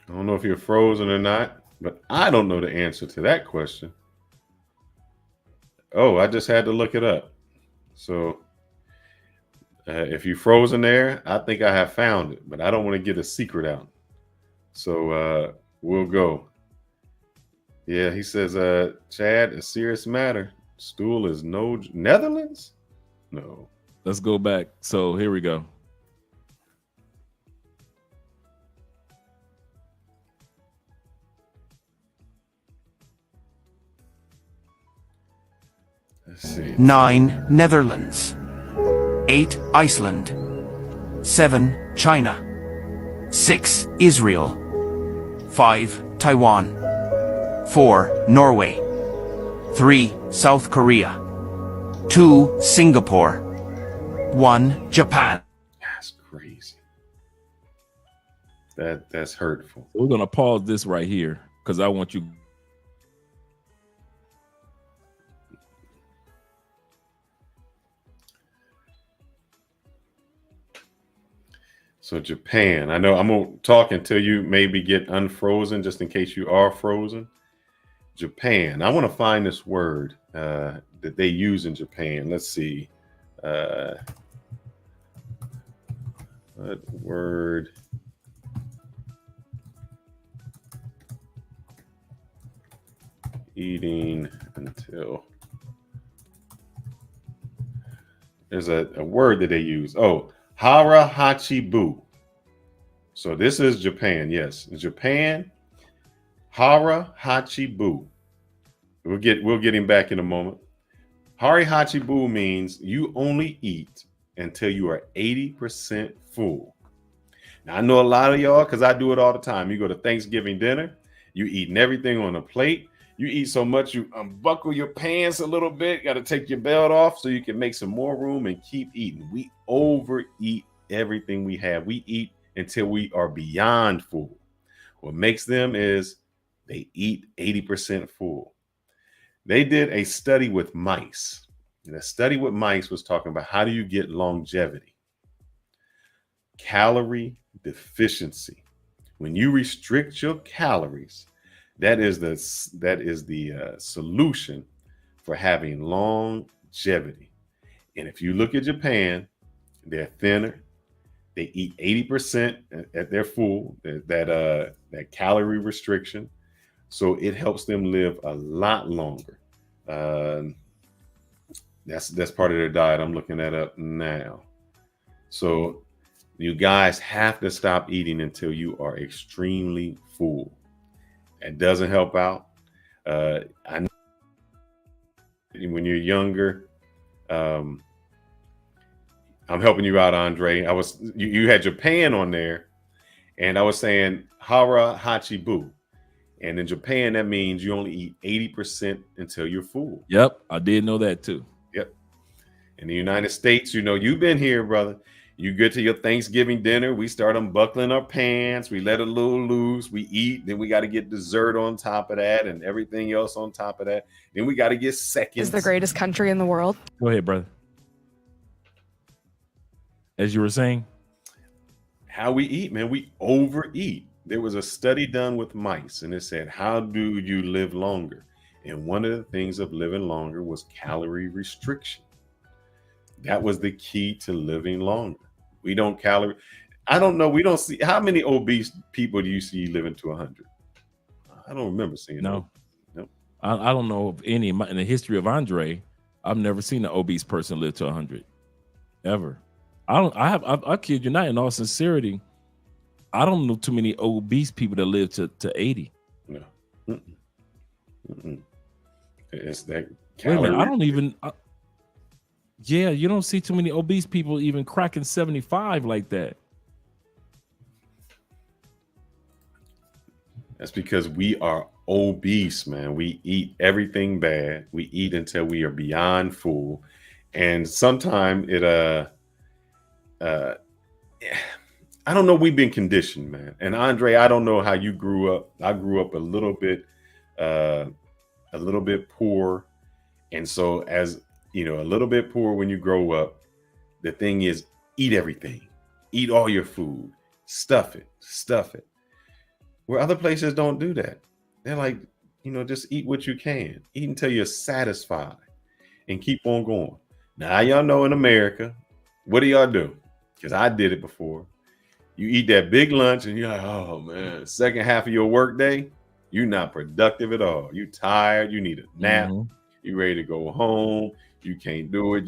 I don't know if you're frozen or not, but I don't know the answer to that question. Oh, I just had to look it up. So if you're frozen there, I think I have found it, but I don't want to get a secret out. So we'll go. Yeah, he says, Chad, a serious matter. Stool is no Netherlands? No. Let's go back. So here we go. Let's see. 9. Netherlands. 8. Iceland. 7. China. 6. Israel. 5. Taiwan. 4. Norway. 3. South Korea. 2. Singapore. 1. Japan. That's crazy. That's hurtful. We're gonna pause this right here because I want you. So Japan, I know I'm gonna talk until you maybe get unfrozen, just in case you are frozen. Japan, I want to find this word that they use in Japan. Let's see. What word? Eating until. There's a word that they use. Oh, hara hachibu. So this is Japan. Yes, Japan. Hara hachibu. We'll get him back in a moment. Hara hachibu means you only eat until you are 80% full. Now I know a lot of y'all, because I do it all the time. You go to Thanksgiving dinner, you eating everything on a plate. You eat so much you unbuckle your pants a little bit. Got to take your belt off so you can make some more room and keep eating. We overeat everything we have. We eat until we are beyond full. What makes them is they eat 80% full. They did a study with mice. And the study with mice was talking about how do you get longevity? Calorie deficiency. When you restrict your calories, that is the solution for having longevity. And if you look at Japan, they're thinner. They eat 80% at their full, that calorie restriction. So it helps them live a lot longer. That's part of their diet. I'm looking that up now. So you guys have to stop eating until you are extremely full. It doesn't help out. I know when you're younger, I'm helping you out, Andre. You had Japan on there, and I was saying hara hachibu. And in Japan, that means you only eat 80% until you're full. Yep, I did know that too. Yep. In the United States, you know, you've been here, brother. You get to your Thanksgiving dinner, we start unbuckling our pants, we let it a little loose, we eat, then we got to get dessert on top of that and everything else on top of that. Then we got to get seconds. Is the greatest country in the world. Go ahead, brother. As you were saying, how we eat, man, we overeat. There was a study done with mice, and it said, how do you live longer? And one of the things of living longer was calorie restriction. That was the key to living longer. We don't calorie. I don't know. We don't see how many obese people do you see living to 100? I don't remember seeing. No. I don't know of any in the history of Andre. I've never seen an obese person live to 100 ever. I kid you not. In all sincerity, I don't know too many obese people that live to 80. No. It's that calorie. Wait a minute, I don't even. Yeah, you don't see too many obese people even cracking 75 like that. That's because we are obese, man. We eat everything bad. We eat until we are beyond full. And sometimes it I don't know, we've been conditioned, man. And Andre, I don't know how you grew up. I grew up a little bit poor. And so as you know, a little bit poor when you grow up, the thing is eat everything, eat all your food, stuff it. where other places don't do that. They're like, just eat what you can. Eat until you're satisfied and keep on going. Now, y'all know in America, what do y'all do? Because I did it before. You eat that big lunch and you're like, oh man, second half of your work day, you're not productive at all. You tired, you need a nap, you ready to go home, you can't do it.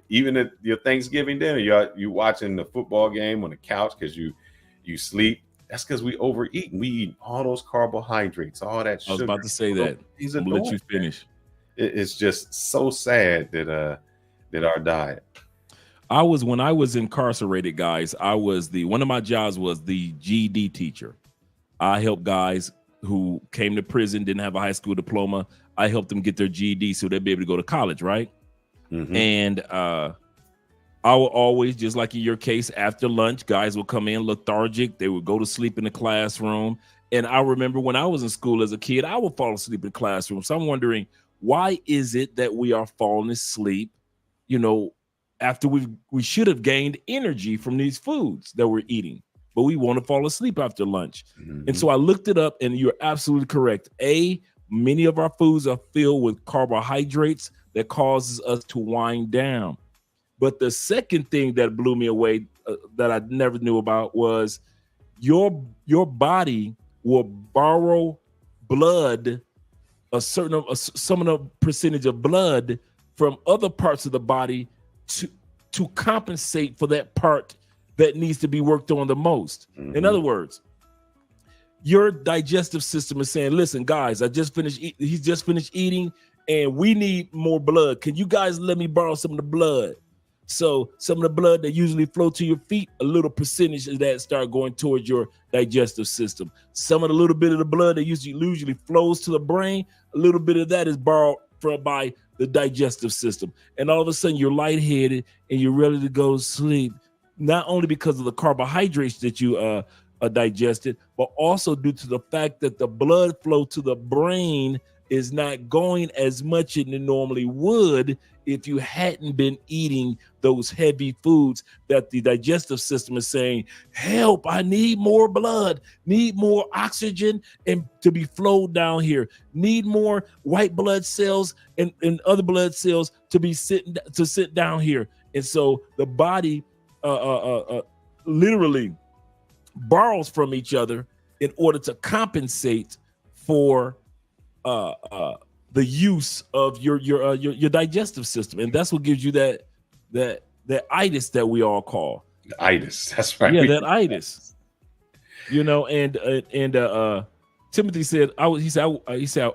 Even at your Thanksgiving dinner, you watching the football game on the couch because you sleep. That's because we overeat. We eat all those carbohydrates, all that sugar. I was about to say that. I'm gonna let you finish. It's just so sad that our diet. When I was incarcerated, guys, one of my jobs was the GED teacher. I helped guys who came to prison, didn't have a high school diploma. I helped them get their GED so they'd be able to go to college, right? And I would always, just like in your case, after lunch, guys would come in lethargic. They would go to sleep in the classroom. And I remember when I was in school as a kid, I would fall asleep in the classroom. So I'm wondering, why is it that we are falling asleep, after we should have gained energy from these foods that we're eating, but we want to fall asleep after lunch. And so I looked it up, and you're absolutely correct. Many of our foods are filled with carbohydrates that causes us to wind down. But the second thing that blew me away that I never knew about was your body will borrow blood, some of the percentage of blood from other parts of the body to compensate for that part that needs to be worked on the most. In other words, your digestive system is saying, listen, guys, he's just finished eating and we need more blood. Can you guys let me borrow some of the blood? So some of the blood that usually flow to your feet, a little percentage of that start going towards your digestive system. Some of the little bit of the blood that usually flows to the brain, a little bit of that is borrowed by the digestive system. And all of a sudden you're lightheaded and you're ready to go to sleep, not only because of the carbohydrates that you digested, but also due to the fact that the blood flow to the brain is not going as much as it normally would if you hadn't been eating those heavy foods that the digestive system is saying, help, I need more blood, need more oxygen and to be flowed down here, need more white blood cells and other blood cells to sit down here. And so the body literally borrows from each other in order to compensate for the use of your digestive system, and that's what gives you that itis that we all call the itis. That's right. Yeah, that itis. And Timothy said, he said,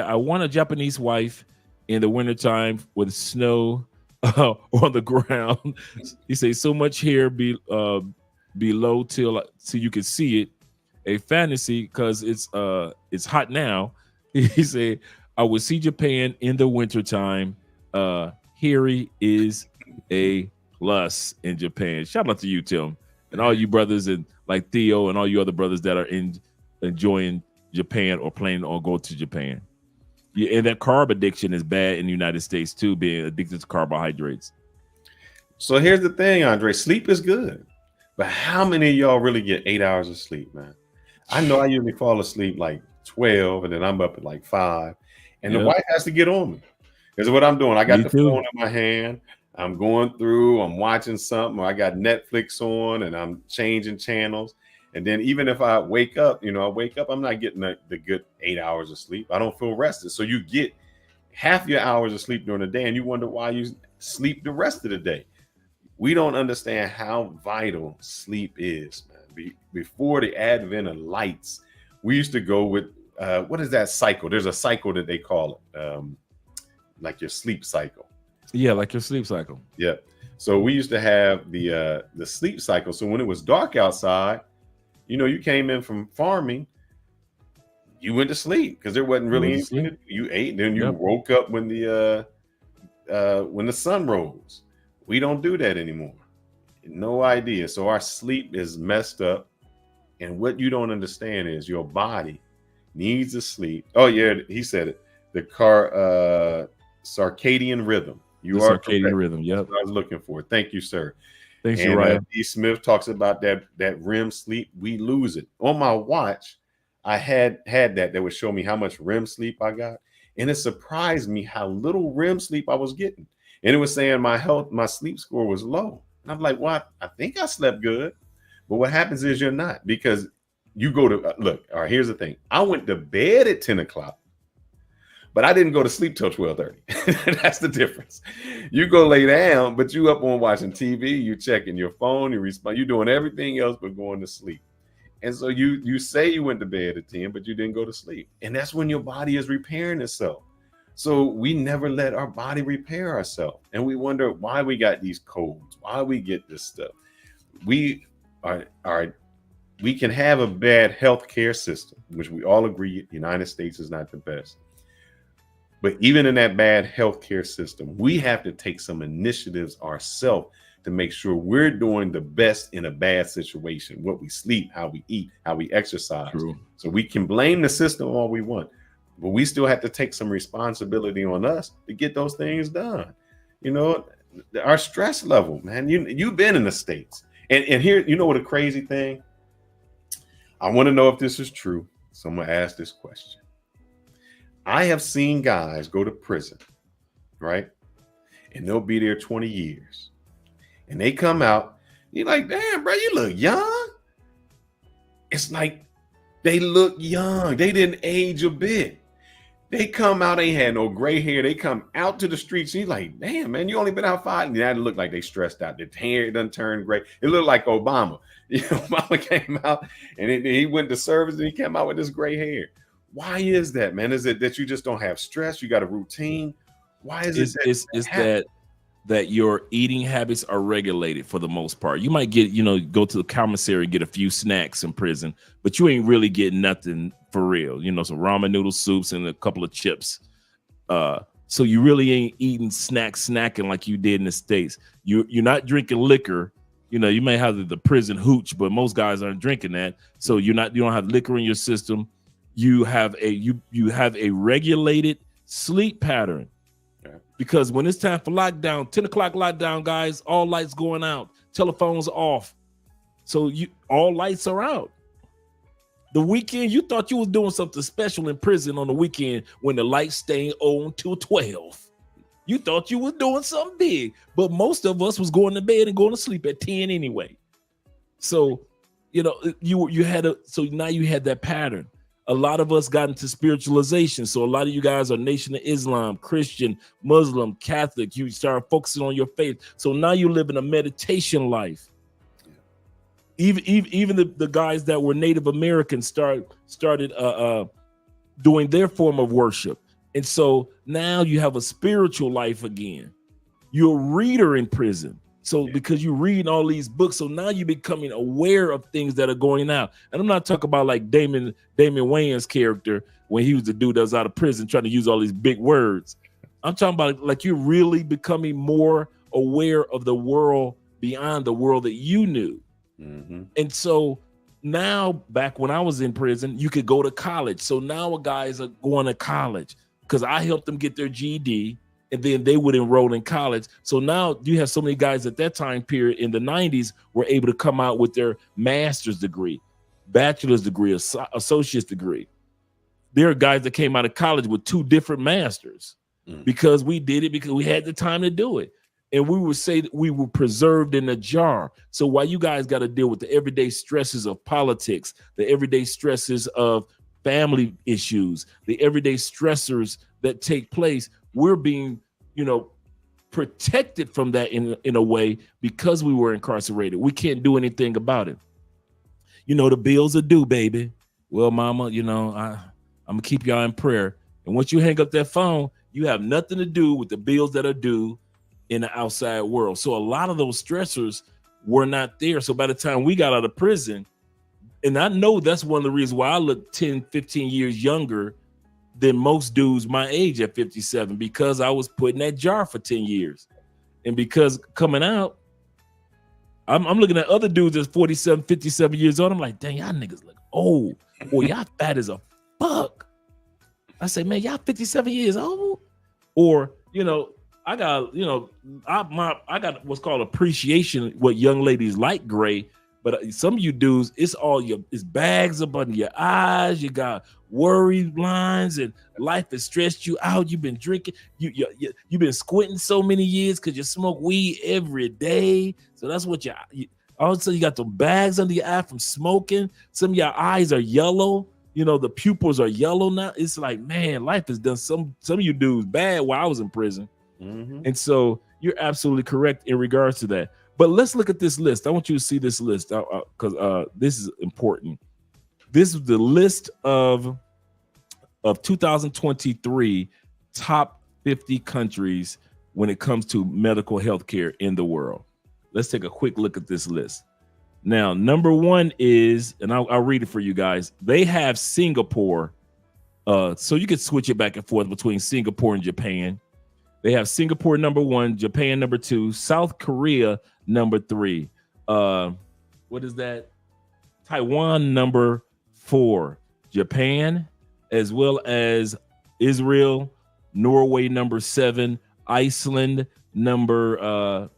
I want a Japanese wife in the wintertime with snow on the ground. He said, so much hair below till you can see it. A fantasy because it's hot now. He said, I would see Japan in the wintertime. Hairy is a plus in Japan. Shout out to you, Tim, and all you brothers and like Theo and all you other brothers that are enjoying Japan or planning on going to Japan. Yeah, and that carb addiction is bad in the United States too, being addicted to carbohydrates. So here's the thing, Andre, sleep is good, but how many of y'all really get 8 hours of sleep, man? I know I usually fall asleep like 12 and then I'm up at like 5 and the wife has to get on me. Because what I'm doing, I got the phone in my hand, I'm going through, I'm watching something, or I got Netflix on and I'm changing channels. And then even if I wake up, I'm not getting the good 8 hours of sleep. I don't feel rested. So you get half your hours of sleep during the day and you wonder why you sleep the rest of the day. We don't understand how vital sleep is, man. Before the advent of lights, we used to go with, what is that cycle? There's a cycle that they call it, like your sleep cycle. Yeah, like your sleep cycle. Yeah. So we used to have the sleep cycle. So when it was dark outside, you came in from farming, you went to sleep because there wasn't really anything. You ate, and then you woke up when the sun rose. We don't do that anymore. No idea. So our sleep is messed up. And what you don't understand is your body needs to sleep. Oh yeah, he said it. The circadian rhythm. You are circadian rhythm. Yep. That's what I was looking for. Thank you, sir. Thanks, and Ryan. D. Smith talks about that REM sleep. We lose it. On my watch, I had that would show me how much REM sleep I got, and it surprised me how little REM sleep I was getting. And it was saying my sleep score was low. And I'm like, well, I think I slept good. But what happens is you're not, because you go to look. All right, here's the thing. I went to bed at 10 o'clock. But I didn't go to sleep till 12:30. That's the difference. You go lay down, but you up on watching TV, you checking your phone, you respond, you're doing everything else but going to sleep. And so you say you went to bed at 10, but you didn't go to sleep. And that's when your body is repairing itself. So we never let our body repair ourselves. And we wonder why we got these colds, why we get this stuff. We can have a bad healthcare system, which we all agree the United States is not the best. But even in that bad healthcare system, we have to take some initiatives ourselves to make sure we're doing the best in a bad situation. What we sleep, how we eat, how we exercise. True. So we can blame the system all we want, but we still have to take some responsibility on us to get those things done. You know, our stress level, man. You've been in the States, and here, you know what a crazy thing. I want to know if this is true, so I'm gonna ask this question. I have seen guys go to prison, right? And they'll be there 20 years. And they come out, you're like, damn, bro, you look young. It's like they look young. They didn't age a bit. They come out, they had no gray hair. They come out to the streets. And you're like, damn, man, you only been out 5. And that looked like they stressed out. Their hair done turned gray. It looked like Obama. You know, Obama came out and he went to service and he came out with this gray hair. Why is that, man? Is it that you just don't have stress? You got a routine? Why is it that your eating habits are regulated for the most part? You might get, go to the commissary, get a few snacks in prison, but you ain't really getting nothing for real. Some ramen noodle soups and a couple of chips. So you really ain't eating snacking like you did in the States. You're not drinking liquor. You may have the prison hooch, but most guys aren't drinking that. So you don't have liquor in your system. You have a regulated sleep pattern, because when it's time for lockdown, 10 o'clock lockdown, guys, all lights going out, telephones off. So all lights are out. The weekend, you thought you was doing something special in prison on the weekend when the lights staying on till 12. You thought you was doing something big, but most of us was going to bed and going to sleep at 10 anyway. So, you had now you had that pattern. A lot of us got into spiritualization. So a lot of you guys are Nation of Islam, Christian, Muslim, Catholic. You start focusing on your faith. So now you live in a meditation life. Even the guys that were Native Americans started doing their form of worship. And so now you have a spiritual life again. You're a reader in prison. So because you read all these books, so now you're becoming aware of things that are going out. And I'm not talking about like Damon Wayans' character when he was the dude that was out of prison trying to use all these big words. I'm talking about like you're really becoming more aware of the world beyond the world that you knew. Mm-hmm. And so now, back when I was in prison, you could go to college. So now guys are going to college because I helped them get their GED. And then they would enroll in college. So now you have so many guys at that time period in the 90s were able to come out with their master's degree, bachelor's degree, associate's degree. There are guys that came out of college with 2 different masters because we did it because we had the time to do it. And we would say that we were preserved in a jar. So while you guys got to deal with the everyday stresses of politics, the everyday stresses of family issues, the everyday stressors that take place, we're being, protected from that in a way because we were incarcerated. We can't do anything about it. The bills are due, baby. Well, mama, I'm gonna keep y'all in prayer. And once you hang up that phone, you have nothing to do with the bills that are due in the outside world. So a lot of those stressors were not there. So by the time we got out of prison, and I know that's one of the reasons why I look 10, 15 years younger than most dudes my age at 57, because I was put in that jar for 10 years. And because coming out, I'm looking at other dudes that's 47, 57 years old. I'm like, dang, y'all niggas look old. Boy, y'all fat as a fuck. I say, man, y'all 57 years old? Or, I got, you know, I got what's called appreciation, what young ladies like gray, but some of you dudes, it's bags up under your eyes. You got worry lines, and life has stressed you out. You've been drinking, you've been squinting so many years because you smoke weed every day. So that's what all of a sudden you got the bags under your eye from smoking. Some of your eyes are yellow. You know, the pupils are yellow now. It's like, man, life has done some of you dudes bad while I was in prison. Mm-hmm. And so you're absolutely correct in regards to that. But let's look at this list. I want you to see this list because this is important. This is the list of 2023 top 50 countries when it comes to medical health care in the world. Let's take a quick look at this list. Now, number one is, and I'll read it for you guys. They have Singapore. So you can switch it back and forth between Singapore and Japan. They have Singapore number one, Japan number two, South Korea number three. What is that? Taiwan number four, Japan, as well as Israel, Norway number seven, Iceland number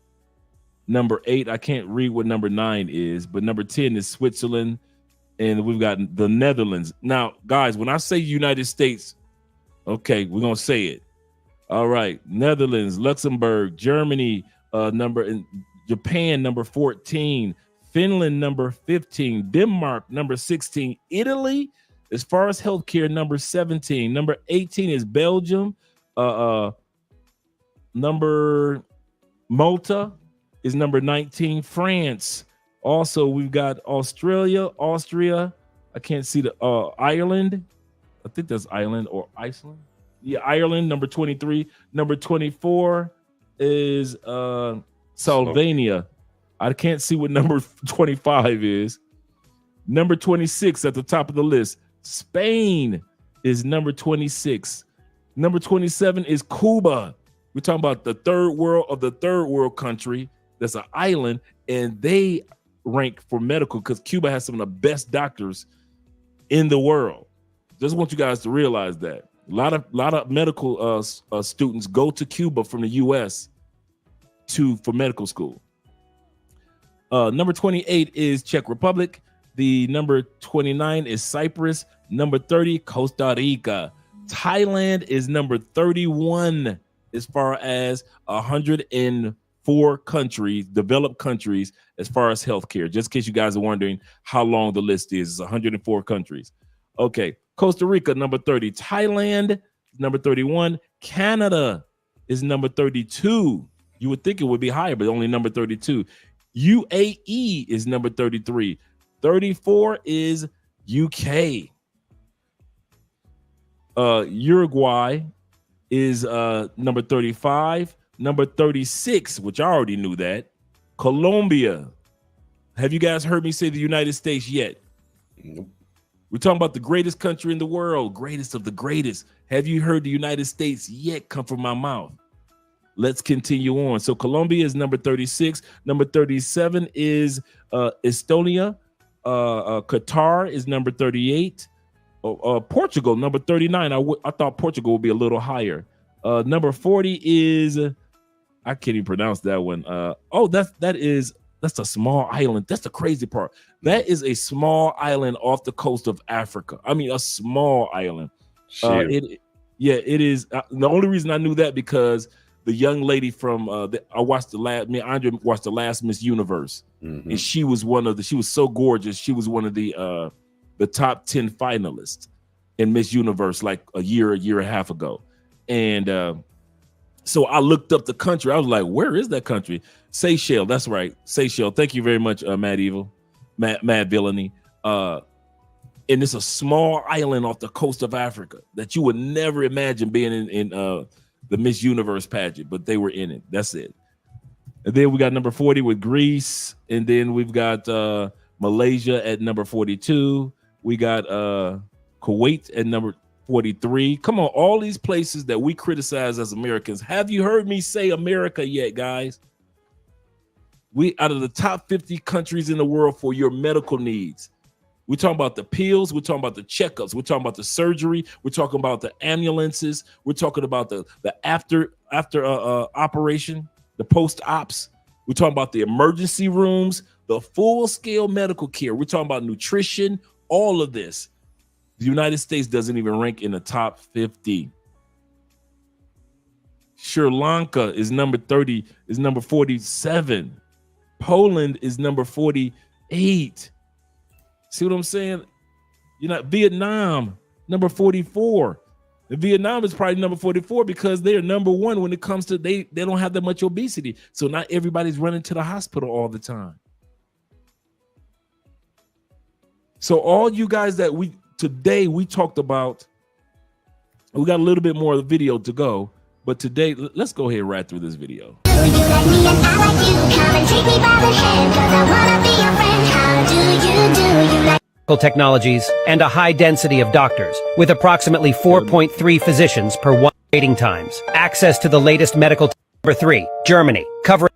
8. I can't read what number 9 is, but number 10 is Switzerland, and we've got the Netherlands. Now, guys, when I say United States, okay, we're gonna say it. All right, Netherlands, Luxembourg, Germany, Japan number 14, Finland number 15, Denmark number 16, Italy, as far as healthcare, number 17, number 18 is Belgium, number Malta is number 19, France. Also, we've got Australia, Austria. I can't see the Ireland. I think that's Ireland or Iceland. Yeah, Ireland, number 23. Number 24 is Slovenia. I can't see what number 25 is. Number 26 at the top of the list. Spain is number 26. Number 27 is Cuba. We're talking about the third world country. That's an island, and they rank for medical because Cuba has some of the best doctors in the world. Just want you guys to realize that. A lot of medical students go to Cuba from the U.S. for medical school. Number 28 is Czech Republic. The number 29 is Cyprus. Number 30, Costa Rica. Thailand is number 31 as far as 104 countries, developed countries, as far as healthcare. Just in case you guys are wondering how long the list is, it's 104 countries. Okay, Costa Rica, number 30. Thailand, number 31. Canada is number 32. You would think it would be higher, but only number 32. UAE is number 33. 34 is UK. Uruguay is number 35. Number 36, which I already knew that. Colombia. Have you guys heard me say the United States yet? Nope. We're talking about the greatest country in the world, greatest of the greatest. Have you heard the United States yet come from my mouth? Let's continue on. So Colombia is number 36. Number 37 is Estonia. Qatar is number 38. Portugal, number 39. I thought Portugal would be a little higher. Number 40 is, I can't even pronounce that one. That's a small island. That's the crazy part. That is a small island off the coast of Africa. I mean, a small island. It is. The only reason I knew that because the young lady from I watched Andrea watched the last Miss Universe, and she was she was so gorgeous. She was one of the top 10 finalists in Miss Universe like a year and a half ago. And so I looked up the country. I was like, where is that country? Seychelles. That's right. Seychelles. Thank you very much, Mad Villainy. And it's a small island off the coast of Africa that you would never imagine being in the Miss Universe pageant, but they were in it. That's it. And then we got number 40 with Greece. And then we've got Malaysia at number 42. We got Kuwait at number 43. Come on, all these places that we criticize as Americans. Have you heard me say America yet, guys? We out of the top 50 countries in the world for your medical needs. We're talking about the pills. We're talking about the checkups. We're talking about the surgery. We're talking about the ambulances. We're talking about the after after operation, the post-ops. We're talking about the emergency rooms, the full-scale medical care. We're talking about nutrition, all of this. The United States doesn't even rank in the top 50. Sri Lanka is number 30, is number 47. Poland is number 48. See what I'm saying? Vietnam, number 44. And Vietnam is probably number 44 because they're number one when it comes to they don't have that much obesity. So not everybody's running to the hospital all the time. So all you guys that today we talked about, we got a little bit more of the video to go, but today let's go ahead and ride through this video. Technologies and a high density of doctors with approximately 4.3 physicians per 1 waiting times. Access to the latest medical. Number 3, Germany, covering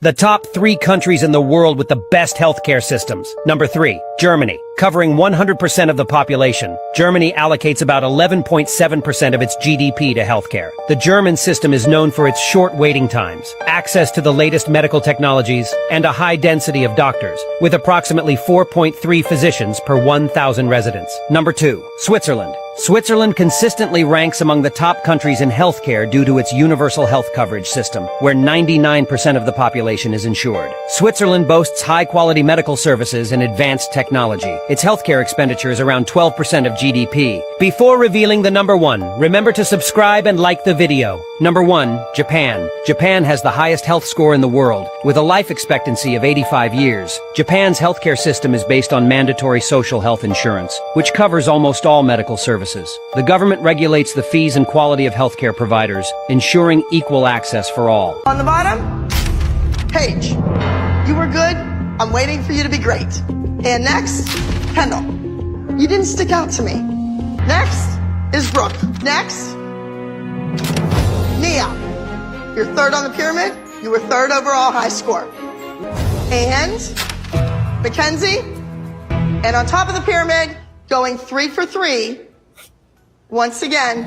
the top 3 countries in the world with the best healthcare systems. Number 3, Germany, covering 100% of the population. Germany allocates about 11.7% of its GDP to healthcare. The German system is known for its short waiting times, access to the latest medical technologies, and a high density of doctors, with approximately 4.3 physicians per 1,000 residents. Number 2, Switzerland. Switzerland consistently ranks among the top countries in healthcare due to its universal health coverage system, where 99% of the population is insured. Switzerland boasts high-quality medical services and advanced technology. Its healthcare expenditure is around 12% of GDP. Before revealing the number 1, remember to subscribe and like the video. Number 1, Japan. Japan has the highest health score in the world, with a life expectancy of 85 years. Japan's healthcare system is based on mandatory social health insurance, which covers almost all medical services. The government regulates the fees and quality of healthcare providers, ensuring equal access for all. On the bottom, Paige, you were good. I'm waiting for you to be great. And next, Kendall. You didn't stick out to me. Next is Brooke. Next, Nia. You're third on the pyramid. You were third overall high score. And Mackenzie. And on top of the pyramid, going 3 for 3, once again,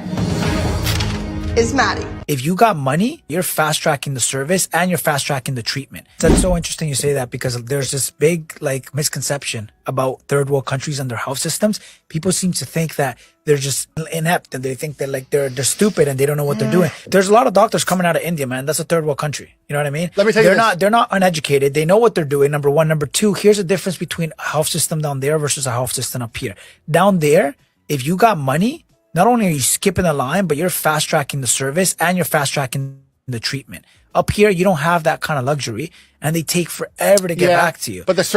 is Maddie. If you got money, you're fast tracking the service and you're fast tracking the treatment. That's so interesting you say that, because there's this big misconception about third world countries and their health systems. People seem to think that they're just inept and they think that they're stupid and they don't know what they're doing. There's a lot of doctors coming out of India, man. That's a third world country. You know what I mean? Let me tell you they're not uneducated. They know what they're doing. Number 1. Number 2, here's the difference between a health system down there versus a health system up here. Down there, if you got money, not only are you skipping the line, but you're fast tracking the service and you're fast tracking the treatment. Up here, you don't have that kind of luxury, and they take forever to get back to you. But that's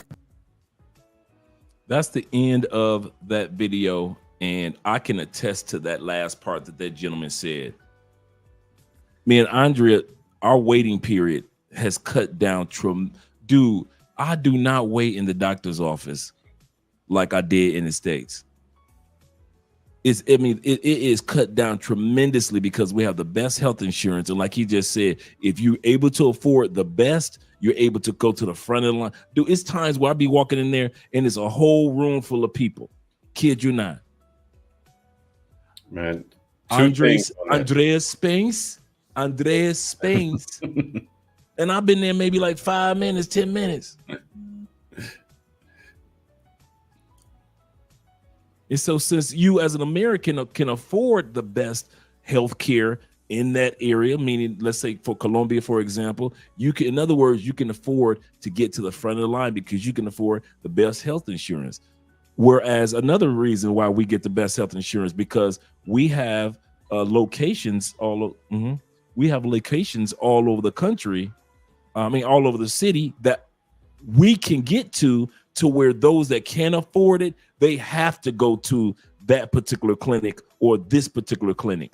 the end of that video, and I can attest to that last part that gentleman said. Me and Andrea, our waiting period has cut down. Dude, I do not wait in the doctor's office like I did in the States. It is cut down tremendously because we have the best health insurance. And like he just said, if you're able to afford the best, you're able to go to the front of the line. Dude, it's times where I be walking in there and it's a whole room full of people. Kid you not. Man, Andrea Space. And I've been there maybe like 5 minutes, 10 minutes. And so since you as an American can afford the best health care in that area, meaning let's say for Colombia, for example, you can, in other words, you can afford to get to the front of the line because you can afford the best health insurance. Whereas another reason why we get the best health insurance, because we have locations all over the country. All over the city that we can get to where those that can't afford it, they have to go to that particular clinic or this particular clinic.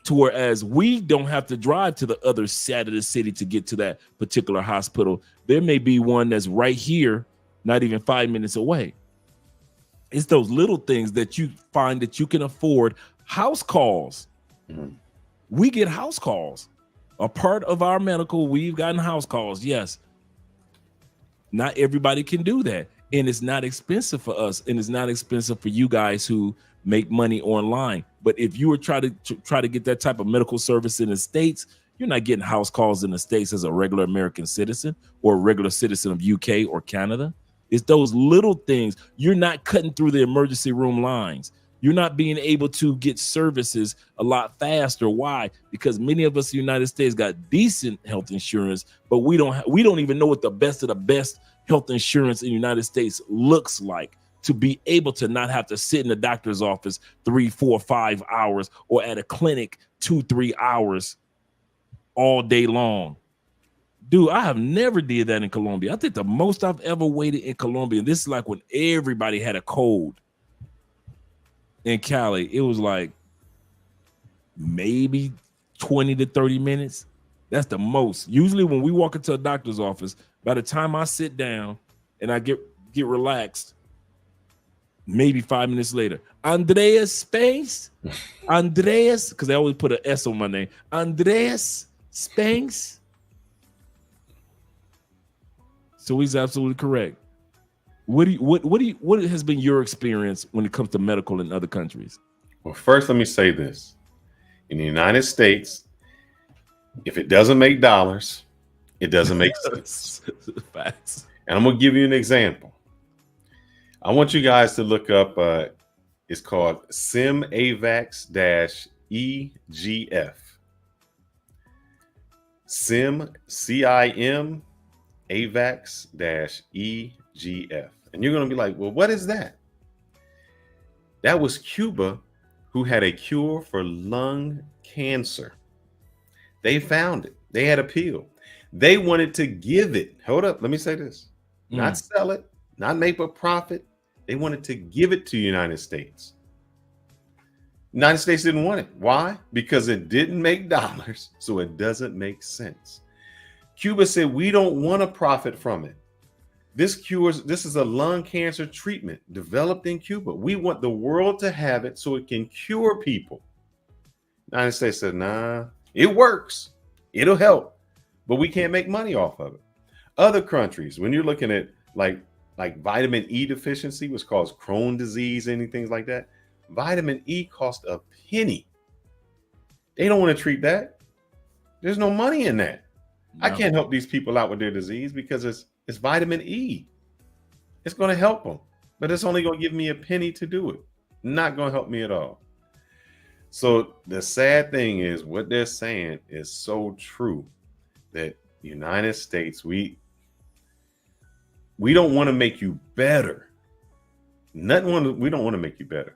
To whereas we don't have to drive to the other side of the city to get to that particular hospital. There may be one that's right here, not even 5 minutes away. It's those little things that you find that you can afford. House calls. We get house calls. A part of our medical, we've gotten house calls. Yes. Not everybody can do that. And it's not expensive for us. And it's not expensive for you guys who make money online. But if you were try to get that type of medical service in the States, you're not getting house calls in the States as a regular American citizen or a regular citizen of UK or Canada. It's those little things. You're not cutting through the emergency room lines. You're not being able to get services a lot faster. Why? Because many of us in the United States got decent health insurance, but we don't even know what the best of the best health insurance in the United States looks like, to be able to not have to sit in the doctor's office 3, 4, 5 hours, or at a clinic 2, 3 hours all day long. Dude, I have never did that in Colombia. I think the most I've ever waited in Colombia, and this is like when everybody had a cold in Cali, it was like maybe 20 to 30 minutes. That's the most. Usually when we walk into a doctor's office, by the time I sit down and I get relaxed, maybe 5 minutes later, Andreas Spanks, Andreas, because they always put an S on my name, Andreas Spanks. So he's absolutely correct. What has been your experience when it comes to medical in other countries? Well, first, let me say this. In the United States, if it doesn't make dollars, it doesn't make sense. Facts. And I'm going to give you an example. I want you guys to look up, it's called CIMAVAX-EGF. CIM AVAX-EGF. And you're going to be like, well, what is that? That was Cuba, who had a cure for lung cancer. They found it. They had a pill. They wanted to give it. Hold up. Let me say this. Not sell it, not make a profit. They wanted to give it to the United States. United States didn't want it. Why? Because it didn't make dollars, so it doesn't make sense. Cuba said, we don't want to profit from it. This is a lung cancer treatment developed in Cuba. We want the world to have it so it can cure people. United States said, nah, it works. It'll help, but we can't make money off of it. Other countries, when you're looking at like vitamin E deficiency, which causes Crohn's disease, anything like that, vitamin E costs a penny. They don't want to treat that. There's no money in that. No. I can't help these people out with their disease because it's vitamin E. It's going to help them, but it's only going to give me a penny to do it. Not going to help me at all. So the sad thing is what they're saying is so true, that United States, we don't want to make you better. We don't want to make you better.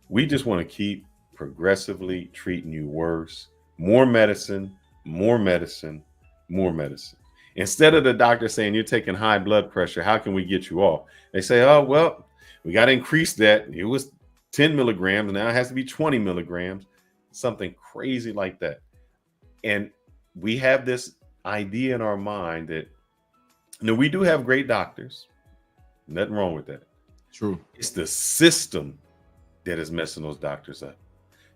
We just want to keep progressively treating you worse. More medicine, more medicine, more medicine. Instead of the doctor saying you're taking high blood pressure, how can we get you off? They say, oh, well, we got to increase that. It was 10 milligrams. Now it has to be 20 milligrams, something crazy like that. And we have this idea in our mind that, we do have great doctors. Nothing wrong with that. True. It's the system that is messing those doctors up.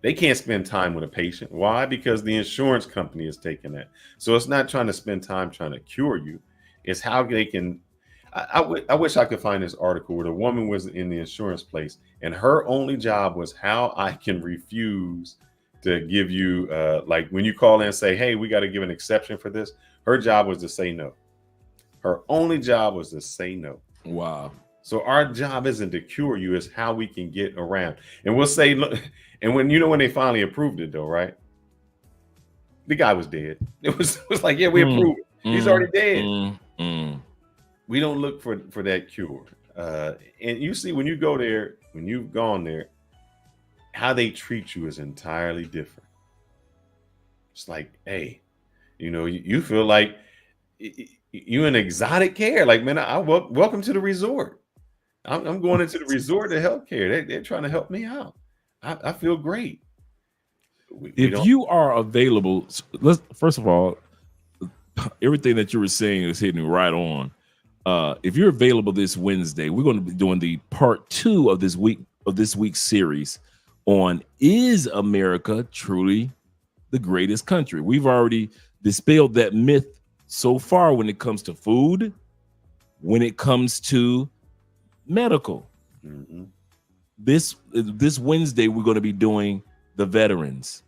They can't spend time with a patient. Why? Because the insurance company is taking that. So it's not trying to spend time trying to cure you. It's how they can. I wish I could find this article where the woman was in the insurance place and her only job was how I can refuse to give you, like when you call in and say, hey, we got to give an exception for this. Her job was to say no. Her only job was to say no. Wow. So our job isn't to cure you, it's how we can get around. And we'll say, look, and when they finally approved it though, right? The guy was dead. It was like, yeah, we approved it. He's already dead. We don't look for that cure. And you see, when you go there, when you've gone there, how they treat you is entirely different. It's like, hey, you feel like you in exotic care. Like, man, welcome to the resort. I'm going into the resort to healthcare. They're trying to help me out. I feel great. If you are available, first of all, everything that you were saying is hitting right on. If you're available this Wednesday, we're going to be doing the part 2 of this week's series on, is America truly the greatest country? We've already dispelled that myth so far when it comes to food, when it comes to medical. this Wednesday, we're going to be doing the veterans.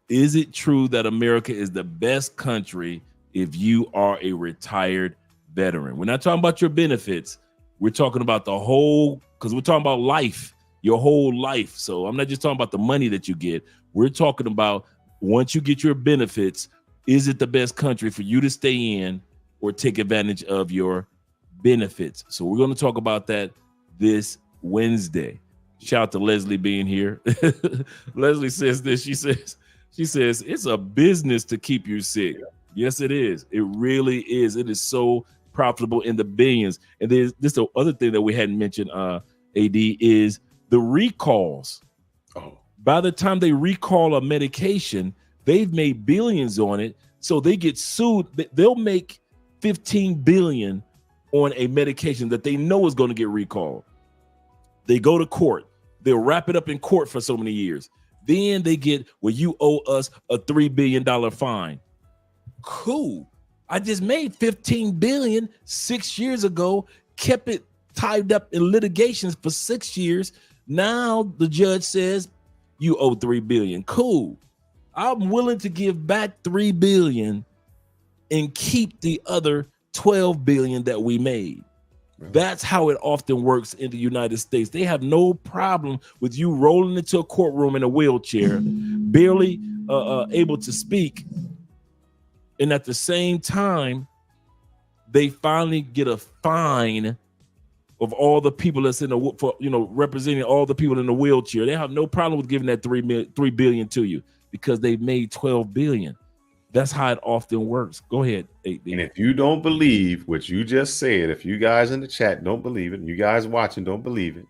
Is it true that America is the best country if you are a retired veteran? We're not talking about your benefits. We're talking about the whole, because we're talking about life, your whole life. So I'm not just talking about the money that you get. We're talking about once you get your benefits, is it the best country for you to stay in or take advantage of your benefits? So we're going to talk about that this Wednesday. Shout out to Leslie being here. Leslie says this. She says it's a business to keep you sick. Yes, it is. It really is. It is so profitable in the billions. And there's this the other thing that we hadn't mentioned, AD, is the recalls. Oh, by the time they recall a medication, they've made billions on it. So they get sued. They'll make 15 billion on a medication that they know is going to get recalled. They go to court. They'll wrap it up in court for so many years. Then they get, well, you owe us a $3 billion fine. Cool. I just made 15 billion 6 years ago, kept it tied up in litigations for 6 years. Now the judge says you owe 3 billion. Cool. I'm willing to give back 3 billion and keep the other 12 billion that we made. That's how it often works in the United States. They have no problem with you rolling into a courtroom in a wheelchair, barely able to speak. And at the same time, they finally get a fine of all the people that's in the, for, representing all the people in the wheelchair. They have no problem with giving that 3 billion to you because they've made 12 billion. That's how it often works. Go ahead, 8B. And if you don't believe what you just said, if you guys in the chat don't believe it, and you guys watching don't believe it,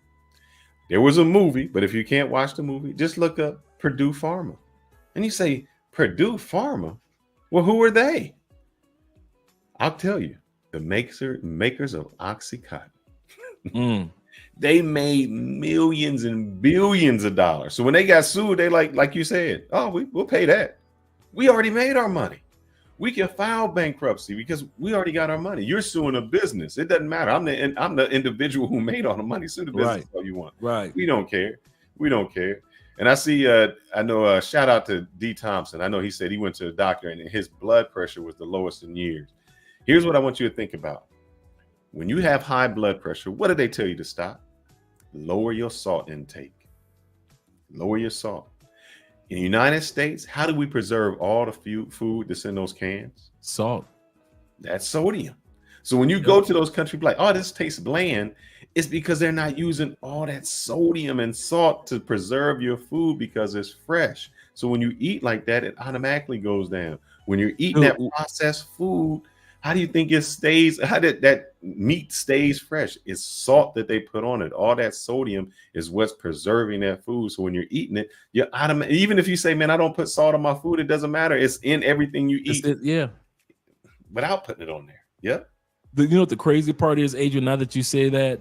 there was a movie, but if you can't watch the movie, just look up Purdue Pharma. And you say, Purdue Pharma? Well, who are they? I'll tell you, the makers of Oxycontin. They made millions and billions of dollars. So when they got sued, they like you said, oh, we'll pay that. We already made our money. We can file bankruptcy because we already got our money. You're suing a business. It doesn't matter. I'm the individual who made all the money. Sue the business all you want. Right. We don't care. We don't care. And I see, I know, shout out to D. Thompson. I know he said he went to the doctor and his blood pressure was the lowest in years. Here's what I want you to think about. When you have high blood pressure, what do they tell you to stop? Lower your salt intake. Lower your salt. In the United States, how do we preserve all the food that's in those cans? Salt. That's sodium. So when you go to those countries, like, oh, this tastes bland, it's because they're not using all that sodium and salt to preserve your food because it's fresh. So when you eat like that, it automatically goes down. When you're eating that processed food, how do you think it stays? How did that meat stays fresh? It's salt that they put on it. All that sodium is what's preserving that food. So when you're eating it, you're even if you say, man, I don't put salt on my food, it doesn't matter. It's in everything you eat. Without putting it on there. Yep. You know what the crazy part is, Adrian, now that you say that,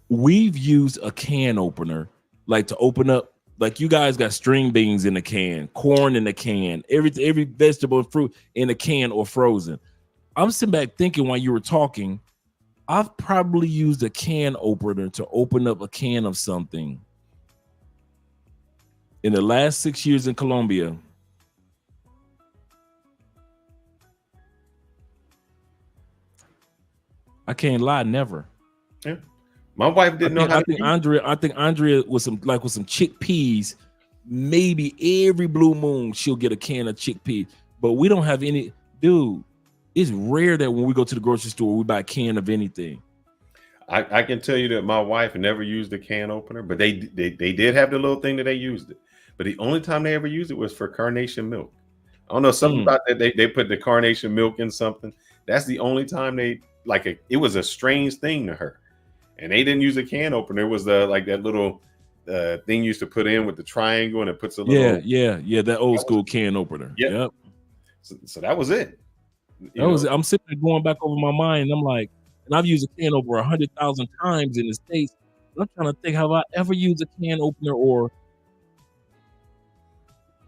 we've used a can opener, like to open up, like you guys got string beans in the can, corn in the can, every vegetable and fruit in a can or frozen. I'm sitting back thinking while you were talking, I've probably used a can opener to open up a can of something in the last 6 years in Colombia. I can't lie, never. Yeah. My wife didn't know how to eat. I think Andrea with some chickpeas, maybe every blue moon she'll get a can of chickpeas, but we don't have any. Dude, it's rare that when we go to the grocery store, we buy a can of anything. I can tell you that my wife never used a can opener, but they did have the little thing that they used it. But the only time they ever used it was for carnation milk. I don't know, something about that. They put the carnation milk in something. That's the only time it was a strange thing to her. And they didn't use a can opener. It was like that little thing you used to put in with the triangle and it puts a little. Yeah, that old school can opener. Yep. So that was it. I'm sitting there going back over my mind. And I'm like, and I've used a can over 100,000 times in the States. I'm trying to think, have I ever used a can opener or?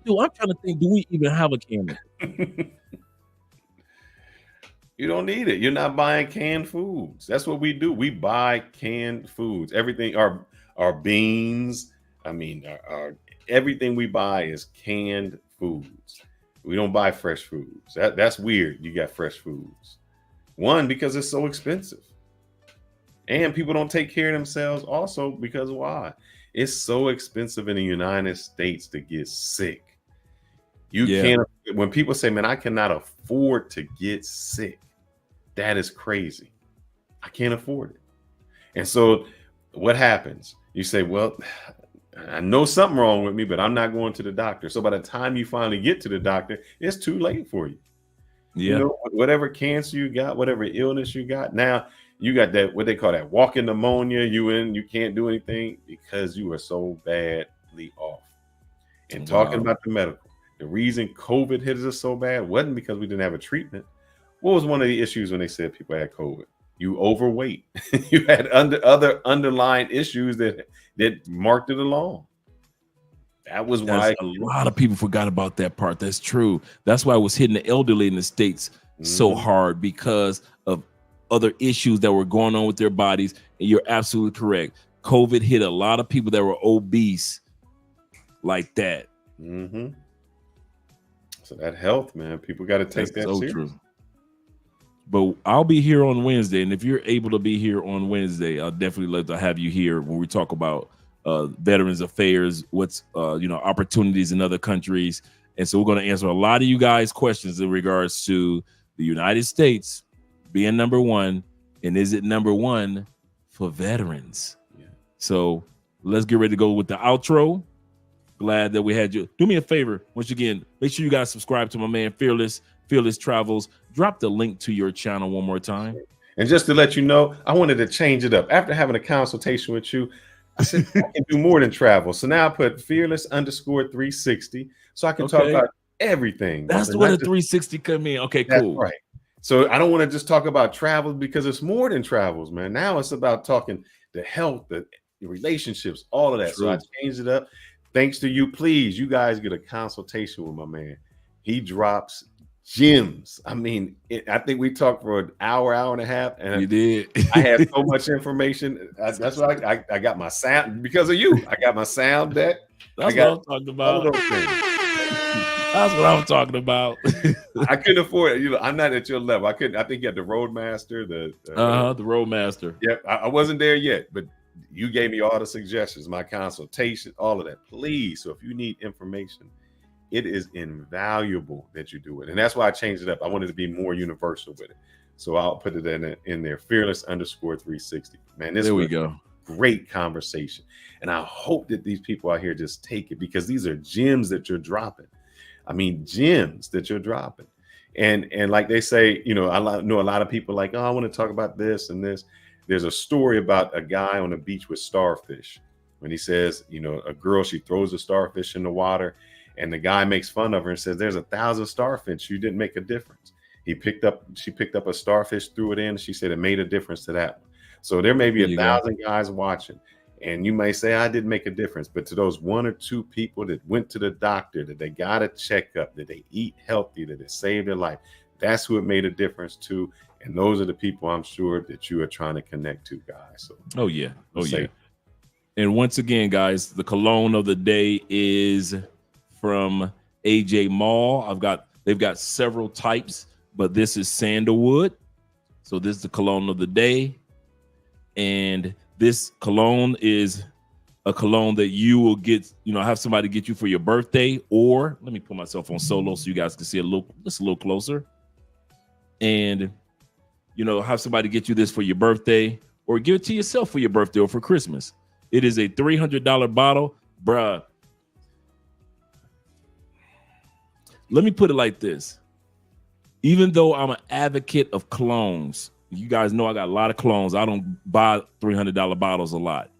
Dude, I'm trying to think, do we even have a can opener? You don't need it. You're not buying canned foods. That's what we do. We buy canned foods. Everything, our beans. I mean, everything we buy is canned foods. We don't buy fresh foods. That's weird. You got fresh foods. One, because it's so expensive. And people don't take care of themselves also because why? It's so expensive in the United States to get sick. You can't, when people say, man, I cannot afford to get sick, that is crazy. I can't afford it. And so what happens? You say, well, I know something wrong with me, but I'm not going to the doctor. So by the time you finally get to the doctor, it's too late for you. Yeah. You know, whatever cancer you got, whatever illness you got, now you got that, what they call that walking pneumonia, you can't do anything because you are so badly off. And talking about the medical, the reason COVID hit us so bad wasn't because we didn't have a treatment. What was one of the issues when they said people had COVID? You overweight. You had other underlying issues that marked it along. That was why a lot of people forgot about that part. That's true. That's why it was hitting the elderly in the States so hard, because of other issues that were going on with their bodies. And you're absolutely correct. COVID hit a lot of people that were obese like that. So that health, man, people got to take that serious. True. But I'll be here on Wednesday, and if you're able to be here on Wednesday, I'll definitely love to have you here when we talk about Veterans Affairs, what's opportunities in other countries. And so we're going to answer a lot of you guys' questions in regards to the United States being number one, and is it number one for veterans? So let's get ready to go with the outro. Glad that we had you. Do me a favor, once again, make sure you guys subscribe to my man Fearless Travels. Drop the link to your channel one more time. And just to let you know, I wanted to change it up. After having a consultation with you, I said I can do more than travel. So now I put Fearless_360 so I can talk about everything. That's where the 360 come in. Okay, cool. Right. So I don't want to just talk about travel, because it's more than travels, man. Now it's about talking the health, the relationships, all of that. True. So I changed it up. Thanks to you. Please, you guys get a consultation with my man. He drops gems. I mean, I think we talked for an hour and a half, and you did. I had so much information. That's why I got my sound, because of you. I got my sound deck. That's what I'm talking about. That's what I'm talking about. I couldn't afford it. I'm not at your level. I couldn't. I think you had the Roadmaster, the Roadmaster. Yep, I wasn't there yet, but you gave me all the suggestions, my consultation, all of that. Please, so if you need information, it is invaluable that you do it. And that's why I changed it up. I wanted to be more universal with it. So I'll put it in there, Fearless_360. Man, this was a great conversation. And I hope that these people out here just take it, because these are gems that you're dropping. I mean, gems that you're dropping. And like they say, I know a lot of people like, oh, I want to talk about this and this. There's a story about a guy on the beach with starfish. When he says, a girl, she throws a starfish in the water, and the guy makes fun of her and says, there's 1,000 starfish. You didn't make a difference. She picked up a starfish, threw it in. And she said it made a difference to that one. So there may be 1,000 guys watching, and you may say, I didn't make a difference. But to those 1 or 2 people that went to the doctor, that they got a checkup, that they eat healthy, that it saved their life, that's who it made a difference to. And those are the people I'm sure that you are trying to connect to, guys. So, yeah. And once again, guys, the cologne of the day is from AJ Mall. They've got several types, but this is sandalwood. So this is the cologne of the day. And this cologne is a cologne that you will get, have somebody get you for your birthday, or let me put myself on solo so you guys can see just a little closer. And, have somebody get you this for your birthday, or give it to yourself for your birthday or for Christmas. It is a $300 bottle, bruh. Let me put it like this. Even though I'm an advocate of colognes, you guys know I got a lot of colognes. I don't buy $300 bottles a lot.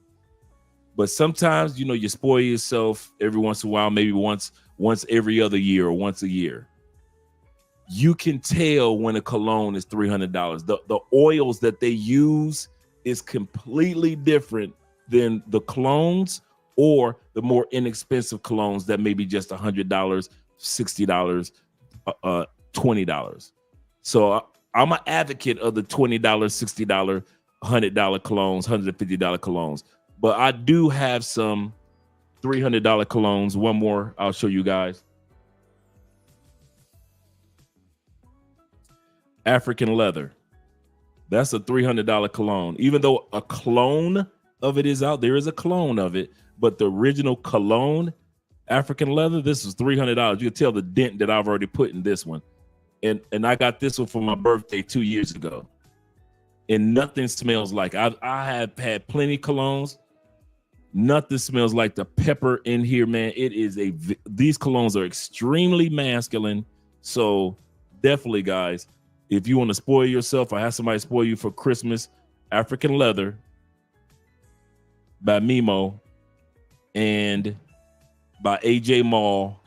But sometimes, you spoil yourself every once in a while, maybe once every other year or once a year. You can tell when a cologne is $300. The oils that they use is completely different than the colognes or the more inexpensive colognes that may be just $100, $60, $20. So I'm an advocate of the $20, $60, $100 colognes, $150 colognes. But I do have some $300 colognes. One more I'll show you guys. African leather. That's a $300 cologne. Even though a clone of it is out, there is a clone of it, but the original cologne, African leather, this is $300. You can tell the dent that I've already put in this one. And I got this one for my birthday 2 years ago. And nothing smells like, I have had plenty of colognes. Nothing smells like the pepper in here, man. These colognes are extremely masculine. So definitely, guys, if you want to spoil yourself or have somebody spoil you for Christmas, African leather by Mimo and by AJ Mall,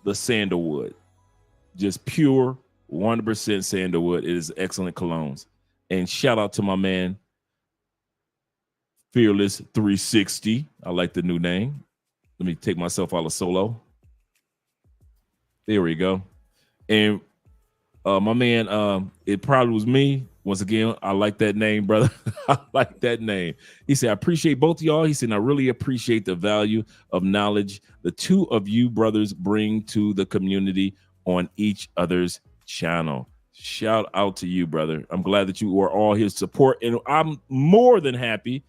the sandalwood. Just pure 100% sandalwood. It is excellent colognes. And shout out to my man, Fearless 360. I like the new name. Let me take myself out of solo. There we go. And my man, it probably was me. Once again, I like that name, brother. I like that name. He said, I appreciate both of y'all. He said, I really appreciate the value of knowledge the two of you brothers bring to the community on each other's channel. Shout out to you, brother. I'm glad that you are all his support. And I'm more than happy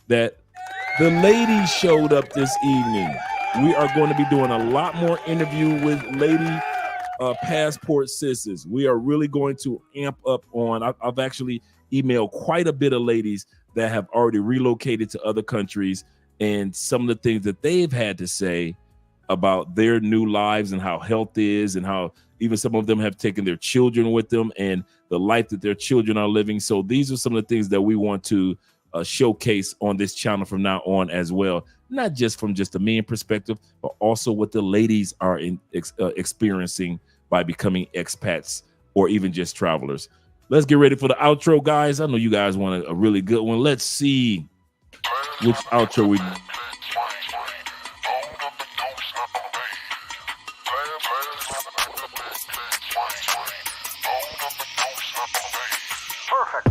that the ladies showed up this evening. We are going to be doing a lot more interview with lady passport sisters. We are really going to amp up on, I've actually emailed quite a bit of ladies that have already relocated to other countries and some of the things that they've had to say about their new lives and how health is and how even some of them have taken their children with them and the life that their children are living. So these are some of the things that we want to showcase on this channel from now on as well. Not just from just a man perspective, but also what the ladies are experiencing by becoming expats or even just travelers. Let's get ready for the outro, guys. I know you guys want a really good one. Let's see which outro we do. Perfect.